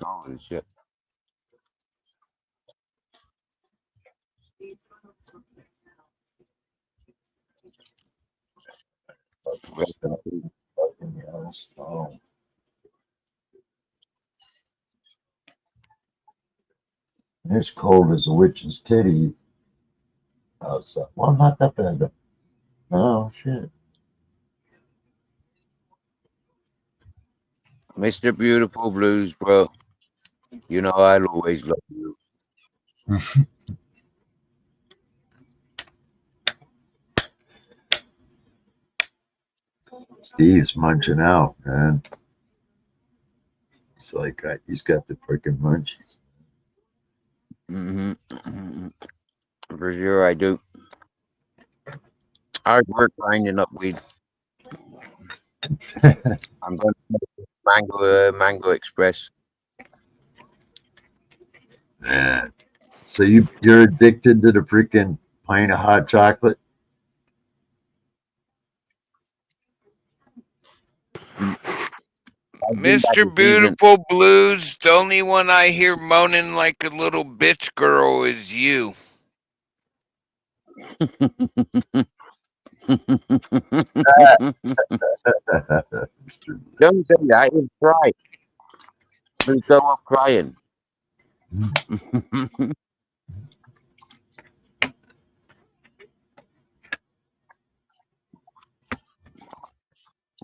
Holy shit. And it's cold as a witch's titty. Well, not that bad. Oh, shit. Mr. Beautiful Blues, bro. You know I'll always love you. Steve's munching out, man. It's like he's got the freaking munchies. Mm-hmm. For sure I do. Hard work grinding up weed. I'm going to Mango Express. Man. So you're addicted to the freaking pint of hot chocolate? Mr. Beautiful Blues, the only one I hear moaning like a little bitch girl is you. Mr. Don't say that. He'll cry. He'll go off crying.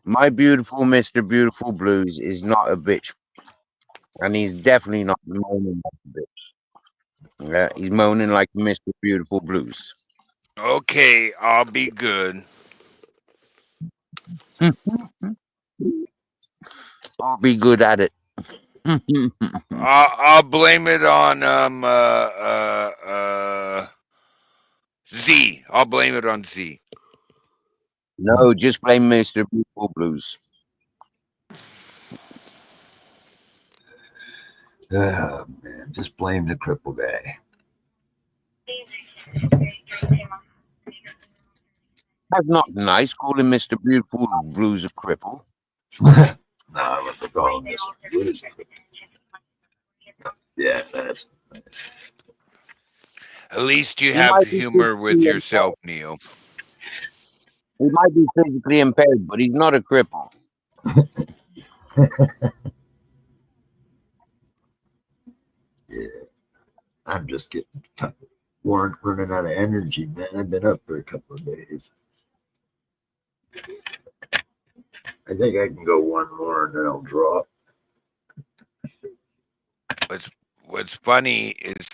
My beautiful Mr. Beautiful Blues is not a bitch, and he's definitely not moaning like a bitch. Yeah, he's moaning like Mr. Beautiful Blues. Okay, I'll be good. I'll be good at it. I'll blame it on Z. I'll blame it on Z. No, just blame Mr. Beautiful Blues. Oh, man, just blame the cripple guy. That's not nice, calling Mr. Beautiful Blues a cripple. No, I want to call him Mr. Blues. Yeah, that's At least you He have might be humor with physically yourself, impaired. Neil. He might be physically impaired, but he's not a cripple. yeah. I'm just getting running out of energy, man. I've been up for a couple of days. I think I can go one more and then I'll drop. What's funny is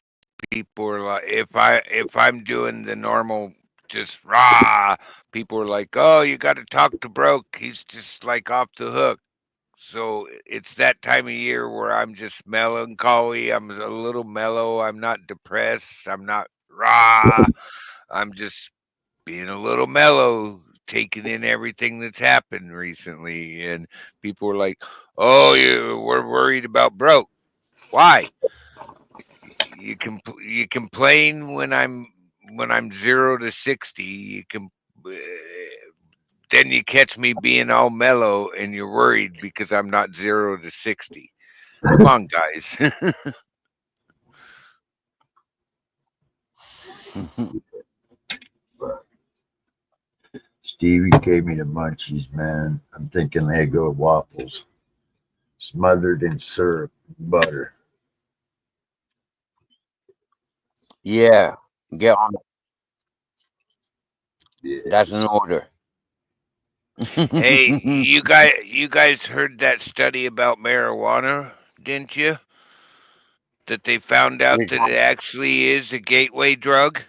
people are like, if I'm doing the normal just rah, people are like, oh, you got to talk to Broke. He's just like off the hook. So it's that time of year where I'm just melancholy. I'm a little mellow. I'm not depressed. I'm not rah. I'm just being a little mellow, taking in everything that's happened recently. And people are like, "Oh, we're worried about Broke. Why? You complain when I'm 0 to 60. You can." Then you catch me being all mellow and you're worried because I'm not 0 to 60. Come on, guys. But Stevie gave me the munchies, man. I'm thinking Lego waffles smothered in syrup and butter. Yeah, get on it. That's an Yes. order. Hey, you guys heard that study about marijuana, didn't you? That they found out Which that one? it actually is a gateway drug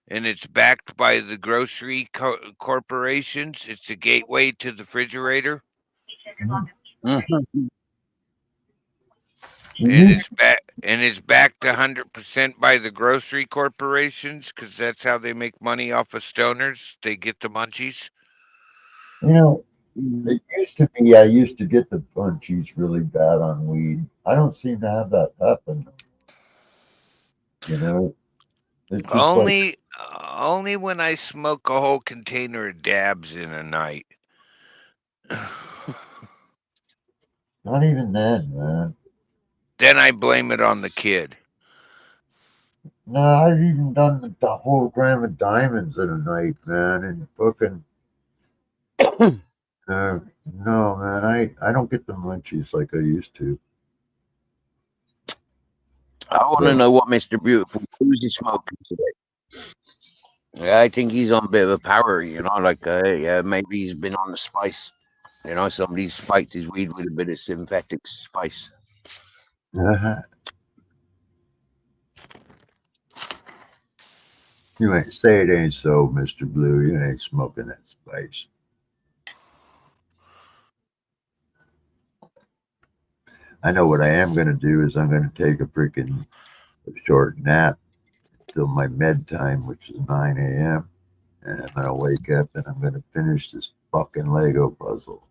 and it's backed by the grocery corporations. It's a gateway to the refrigerator Mhm. and Mm-hmm. it's backed 100% by the grocery corporations cuz that's how they make money off of stoners. They get the munchies. You know, it used to be I used to get the munchies really bad on weed. I don't seem to have that happen. You know, it's just like Only when I smoke a whole container of dabs in a night. not even then, man. Then I blame it on the kid. No, I've even done the whole gram of diamonds in a night, man, and fucking uh, no, man. I don't get the munchies like I used to. I want to But know what Mr. Beautiful Blues is smoking today. Yeah, I think he's on a bit of a power, like yeah, maybe he's been on the spice. Somebody's spiked his weed with a bit of synthetic spice. you ain't say it ain't so, Mister Blue. You ain't smoking that spice. I know what I am gonna do is I'm gonna take a freaking short nap till my med time, which is 9 a.m. And I'm gonna wake up and I'm gonna finish this fucking Lego puzzle.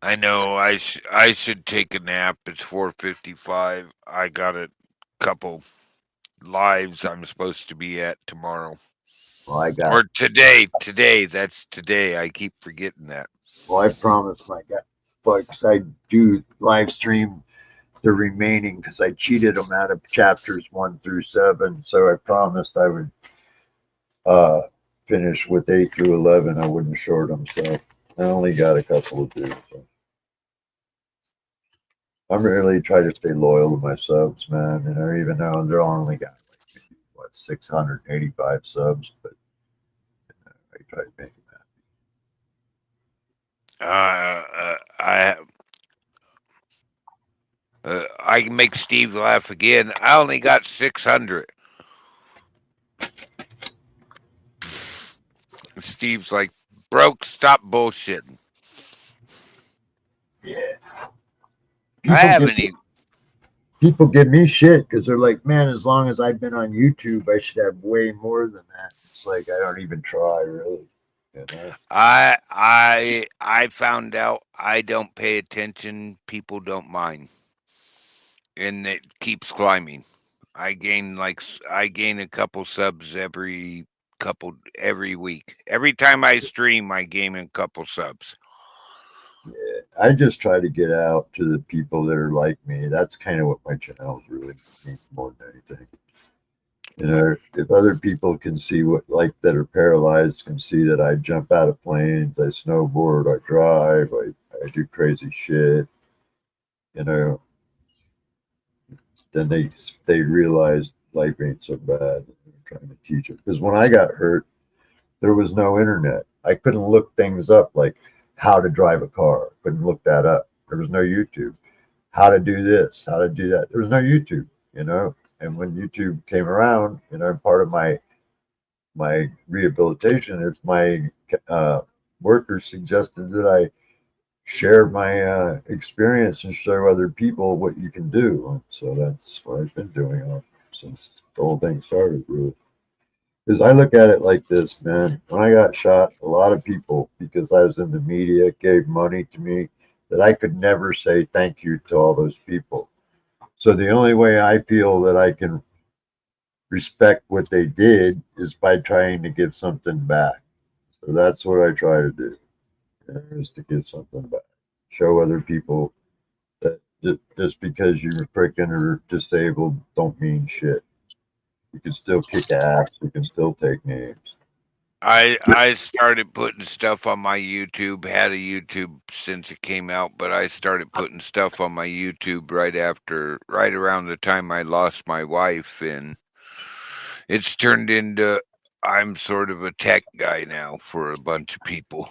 I know I should take a nap. It's 4:55. I got a couple lives I'm supposed to be at tomorrow. Well, I got. Or today. Today. That's today. I keep forgetting that. Well, I promised my folks I'd do live stream the remaining because I cheated them out of chapters 1 through 7. So I promised I would finish with 8 through 11. I wouldn't short them, so I only got a couple of dudes. So. I'm really trying to stay loyal to my subs, man. You know, even though they're only got like maybe, what, 685 subs, but I try to make them I can make Steve laugh again. I only got 600. Steve's like, broke. Stop bullshitting. happy. Yeah. I People give haven't even. people give me shit because they're like, man, as long as I've been on YouTube, I should have way more than that. It's like I don't even try really. You know? I found out I don't pay attention. People don't mind, and it keeps climbing. I gain a couple subs every week. Every time I stream, I gain a couple subs. Yeah. I just try to get out to the people that are like me. That's kind of what my channel is really means more than anything. You know, if other people can see what, like, that are paralyzed, can see that I jump out of planes, I snowboard, I drive, I do crazy shit, you know, then they realize life ain't so bad. I'm trying to teach them. Because when I got hurt, there was no internet. I couldn't look things up like how to drive a car. Couldn't look that up. There was no YouTube. How to do this, how to do that. There was no YouTube, you know. And when YouTube came around, you know, part of my rehabilitation is my uh, workers suggested that I share my experience and show other people what you can do. So that's what I've been doing since the whole thing started, really. Because I look at it like this, man. When I got shot, a lot of people, because I was in the media, gave money to me that I could never say thank you to all those people. So the only way I feel that I can respect what they did is by trying to give something back. So that's what I try to do, is to give something back. Show other people that just because you're freaking or disabled don't mean shit. You can still kick ass. You can still take names. I started putting stuff on my YouTube. Had a YouTube since it came out, but I started putting stuff on my YouTube right around the time I lost my wife, and it's turned into I'm sort of a tech guy now for a bunch of people.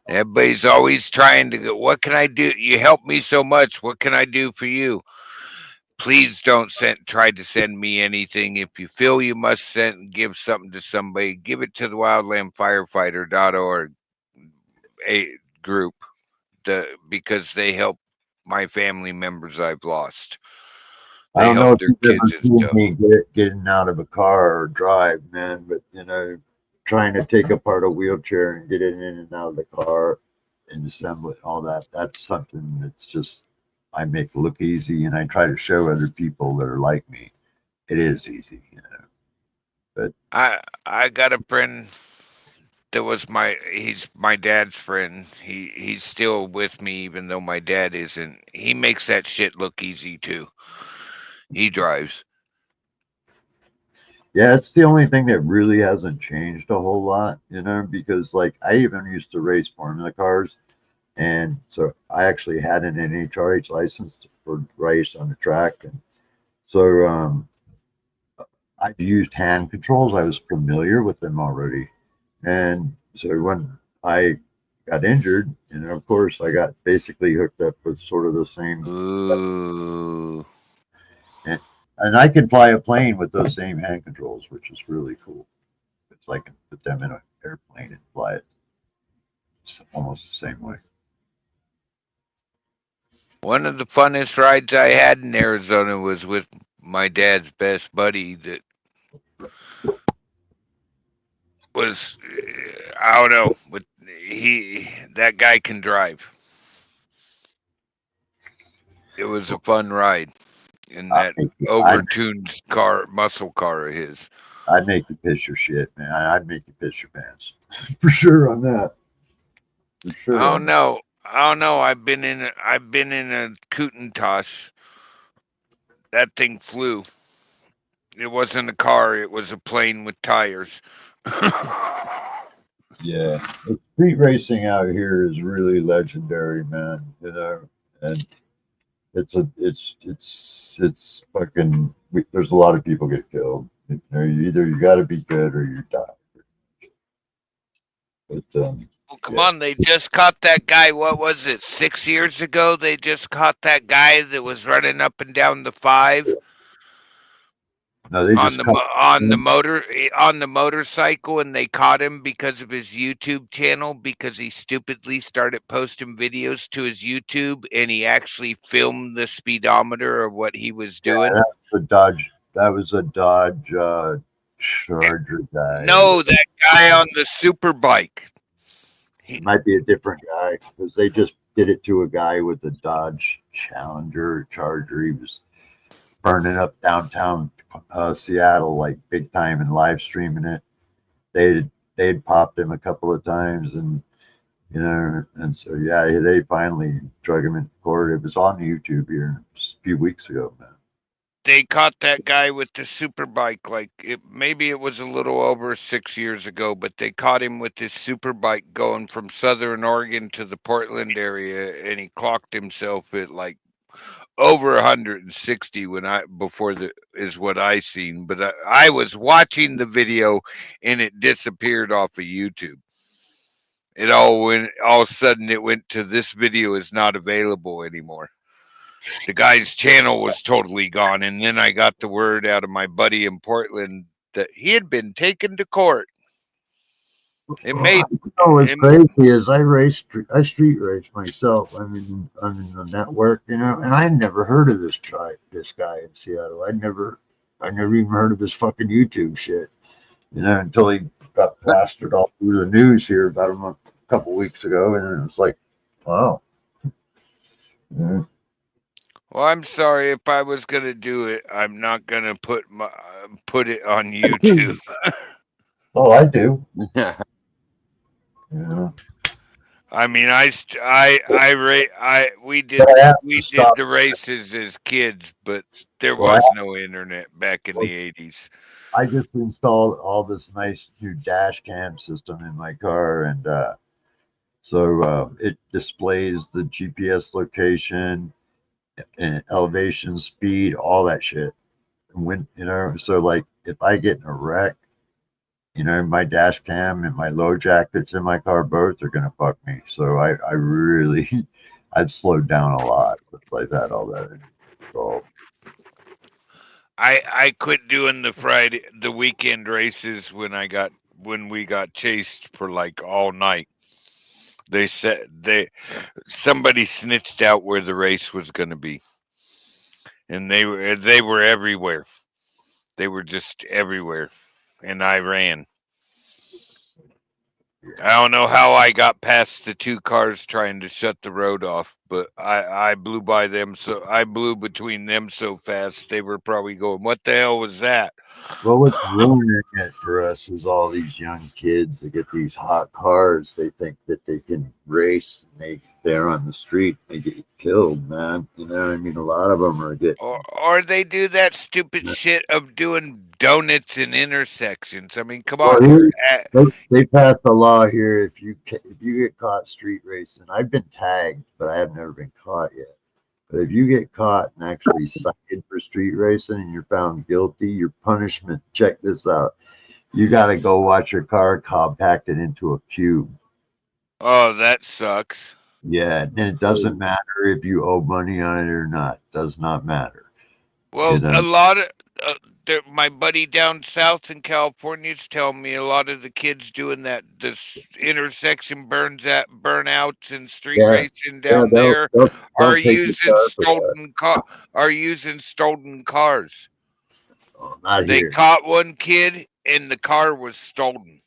Everybody's always trying to go, what can I do? You help me so much. What can I do for you? Please don't try to send me anything. If you feel you must give something to somebody, give it to the wildlandfirefighter.org a group because they help my family members I've lost. I They don't know help if their you've kids ever and seen stuff. me getting out of a car or drive, man, but you know, trying to take apart a wheelchair and get it in and out of the car and assemble it, all that. That's something that's just I make look easy, and I try to show other people that are like me. It is easy, you know. But I got a friend that was he's my dad's friend. He's still with me even though my dad isn't. He makes that shit look easy too. He drives. yeah, it's the only thing that really hasn't changed a whole lot, you know, because like I even used to race Formula cars. And so I actually had an NHRH license for race on the track. And so I used hand controls. I was familiar with them already. And so when I got injured, you know, of course, I got basically hooked up with sort of the same stuff. Ooh. And, and I can fly a plane with those same hand controls, which is really cool. It's like I can put them in an airplane and fly it. It's almost the same way. One of the funnest rides I had in Arizona was with my dad's best buddy that was I don't know, but that guy can drive. It was a fun ride in I that make, I overtuned muscle car of his. I'd make you piss your shit, man. I'd make you piss your pants. For sure on that. For I sure don't on that. know. I don't know. I've been in a Kutentosh. That thing flew. It wasn't a car, it was a plane with tires. Yeah, the street racing out here is really legendary, man. You know, and it's fucking. There's a lot of people get killed. You know, you got to be good or you die. But Well, come yeah, on, they just caught that guy. What was it? 6 years ago, they just caught that guy that was running up and down the five no, they on just caught on the him. motorcycle, and they caught him because of his YouTube channel because he stupidly started posting videos to his YouTube, and he actually filmed the speedometer of what he was doing. The Dodge. That was a Dodge Charger guy or No, whatever. that guy on the super bike. It He, might be a different guy because they just did it to a guy with a Dodge Challenger or Charger. He was burning up downtown Seattle like big time and live streaming it. They'd popped him a couple of times and you know and so yeah they finally drug him into court. It was on YouTube here just a few weeks ago, man. they caught that guy with the super bike maybe it was a little over 6 years ago, but they caught him with his super bike going from southern Oregon to the Portland area, and he clocked himself at like over 160 when I before the is what I seen, but I was watching the video and it disappeared off of YouTube. It all went all of a sudden it went to this video is not available anymore. The guy's channel was totally gone, and then I got the word out of my buddy in Portland that he had been taken to court. It Well, made you know what's it, crazy is I street race myself. I'm in the network, you know, and I never heard of this guy in Seattle. I never even heard of this fucking YouTube shit, you know, until he got plastered all through the news here about a couple weeks ago, and it was like, wow. Yeah. well, I'm sorry if I was gonna do it. I'm not gonna put it on YouTube. Oh, I do. Yeah. Yeah. I mean, But I have to we did stop. the races as kids, but there Well, I, was no internet back in well, the 80s. I just installed all this nice new dash cam system in my car, and so it displays the GPS location and elevation, speed, all that shit. And when you know, so like if I get in a wreck, you know, my dash cam and my low jack that's in my car both are gonna fuck me. So I really I've slowed down a lot since I've had all that installed. I quit doing the weekend races when we got chased for like all night. They said somebody snitched out where the race was going to be, and they were everywhere. They were just everywhere, and I ran. I don't know how I got past the two cars trying to shut the road off, but I blew by them, so I blew between them so fast they were probably going, "What the hell was that?" Well, what's ruining it for us is all these young kids that get these hot cars. They think that they can race, and they're on the street, they get killed, man. You know, I mean, a lot of them are getting. Or they do that stupid shit of doing donuts in intersections. I mean, come Well, on, you're here at they passed a law here. If you get caught street racing, I've been tagged, but I have never been caught yet. But if you get caught and actually cited for street racing and you're found guilty, your punishment. Check this out. You got to go watch your car compacted into a cube. oh, that sucks. Yeah, and it doesn't matter if you owe money on it or not. Does not matter. You Well, a know. lot of my buddy down south in California is telling me a lot of the kids doing that this intersection burnouts and street Yeah, racing yeah. down there They'll are take your using car for that. stolen cars. Oh, not They here. caught one kid and the car was stolen.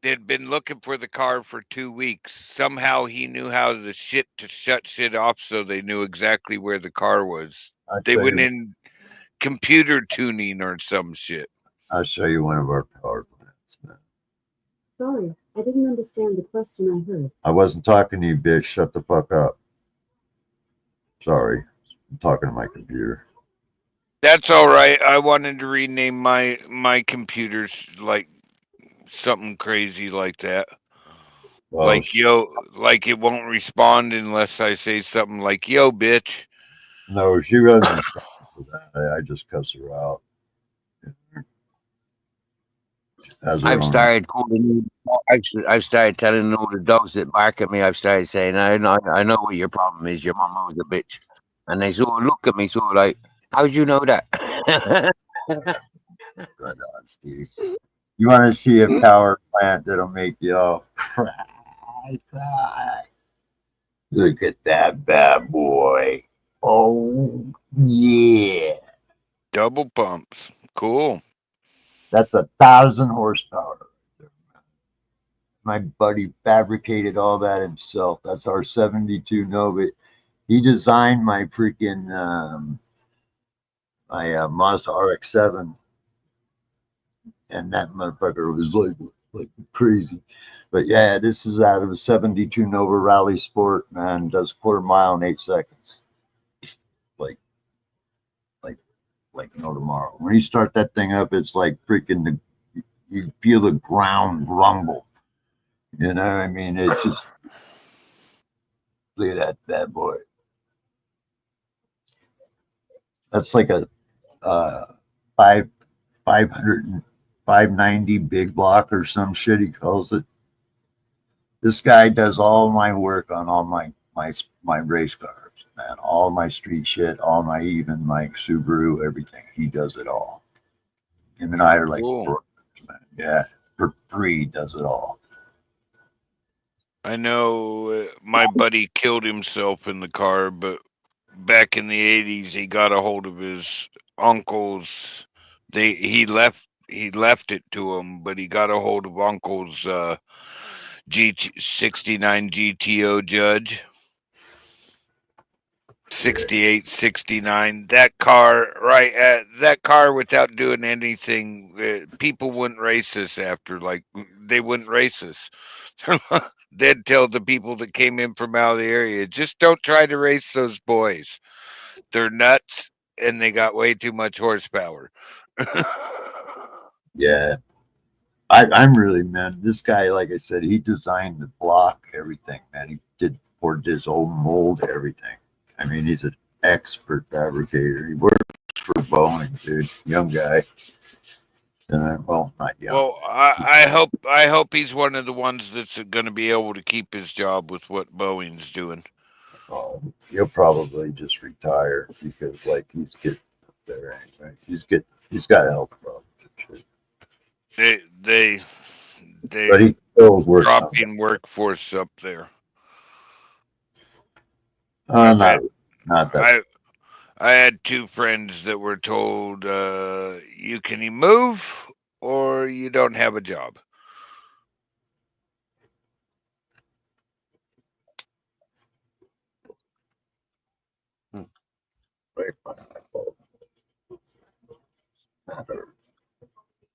They'd been looking for the car for 2 weeks. Somehow he knew how to shut shit off, so they knew exactly where the car was. I'll They show went you. in computer tuning or some shit. I'll show you one of our power plants, man. Sorry, I didn't understand the question I heard. I wasn't talking to you, bitch. Shut the fuck up. Sorry. I'm talking to my computer. That's all right. I wanted to rename my computers like something crazy like that. Well, Like it won't respond unless I say something like "yo, bitch." no, she wasn't responsible for that. I just cuss her out. She has her I've own. started calling. I've started telling all the dogs that bark at me. I've started saying, I know what your problem is. Your mama was a bitch, and they sort of look at me, sort of like, how'd you know that? Good on, Steve. You want to see a power plant that'll make you all cry. Look at that bad boy. Oh, yeah. Double pumps. Cool. That's 1,000 horsepower. My buddy fabricated all that himself. That's our 72 Nova. He designed my freaking my Mazda RX-7, and that motherfucker was like crazy. But yeah, this is out of a 72 Nova Rally Sport, man. Does quarter mile in 8 seconds. Like, like, like no tomorrow. When you start that thing up, it's like freaking you feel the ground rumble. You know, I mean, it's just look at that bad boy. That's like a five 500 590 big block or some shit he calls it. This guy does all my work on all my race cars, man. All my street shit, all my even my Subaru, everything. He does it all. Him and I are like Cool. brothers, man. Yeah, for free, he does it all. I know my buddy killed himself in the car, but back in the 80s he got a hold of his uncle's. He left it to him, but he got a hold of uncle's G69 GTO Judge. 68, 69. That car, right? That car, without doing anything, people wouldn't race us after. Like, they wouldn't race us. They'd tell the people that came in from out of the area, just don't try to race those boys. They're nuts and they got way too much horsepower. Yeah, I'm really, man. This guy, like I said, he designed the block, everything, man. He poured his own mold, everything. I mean, he's an expert fabricator. He works for Boeing, dude. Young guy. Well, not young. Well, I hope he's one of the ones that's going to be able to keep his job with what Boeing's doing. He'll probably just retire because, like, he's getting up there anyway. He's got health problems and shit. They But they he's still working on dropping workforce up there. that. I've had Not that. I I had two friends that were told you can move or you don't have a job.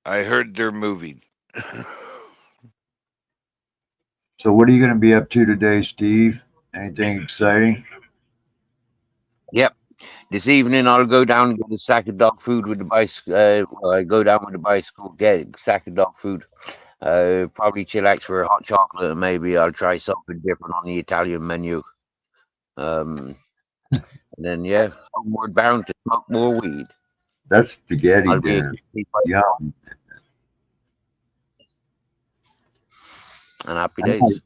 I heard they're moving. So, what are you going to be up to today, Steve? Anything exciting? Yep. This evening I'll go down and get a sack of dog food with the bicycle. Well, I go down with the bicycle, get a sack of dog food. Probably chillax for a hot chocolate, and maybe I'll try something different on the Italian menu. And then yeah, homeward bound to smoke more weed. That's spaghetti I'll be a dinner. crispy Yum. and happy I days. might,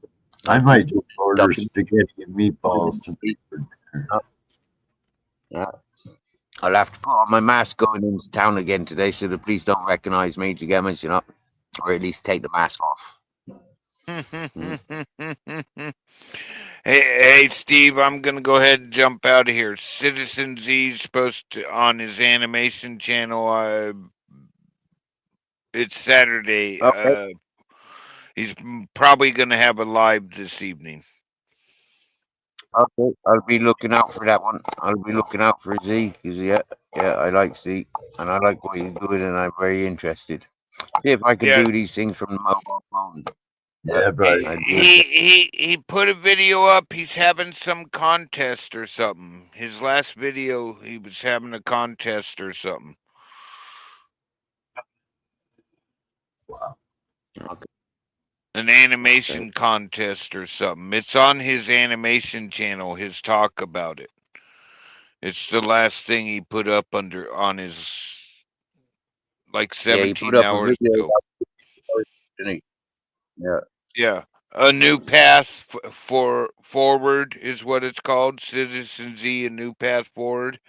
I I'll might be just order ducking. spaghetti and meatballs tonight for dinner. Yeah. I'll have to put on my mask going into town again today, so the police don't recognize me. Do you get me? You know, or at least take the mask off. Hey, Steve, I'm gonna go ahead and jump out of here. Citizen Z's supposed to on his animation channel. It's Saturday. Okay. He's probably gonna have a live this evening. Okay, I'll be looking out for that one. I'll be looking out for Z because yeah, I like Z and I like what he's doing, and I'm very interested. See if I can Yeah, do these things from the mobile phone. Yeah, but I do. He put a video up. He's having some contest or something. His last video, he was having a contest or something. wow. Okay. An animation contest or something. It's on his animation channel, his talk about it. It's the last thing he put up on his like Yeah, he put 17 up a hours video ago. about it, didn't he? Yeah. Yeah. A new path for forward is what it's called. Citizen Z, a new path forward.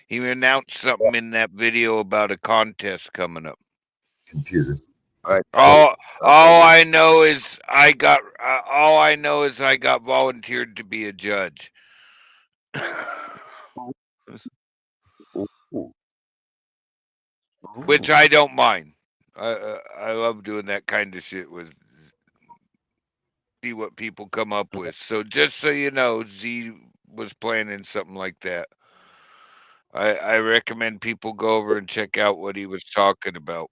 He announced something in that video about a contest coming up. Computer. All right. All I know is I got volunteered to be a judge. Ooh, ooh, Which ooh. I don't mind. I love doing that kind of shit with see what people come up with. So just so you know, Z was planning something like that. I recommend people go over and check out what he was talking about.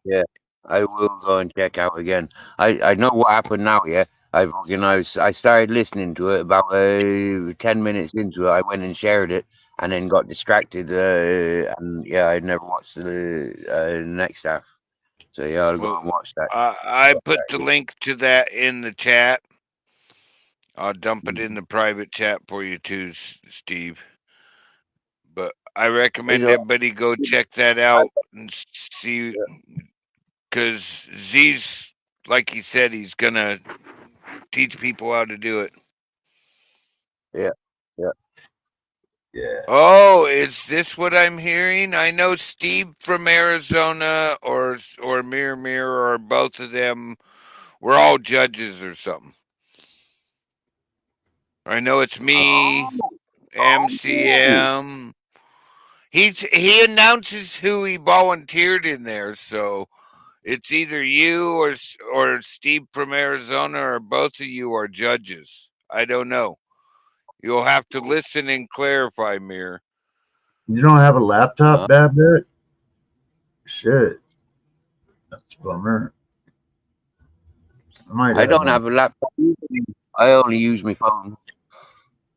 Yeah, I will go and check out again. I know what happened now. Yeah, I started listening to it about 10 minutes into it. I went and shared it, and then got distracted. And yeah, I never watched the next half. So yeah, I'll go Well, and watch that. I put the link to that in the chat. I'll dump it in the private chat for you too, Steve. But I It's recommend all everybody go check that out and see, because Z's like he said, he's gonna teach people how to do it. yeah, yeah. Yeah. Oh, is this what I'm hearing? I know Steve from Arizona or Mir or both of them were all judges or something. I know it's me, Oh, MCM. He announces who he volunteered in there, so it's either you or Steve from Arizona or both of you are judges. I don't know. You'll have to listen and clarify, Mir. You don't have a laptop, oh. Babbitt? Shit. That's a bummer. I might I add don't one. have a laptop. I only use my phone.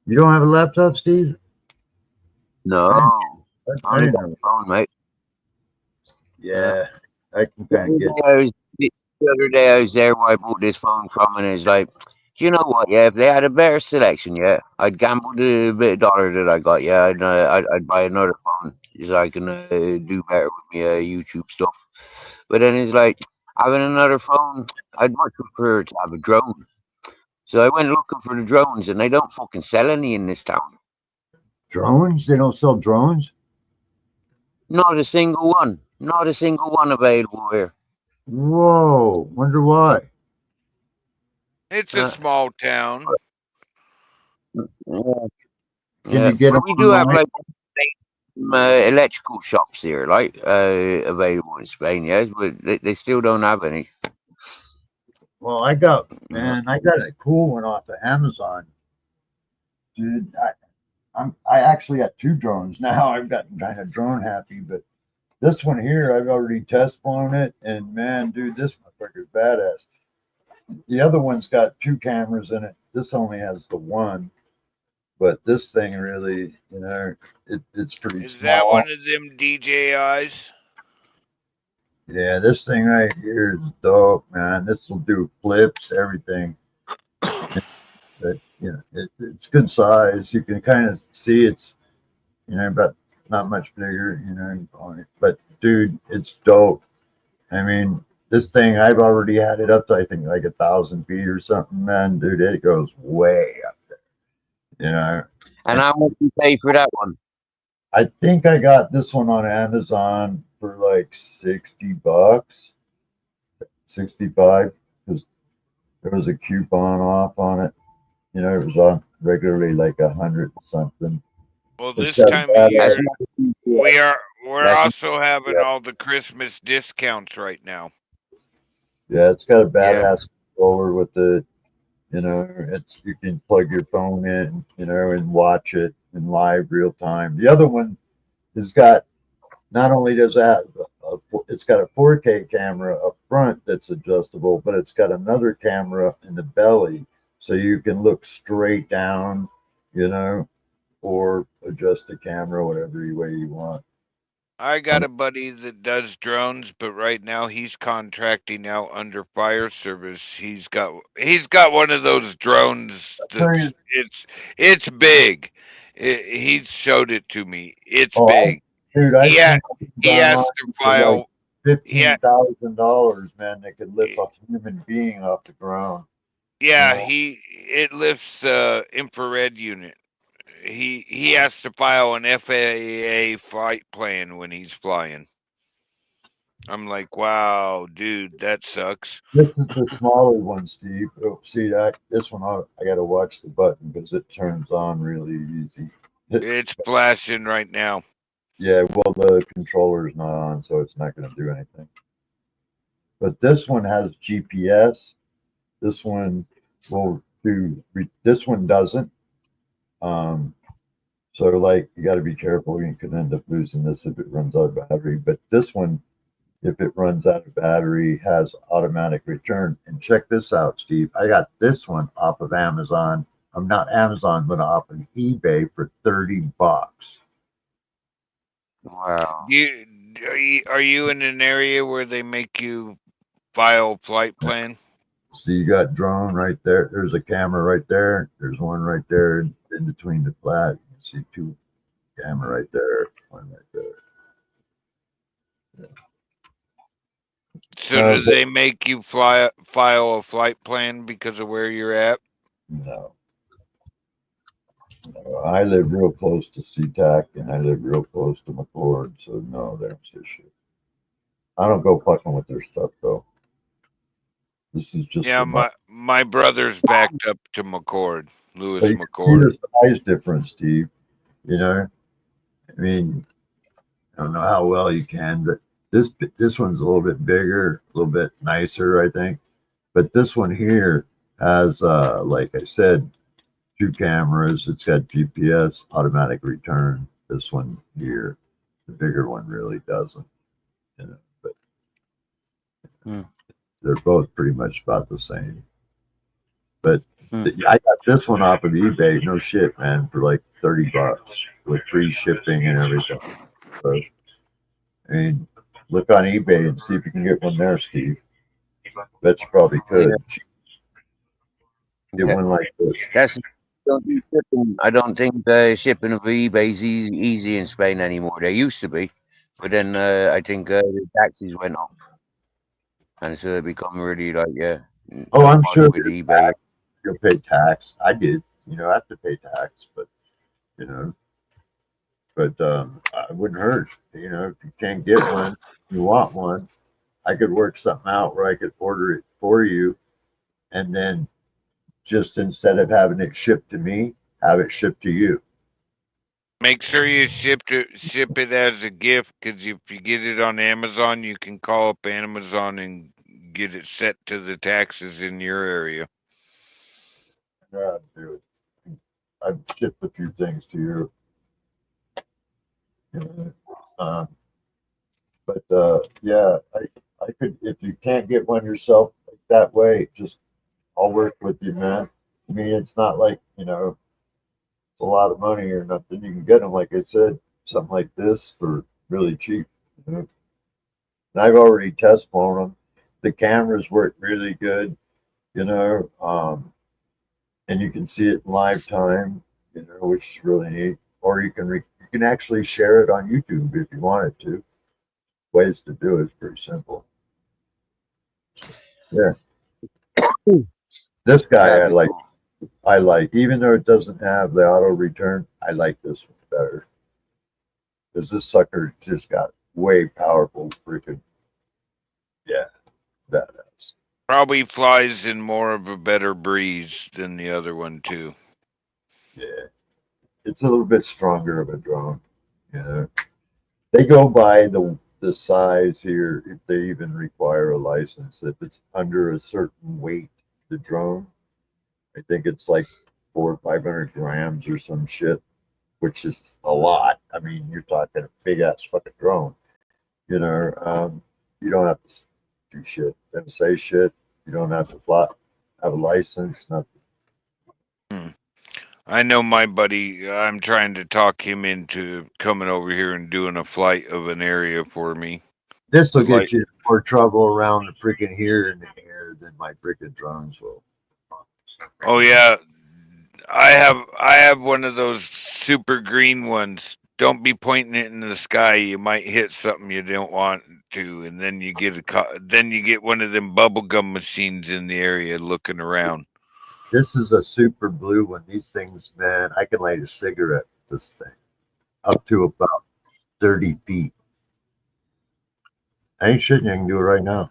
You don't have a laptop, Steve? No, I only didn't got know. my phone, mate. Uh, Yeah, I can The kind other of get. day I was there where I bought this phone from, and it's like, do you know what? Yeah, if they had a better selection, yeah, I'd gamble the bit of dollar that I got. Yeah, I'd buy another phone so I can do better with my YouTube stuff. But then it's like having another phone. I'd much prefer to have a drone. So I went looking for the drones, and they don't fucking sell any in this town. Drones? They don't sell drones? Not a single one. Not a single one available here. Whoa, wonder why. It's a Uh, small town. yeah, Can yeah, you get but them we do have online? like electrical shops here, like available in Spain, yes, but they still don't have any. Well, Uh, I got a cool one off of Amazon. Dude, I actually got two drones now. I've gotten kind of drone happy, but this one here, I've already test flown it, and man, dude, this motherfucker's badass. The other one's got two cameras in it. This only has the one, but this thing really, it's pretty Is that small. one of them DJIs? Yeah, this thing right here is dope, man. This will do flips, everything. But it's good size. You can kind of see it's but not much bigger, on it. But dude, it's dope. I mean, this thing I've already had it up to I think like 1,000 feet or something, man. Dude, it goes way up. You know, and and how much you pay for that one? I think I got this one on Amazon for like $60, 65, because there was a coupon off on it. It was on regularly like 100 something. Well, It's this got a time of That's year badass. not, we're that's also having yeah, all the Christmas discounts right now. Yeah, it's got a yeah. badass controller with the. It's you can plug your phone in, and watch it in live real time. The other one has got not only does that, it's got a 4K camera up front that's adjustable, but it's got another camera in the belly, so you can look straight down, you know, or adjust the camera whatever way you want. I got a buddy that does drones, but right now he's contracting out under fire service. He's got one of those drones that's it's big. He showed it to me. It's Oh, big. dude, He I've ha- seen things he has online to for like file. Yeah, $15,000, man, that could lift a human being off the ground. You yeah. know, It lifts infrared unit. He has to file an FAA flight plan when he's flying. I'm like, wow, dude, that sucks. this is the smaller one, Steve. Oh, see that? This one, I got to watch the button because it turns on really easy. It's flashing right now. Yeah, well, the controller's not on, so it's not going to do anything. But this one has GPS. This one will do. This one doesn't. Um, so like you got to be careful. You can end up losing this if it runs out of battery. But this one, if it runs out of battery, has automatic return. And check this out, Steve. I got this one off of Amazon. I'm not Amazon, but off of eBay for $30. Wow. Are you in an area where they make you file flight plan? So you got drone right there. There's a camera right there. There's one right there in between the flat. You can see two camera right there, one right there. So No, do they make you file a flight plan because of where you're at? no, no. I live real close to SeaTac and I live real close to McCord, so no, they don't say shit. I don't go fucking with their stuff though. This is just Yeah, for my. my brother's backed up to McCord, So Lewis you can see McCord. the size difference, Steve. You know, I mean, I don't know how well you can, but this one's a little bit bigger, a little bit nicer, I think. But this one here has, like I said, two cameras. It's got GPS, automatic return. This one here, the bigger one really doesn't. You know, but Hmm. they're both pretty much about the same. But Hmm. I got this one off of eBay, no shit, man, for like $30 with free shipping and everything. So, I mean, look on eBay and see if you can get one there, Steve. Bet you probably Yeah. could get Yeah. one like this. That's don't do shipping. I don't think shipping of eBay's easy in Spain anymore. They used to be, but then I think the taxes went up, and so it become really like Oh, not I'm fun sure with there's eBay. tax. You'll pay tax. I did. You know, I have to pay tax, but you know, but I wouldn't hurt. You know, if you can't get one, you want one. I could work something out where I could order it for you, and then just instead of having it shipped to me, have it shipped to you. Make sure you ship it as a gift, because if you get it on Amazon, you can call up Amazon and get it set to the taxes in your area. Do it. I've shipped a few things to you. You know, but yeah, I could if you can't get one yourself that way, just I'll work with you, man. I mean, it's not like it's a lot of money or nothing. You can get them, like I said, something like this for really cheap. You know? And I've already test flown them. The cameras work really good, you know, and you can see it in live time, which is really neat. Or you can actually share it on YouTube if you wanted to. Ways to do it is pretty simple. Yeah, this guy That'd be cool. I like, even though it doesn't have the auto return, I like this one better because this sucker just got way powerful freaking, yeah, badass. Probably flies in more of a better breeze than the other one too. Yeah, it's a little bit stronger of a drone. You know, they go by the size here if they even require a license. If it's under a certain weight, the drone, I think it's like 400 or 500 grams or some shit, which is a lot. I mean, you're talking a big ass fucking drone. You know, you don't have to do shit. Don't say shit. You don't have to fly, have a license. Nothing. Hmm. I know my buddy. I'm trying to talk him into coming over here and doing a flight of an area for me. This will Flight. get you in more trouble around the freaking here in the air than my freaking drones will. Oh yeah, I have one of those super green ones. Don't be pointing it in the sky. You might hit something you don't want to, and then you get then you get one of them bubblegum machines in the area looking around. This is a super blue one. These things, man, I can light a cigarette with this thing up to about 30 feet. I ain't shitting. You can do it right now.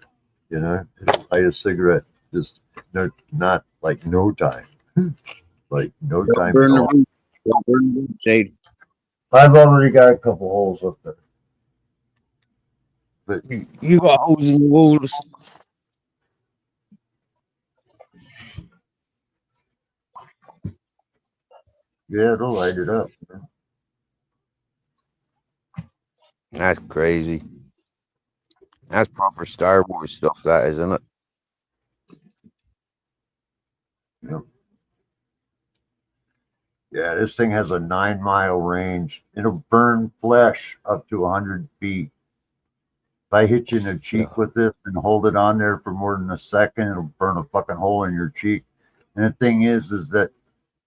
You know, light a cigarette. Just no, not like no time. Like no Don't time at burn the all. roof. Don't burn the roof, Shade. I've already got a couple holes up there. But You got holes in the walls. yeah, it'll light it up. That's crazy. That's proper Star Wars stuff, that isn't it? Yep. Yeah, this thing has a 9 mile range. It'll burn flesh up to 100 feet. If I hit you in the cheek with this and hold it on there for more than a second, it'll burn a fucking hole in your cheek. And the thing is that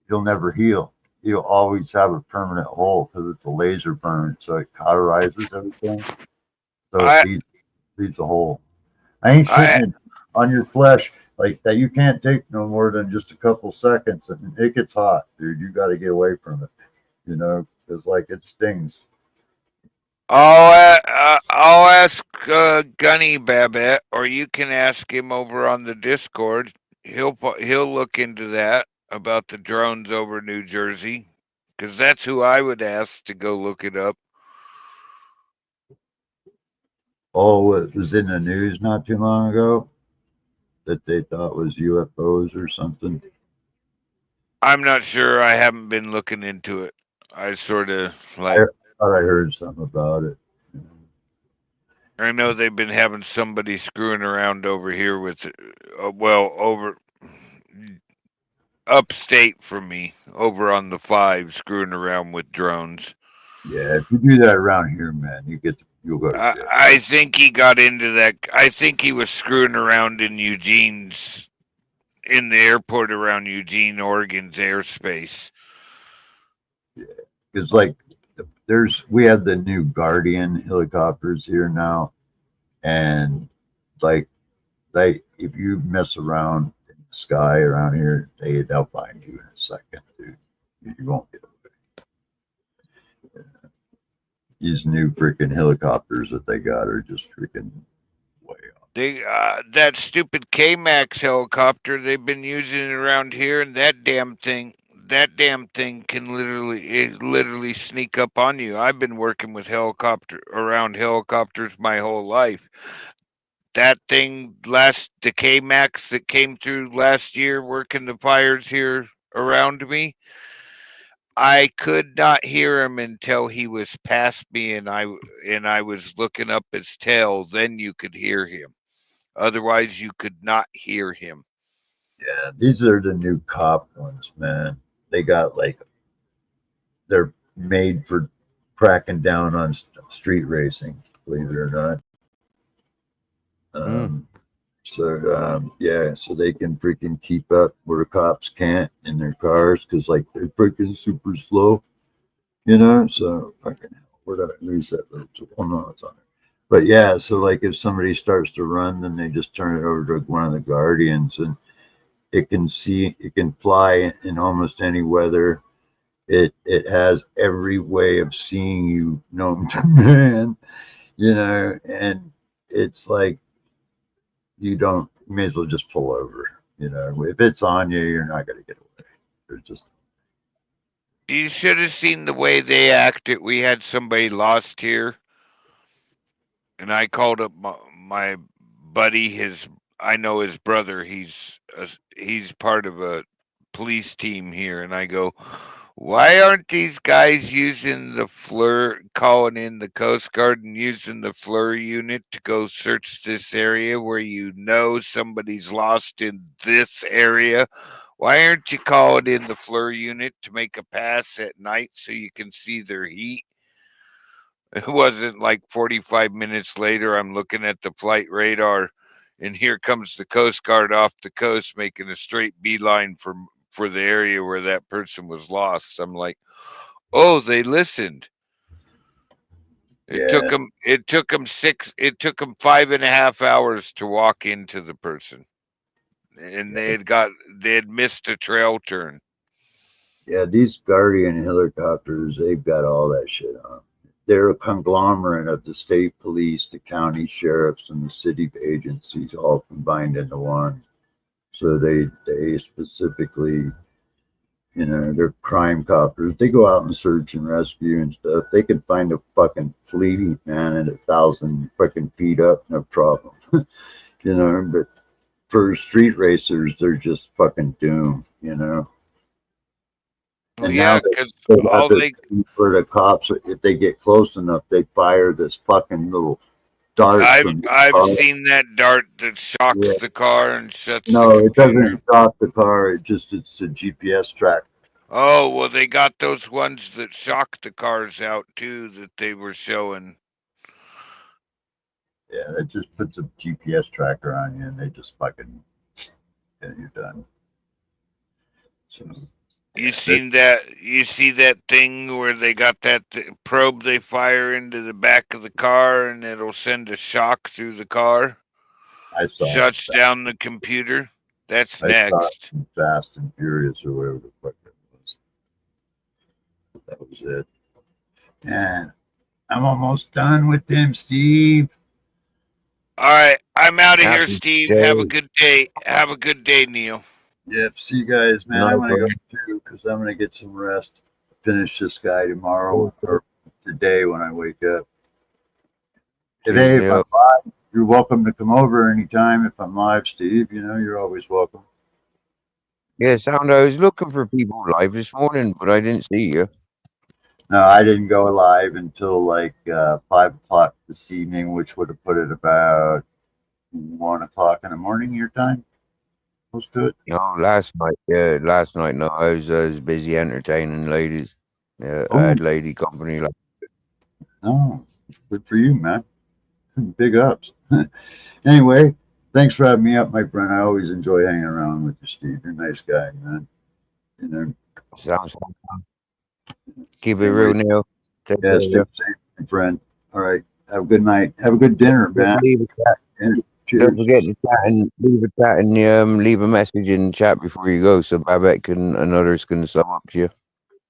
you'll never heal. You'll always have a permanent hole because it's a laser burn, so it cauterizes everything. So it I leaves a hole. I ain't I shitting it on your flesh like that. You can't take no more than just a couple seconds, and it gets hot, dude. You got to get away from it, because like it stings. I'll ask Gunny Babette, or you can ask him over on the Discord. He'll look into that about the drones over New Jersey, because that's who I would ask to go look it up. Oh, it was in the news not too long ago that they thought was UFOs or something. I'm not sure. I haven't been looking into it. I sort of I like. thought I heard something about it. I know they've been having somebody screwing around over here with, over upstate from me, over on the five, screwing around with drones. Yeah, if you do that around here, man, you'll go to jail. I think he got into that. I think he was screwing around in in the airport around Eugene, Oregon's airspace. Yeah, because like we have the new Guardian helicopters here now, and like if you mess around in the sky around here, they'll find you in a second, dude. You won't get away. These new freaking helicopters that they got are just freaking way off. That stupid K-Max helicopter they've been using it around here, and that damn thing can literally sneak up on you. I've been working with helicopters my whole life. That thing the K-Max that came through last year working the fires here around me, I could not hear him until he was past me and I was looking up his tail, then you could hear him. Otherwise you could not hear him. Yeah, these are the new cop ones, man. They got like they're made for cracking down on street racing, believe it or not. Um, yeah, so they can freaking keep up where the cops can't in their cars because like they're freaking super slow, So fucking hell, where did I lose that little tool? Oh no, it's on there. But yeah, so like if somebody starts to run, then they just turn it over to one of the guardians, and it can fly in almost any weather. It has every way of seeing you known to man, and it's like you may as well just pull over. If it's on you, you're not going to get away. There's just You should have seen the way they acted. We had somebody lost here, and I called up my buddy. I know his brother. He's part of a police team here, and I go, Why aren't these guys using the calling in the Coast Guard and using the FLIR unit to go search this area where you know somebody's lost in this area? Why aren't you calling in the FLIR unit to make a pass at night so you can see their heat? It wasn't like 45 minutes later, I'm looking at the flight radar, and here comes the Coast Guard off the coast making a straight beeline for the area where that person was lost. So I'm like, oh, they listened. It took Yeah, them. It took them six. It took them 5.5 hours to walk into the person, and they had missed a trail turn. yeah. These Guardian helicopters, they've got all that shit on 'em. They're a conglomerate of the state police, the county sheriffs, and the city agencies all combined into one. So they specifically, they're crime copters. They go out and search and rescue and stuff. They can find a fucking flea, man, at 1,000 fucking feet up, no problem. But for street racers, they're just fucking doomed. Well, And now yeah, they because they got all this they thing where the cops, if they get close enough, they fire this fucking little dart from the I've car. seen that dart that Yeah. shocks the car and shuts the No, it computer. doesn't shock the car. It's a GPS track. Oh, well, they got those ones that shock the cars out too that they were showing. Yeah, it just puts a GPS tracker on you, and they just fucking, yeah, you're done. So You yeah, that seen that? You see that thing where they got that probe they fire into the back of the car and it'll send a shock through the car, I saw it. shuts down the computer. That's I saw it next. in Fast and Furious or whatever the fuck it was. That was it. And I'm almost done with them, Steve. All right, I'm out of here, Happy Steve. Have a day. good day. Have a good day, Neil. Yep. See you guys, man. I'm Night, gonna go buddy. too because I'm gonna get some rest. Finish this guy tomorrow Okay. or today when I wake up. Today, if I'm Yep. live, you're welcome to come over anytime. If I'm live, Steve, you're always welcome. Yeah, sound. I was looking for people live this morning, but I didn't see you. No, I didn't go live until like 5 o'clock this evening, which would have put it about 1 o'clock in the morning your time. Close to it. No, last night. Yeah, last night. No, I was busy entertaining ladies. Yeah, I Oh, had lady company. Like, no, good for you, man. Big ups. Anyway, thanks for having me up, my friend. I always enjoy hanging around with you, Steve. You're a nice guy, man. You know, sounds. Keep it real, anyway, Neil. Take yeah, care. stay Yeah. safe, my friend. All right. Have a good night. Have a good dinner, man. Leave a chat. And Don't cheers. forget to chat and leave a chat and leave a message in chat before you go, so Babette and others can sum up to you.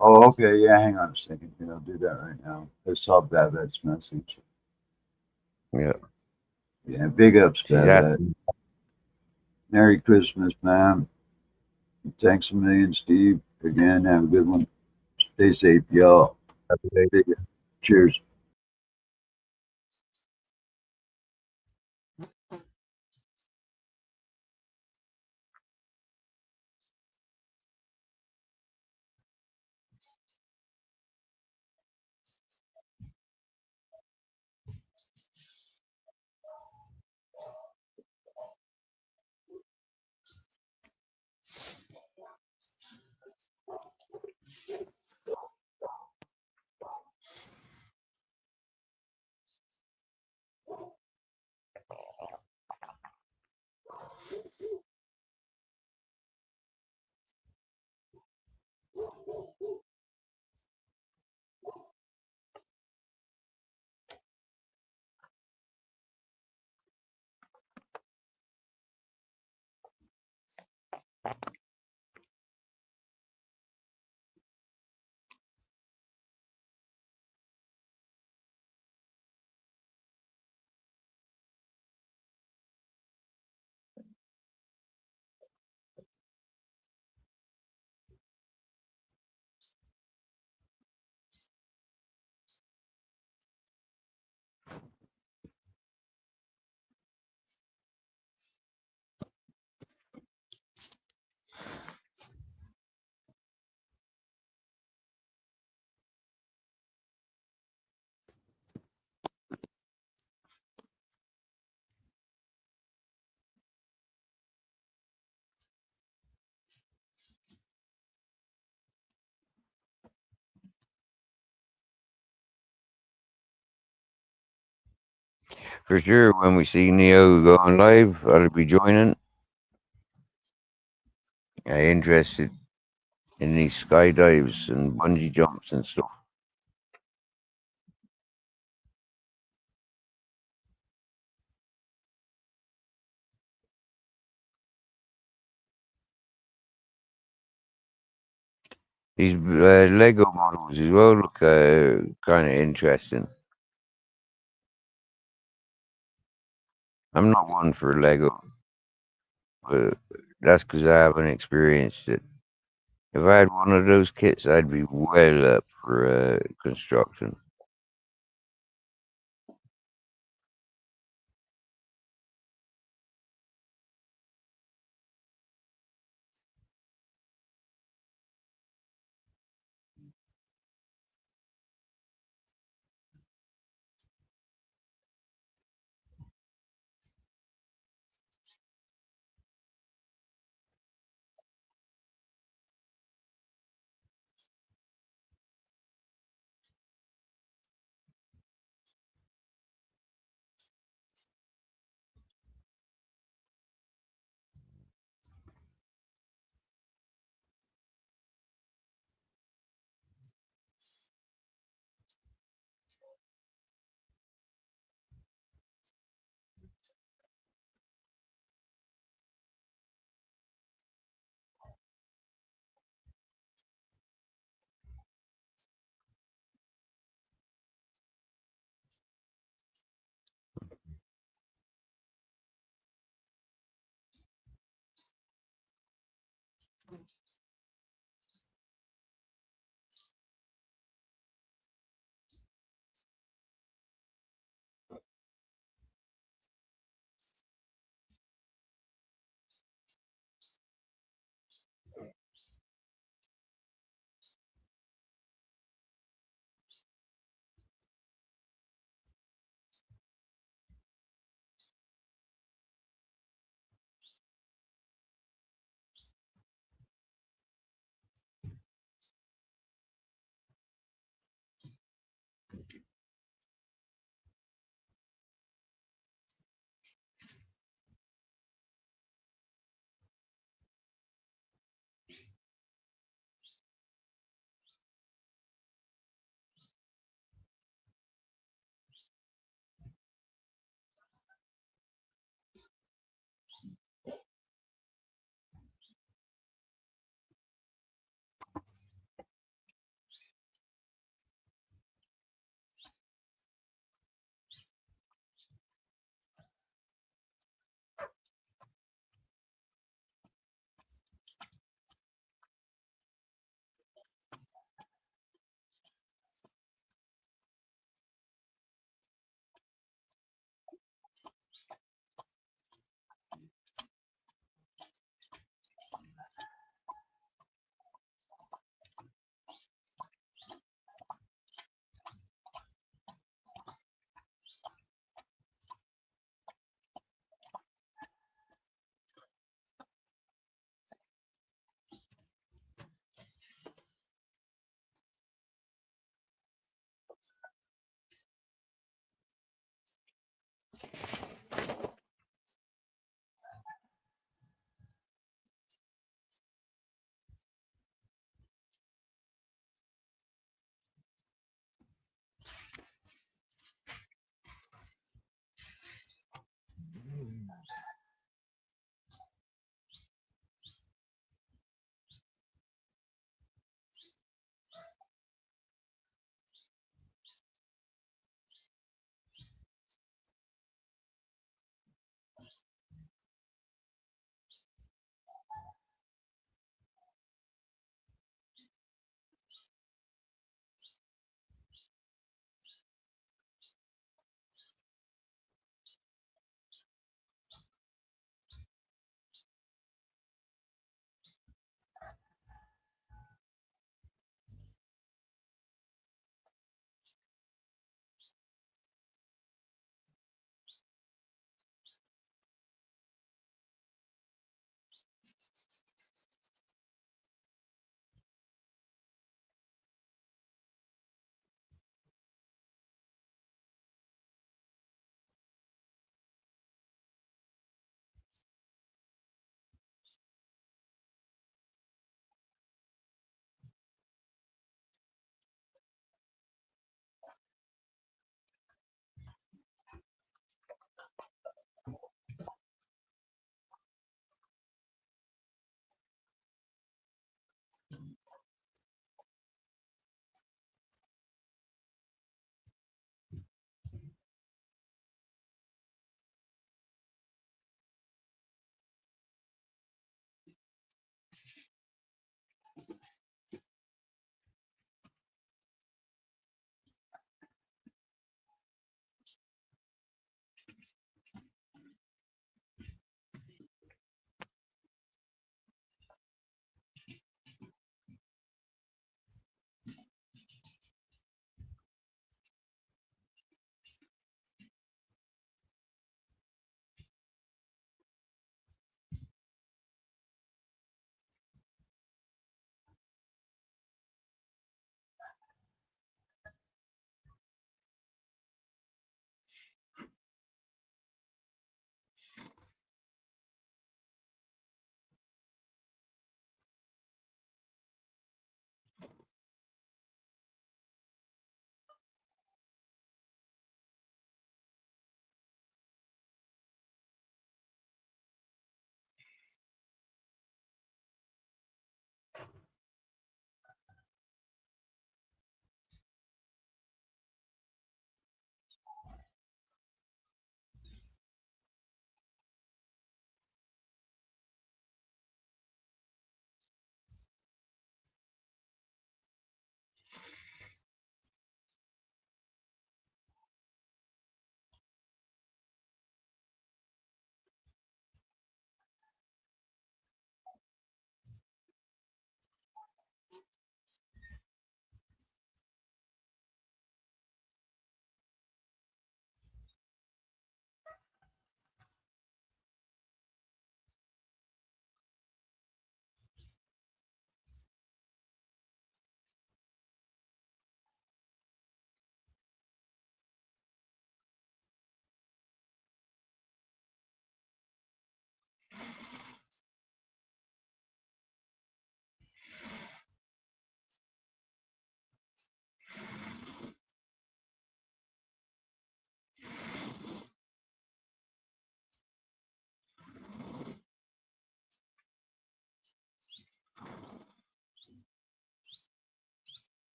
Oh, okay. Yeah, hang on a second. I'll do that right now. I saw Babette's message. Yeah, Yeah, big ups, she's Babette. asking. Merry Christmas, man. Thanks a million, Steve. Again, have a good one. Stay safe, y'all. Big cheers. For sure, when we see Neo going live, I'll be joining. I'm interested in these skydives and bungee jumps and stuff. These Lego models as well look kind of interesting. I'm not one for Lego, but that's because I haven't experienced it. If I had one of those kits, I'd be well up for construction.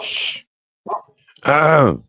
Shh. Oh.